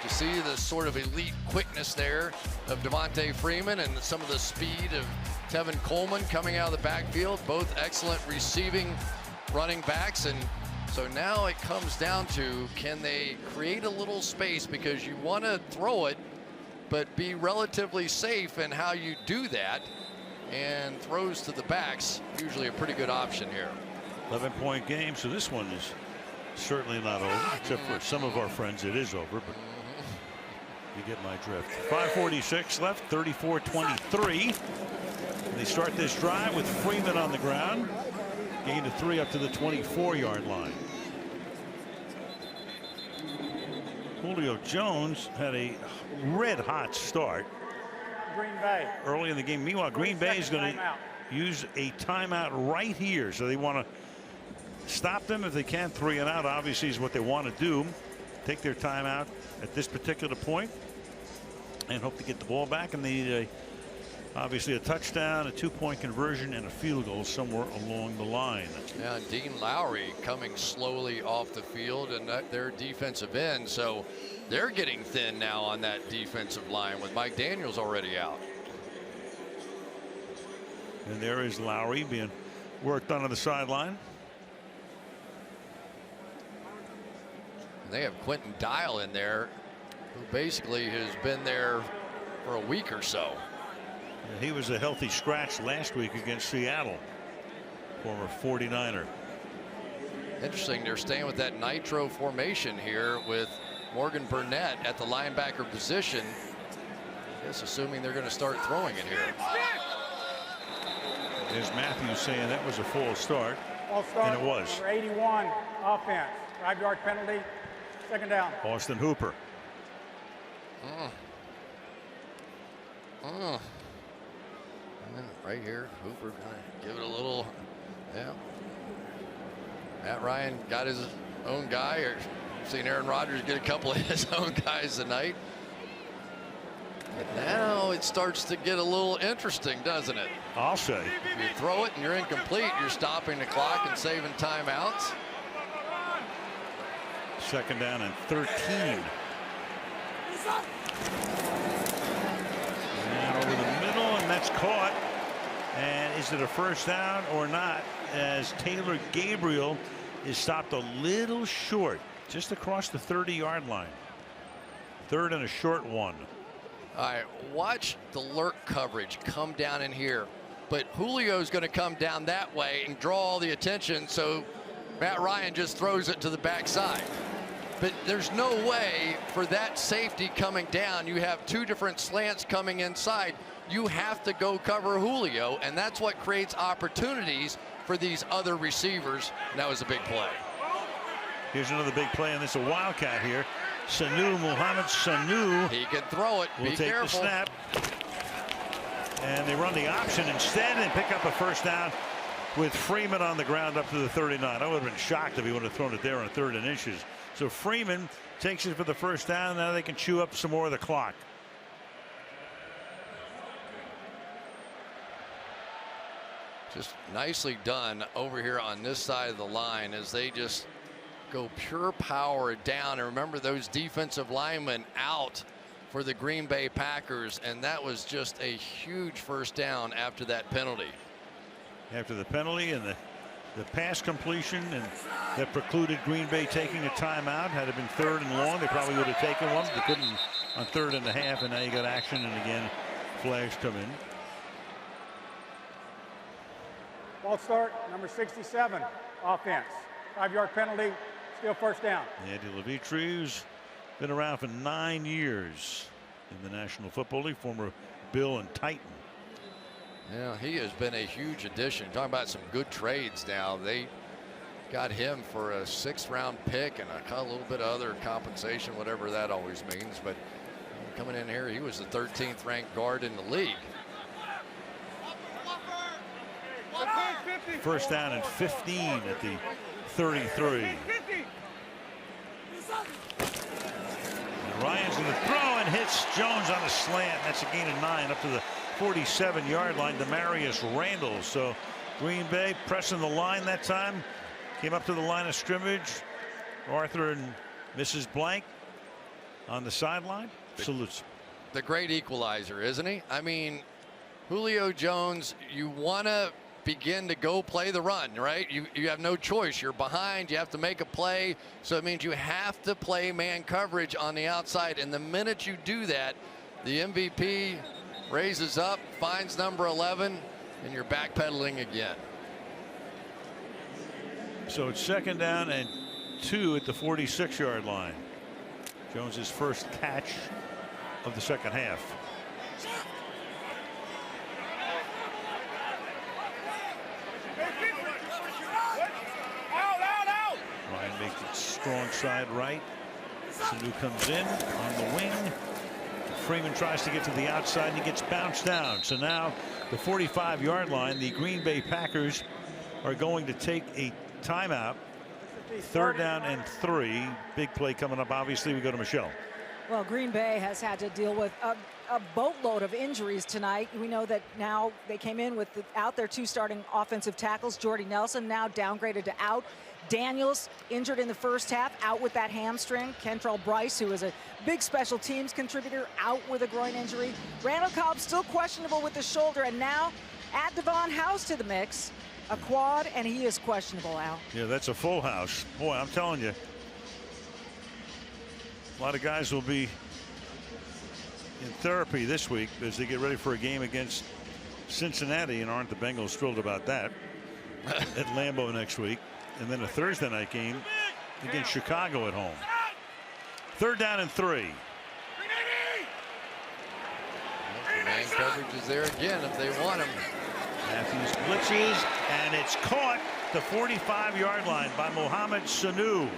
You see the sort of elite quickness there of Devontae Freeman and some of the speed of Tevin Coleman coming out of the backfield. Both excellent receiving running backs. And so now it comes down to, can they create a little space, because you want to throw it, but be relatively safe in how you do that. And throws to the backs, usually a pretty good option here. 11-point game, so this one is certainly not over, except for some of our friends it is over, but you get my drift. 5:46 left, 34-23. They start this drive with Freeman on the ground. Gain of 3 up to the 24-yard line. Julio Jones had a red-hot start Green Bay early in the game. Meanwhile, Green Bay is going to use a timeout right here, so they want to stop them if they can. 3 and out obviously is what they want to do. Take their timeout at this particular point and hope to get the ball back, and they obviously a touchdown, a 2-point conversion, and a field goal somewhere along the line. Yeah, Dean Lowry coming slowly off the field, and their defensive end, so they're getting thin now on that defensive line with Mike Daniels already out. And there is Lowry being worked on the sideline. And they have Quentin Dial in there, who basically has been there for a week or so. And he was a healthy scratch last week against Seattle, former 49er. Interesting, they're staying with that nitro formation here with Morgan Burnett at the linebacker position. I guess assuming they're going to start throwing it here. There's Matthews saying that was a false start. False start. And it was. Number 81 offense. 5-yard penalty. 2nd down. Austin Hooper. Right here, Hooper gonna give it a little. Yeah. Matt Ryan got his own guy, or seen Aaron Rodgers get a couple of his own guys tonight. But now it starts to get a little interesting, doesn't it? I'll say. If you throw it and you're incomplete, you're stopping the clock and saving timeouts. 2nd down and 13. And over the middle, and that's caught. And is it a first down or not, as Taylor Gabriel is stopped a little short, just across the 30-yard line. 3rd and a short one. All right, watch the lurk coverage come down in here. but Julio's going to come down that way and draw all the attention, so Matt Ryan just throws it to the backside. But there's no way for that safety coming down. You have two different slants coming inside. You have to go cover Julio, and that's what creates opportunities for these other receivers. And that was a big play. Here's another big play, and this is a wildcat here. Sanu, Mohamed Sanu. He can throw it. Will Be take careful. the snap. And they run the option instead and pick up a first down with Freeman on the ground up to the 39. I would have been shocked if he would have thrown it there on 3rd and inches. So Freeman takes it for the first down. Now they can chew up some more of the clock. Just nicely done over here on this side of the line as they just go pure power down. And remember, those defensive linemen out for the Green Bay Packers, and that was just a huge first down after that penalty. After the penalty and the pass completion and that precluded Green Bay taking a timeout. Had it been 3rd and long, they probably would have taken one. They couldn't on 3rd and a half, and now you got action, and again flags come in. Ball start, number 67, offense. 5-yard penalty, still first down. Andy Levitri's been around for 9 years in the National Football League, former Bill and Titan. Yeah, he has been a huge addition. Talking about some good trades now. They got him for a 6th-round pick and a little bit of other compensation, whatever that always means. But coming in here, he was the 13th ranked guard in the league. First down and 15 at the 33. And Ryan's going to throw and hits Jones on a slant. That's a gain of 9 up to the 47-yard line. Demarius Randall. So Green Bay pressing the line that time. Came up to the line of scrimmage. Arthur and Mrs. Blank on the sideline. Salutes. The great equalizer, isn't he? I mean, Julio Jones, you want to begin to go play the run, right? You have no choice. You're behind. You have to make a play. So it means you have to play man coverage on the outside. And the minute you do that, the MVP raises up, finds number 11, and you're backpedaling again. So it's 2nd down and 2 at the 46-yard line. Jones's first catch of the second half. Ryan makes it strong side right. Sanu comes in on the wing. Freeman tries to get to the outside and he gets bounced down. So now the 45-yard line, the Green Bay Packers are going to take a timeout. 3rd down and 3. Big play coming up. Obviously, we go to Michelle. Well, Green Bay has had to deal with a boatload of injuries tonight. We know that now they came in without their 2 starting offensive tackles. Jordy Nelson now downgraded to out. Daniels injured in the first half, out with that hamstring. Kentrell Bryce, who is a big special teams contributor, out with a groin injury. Randall Cobb still questionable with the shoulder, and now add Devon House to the mix. A quad, and he is questionable, Al. Yeah, that's a full house. Boy, I'm telling you, a lot of guys will be in therapy this week as they get ready for a game against Cincinnati, and aren't the Bengals thrilled about that? At Lambeau next week. And then a Thursday night game against Chicago at home. 3rd down and 3. Man coverage is there again if they want him. Matthews blitzes, and it's caught the 45-yard line by Mohamed Sanu.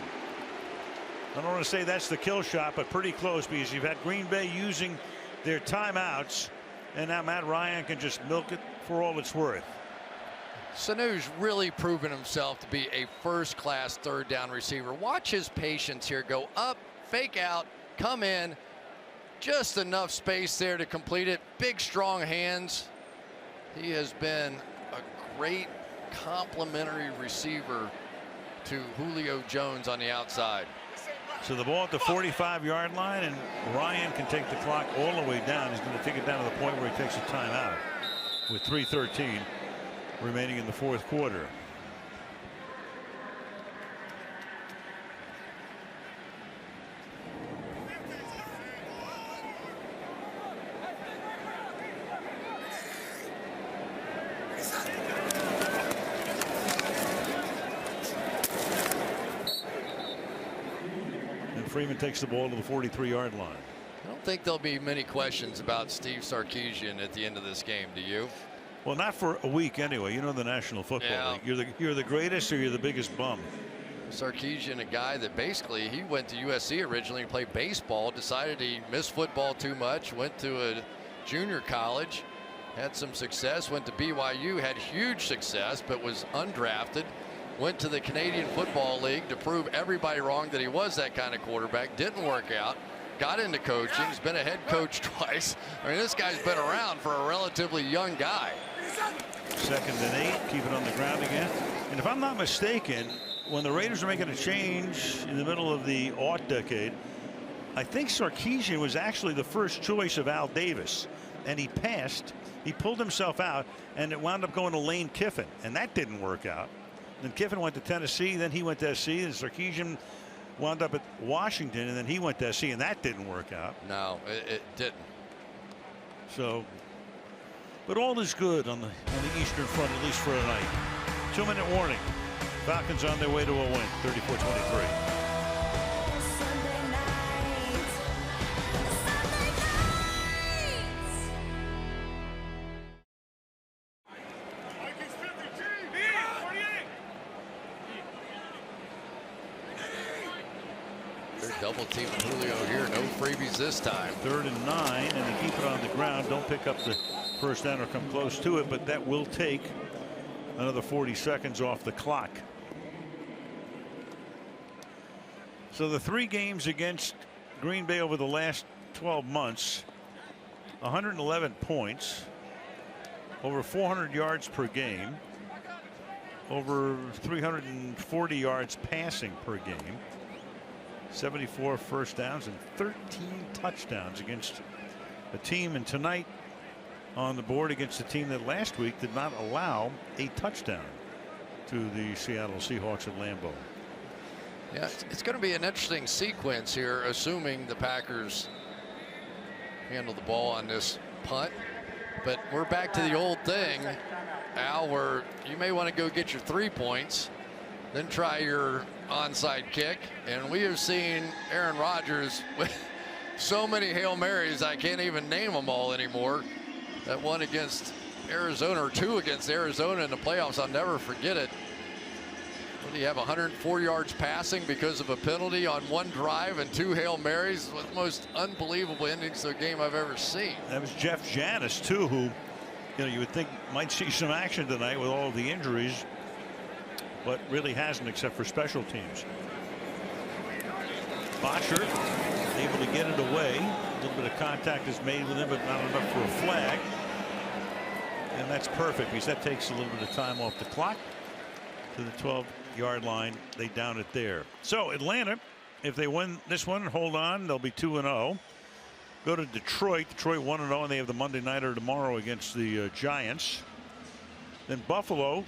I don't want to say that's the kill shot, but pretty close, because you've had Green Bay using their timeouts, and now Matt Ryan can just milk it for all it's worth. Sanu's really proven himself to be a first-class 3rd down receiver. Watch his patience here. Go up, fake out, come in. Just enough space there to complete it. Big, strong hands. He has been a great complementary receiver to Julio Jones on the outside. So the ball at the 45-yard line, and Ryan can take the clock all the way down. He's going to take it down to the point where he takes a timeout with 3:13 remaining in the 4th quarter. Freeman takes the ball to the 43-yard line. I don't think there'll be many questions about Steve Sarkisian at the end of this game, do you? Well, not for a week anyway. You know the National Football League. You're the greatest or you're the biggest bum. Sarkisian, a guy that basically he went to USC originally to play baseball, decided he missed football too much, went to a junior college, had some success, went to BYU, had huge success, but was undrafted, went to the Canadian Football League to prove everybody wrong that he was that kind of quarterback, didn't work out, got into coaching, he's been a head coach twice. I mean, this guy's been around for a relatively young guy. 2nd and 8, keep it on the ground again. And if I'm not mistaken, when the Raiders were making a change in the middle of the aught decade, I think Sarkisian was actually the first choice of Al Davis, and he passed. He pulled himself out, and it wound up going to Lane Kiffin, and that didn't work out. Then Kiffin went to Tennessee, then he went to SC, and Sarkisian wound up at Washington, and then he went to SC, and that didn't work out. No, it didn't. So, but all is good on the Eastern Front, at least for tonight. 2-minute warning. Falcons on their way to a win, 34-23. Double team Julio here. No freebies this time. 3rd and 9, and they keep it on the ground. Don't pick up the first down or come close to it, but that will take another 40 seconds off the clock. So the 3 games against Green Bay over the last 12 months, 111 points, over 400 yards per game, over 340 yards passing per game, 74 first downs and 13 touchdowns against a team, and tonight on the board against a team that last week did not allow a touchdown to the Seattle Seahawks at Lambeau. Yeah, it's going to be an interesting sequence here, assuming the Packers handle the ball on this punt. But we're back to the old thing, Al, where you may want to go get your 3 points, then try your onside kick. And we have seen Aaron Rodgers with so many Hail Marys, I can't even name them all anymore. That one against Arizona, or 2 against Arizona in the playoffs, I'll never forget it. What do you have, 104 yards passing because of a penalty on 1 drive and 2 Hail Marys? One of the most unbelievable endings to a game I've ever seen. That was Jeff Janis, too, who, you would think might see some action tonight with all of the injuries, but really hasn't, except for special teams. Botcher able to get it away. A little bit of contact is made with him, but not enough for a flag. And that's perfect, because that takes a little bit of time off the clock. To the 12-yard line, they down it there. So Atlanta, if they win this one and hold on, they'll be 2-0. Go to Detroit. Detroit 1-0, and they have the Monday nighter tomorrow against the Giants. Then Buffalo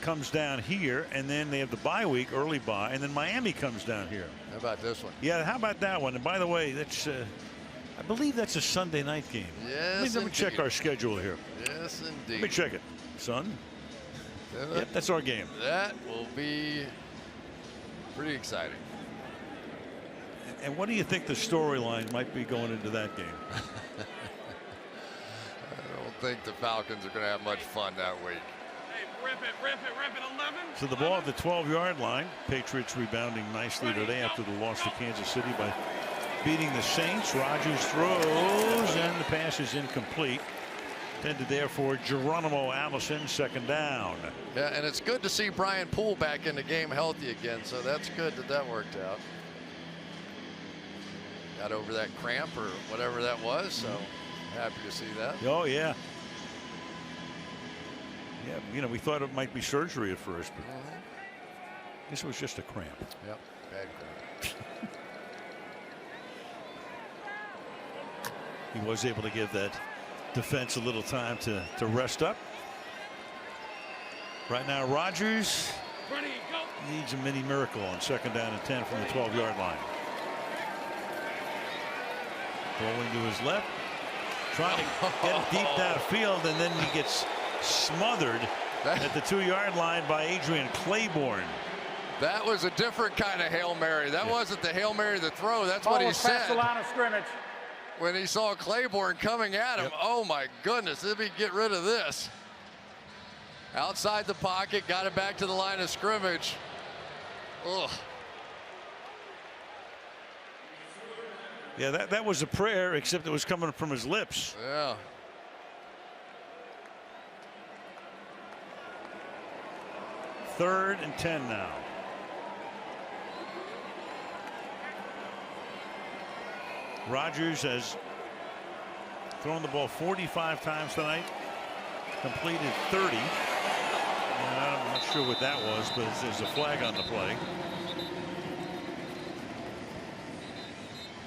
comes down here, and then they have the bye week, early bye, and then Miami comes down here. How about this one? Yeah, how about that one? And by the way, that's I believe that's a Sunday night game. Yes, let me check our schedule here. Yes, indeed. Let me check it, son. Yep, that's our game. That will be pretty exciting. And what do you think the storyline might be going into that game? I don't think the Falcons are going to have much fun that week. Rip it, 11. So the ball at the 12-yard line. Patriots rebounding nicely today after the loss to Kansas City by beating the Saints. Rodgers throws, and the pass is incomplete. Intended there for Geronimo Allison, 2nd down. Yeah, and it's good to see Brian Poole back in the game healthy again, so that's good that worked out. Got over that cramp or whatever that was, so happy to see that. Oh, yeah. Yeah, we thought it might be surgery at first, but this was just a cramp. Yep, bad cramp. He was able to give that defense a little time to rest up. Right now, Rodgers needs a mini miracle on 2nd down and 10 from the 12-yard line. Rolling to his left, trying to get it deep downfield, and then he gets smothered at the 2-yard line by Adrian Claiborne. That was a different kind of Hail Mary. That wasn't the Hail Mary to throw. That's what he said. Past the line of scrimmage. When he saw Claiborne coming at him. Oh my goodness, let me get rid of this. Outside the pocket, got it back to the line of scrimmage. Ugh. Yeah, that was a prayer, except it was coming from his lips. Yeah. Third and 10 now. Rodgers has thrown the ball 45 times tonight, completed 30. And I'm not sure what that was, but there's a flag on the play.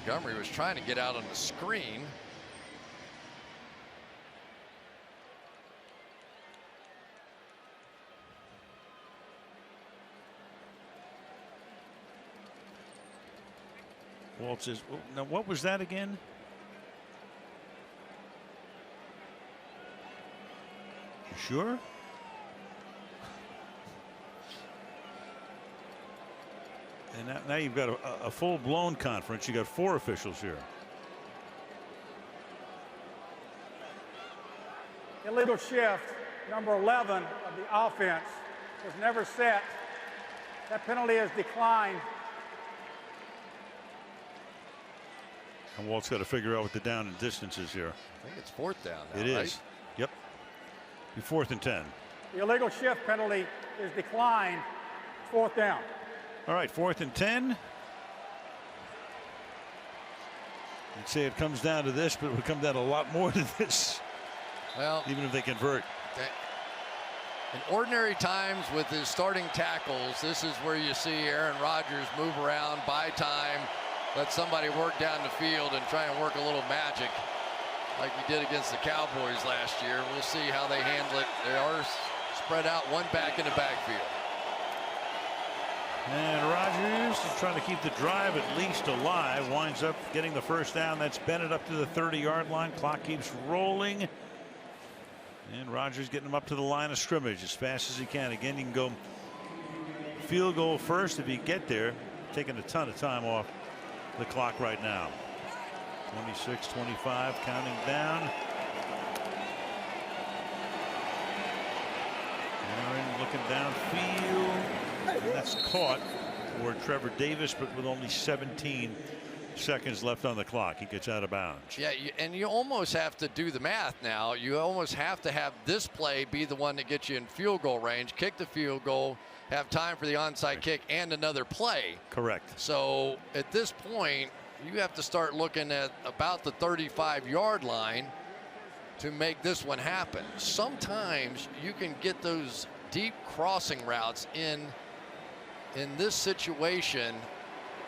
Montgomery was trying to get out on the screen. Walt says, well, now what was that again? You sure? And now you've got a full-blown conference. You got 4 officials here. Illegal shift, number 11 of the offense, was never set. That penalty is declined. And Walt's got to figure out what the down and distance is here. I think it's 4th down now, It is. right? Yep. Be 4th and 10. The illegal shift penalty is declined. 4th down. All right, 4th and 10. You'd say it comes down to this, but it would come down to a lot more than this. Well, even if they convert. In ordinary times with his starting tackles, this is where you see Aaron Rodgers move around, buy time, let somebody work down the field and try and work a little magic like he did against the Cowboys last year. We'll see how they handle it. They are spread out, one back in the backfield. And Rodgers is trying to keep the drive at least alive. Winds up getting the first down. That's Bennett up to the 30-yard line. Clock keeps rolling. And Rodgers getting him up to the line of scrimmage as fast as he can. Again, you can go field goal first if you get there. Taking a ton of time off the clock right now. 26, 25, counting down. Aaron looking downfield. And that's caught for Trevor Davis, but with only 17 seconds left on the clock. He gets out of bounds. Yeah, and you almost have to do the math now. You almost have to have this play be the one that gets you in field goal range, kick the field goal, have time for the onside kick and another play. Correct. So at this point, you have to start looking at about the 35-yard line to make this one happen. Sometimes you can get those deep crossing routes in this situation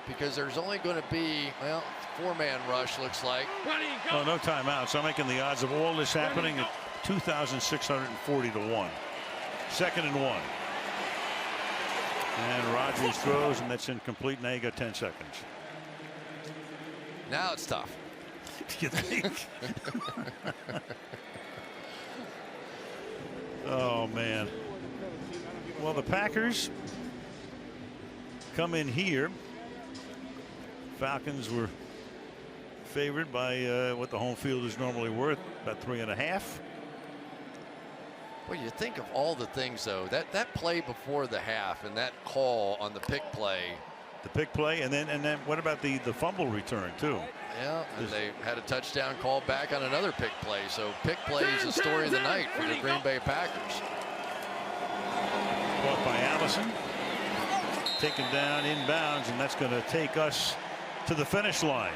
because there's only going to be, well, 4-man rush looks like. Oh, no timeout. So I'm making the odds of all this happening at 2,640 to 1. 2nd and 1. And Rodgers throws, and that's incomplete. Now you got 10 seconds. Now it's tough. You think? Oh, man. Well, the Packers come in here. Falcons were favored by what the home field is normally worth, about 3.5. Well, you think of all the things, though. That play before the half and that call on the pick play. The pick play, and then what about the fumble return too? Yeah, and they had a touchdown call back on another pick play. So pick play is the story of the night for the Green Bay Packers. Caught by Allison, taken down inbounds, and that's going to take us to the finish line.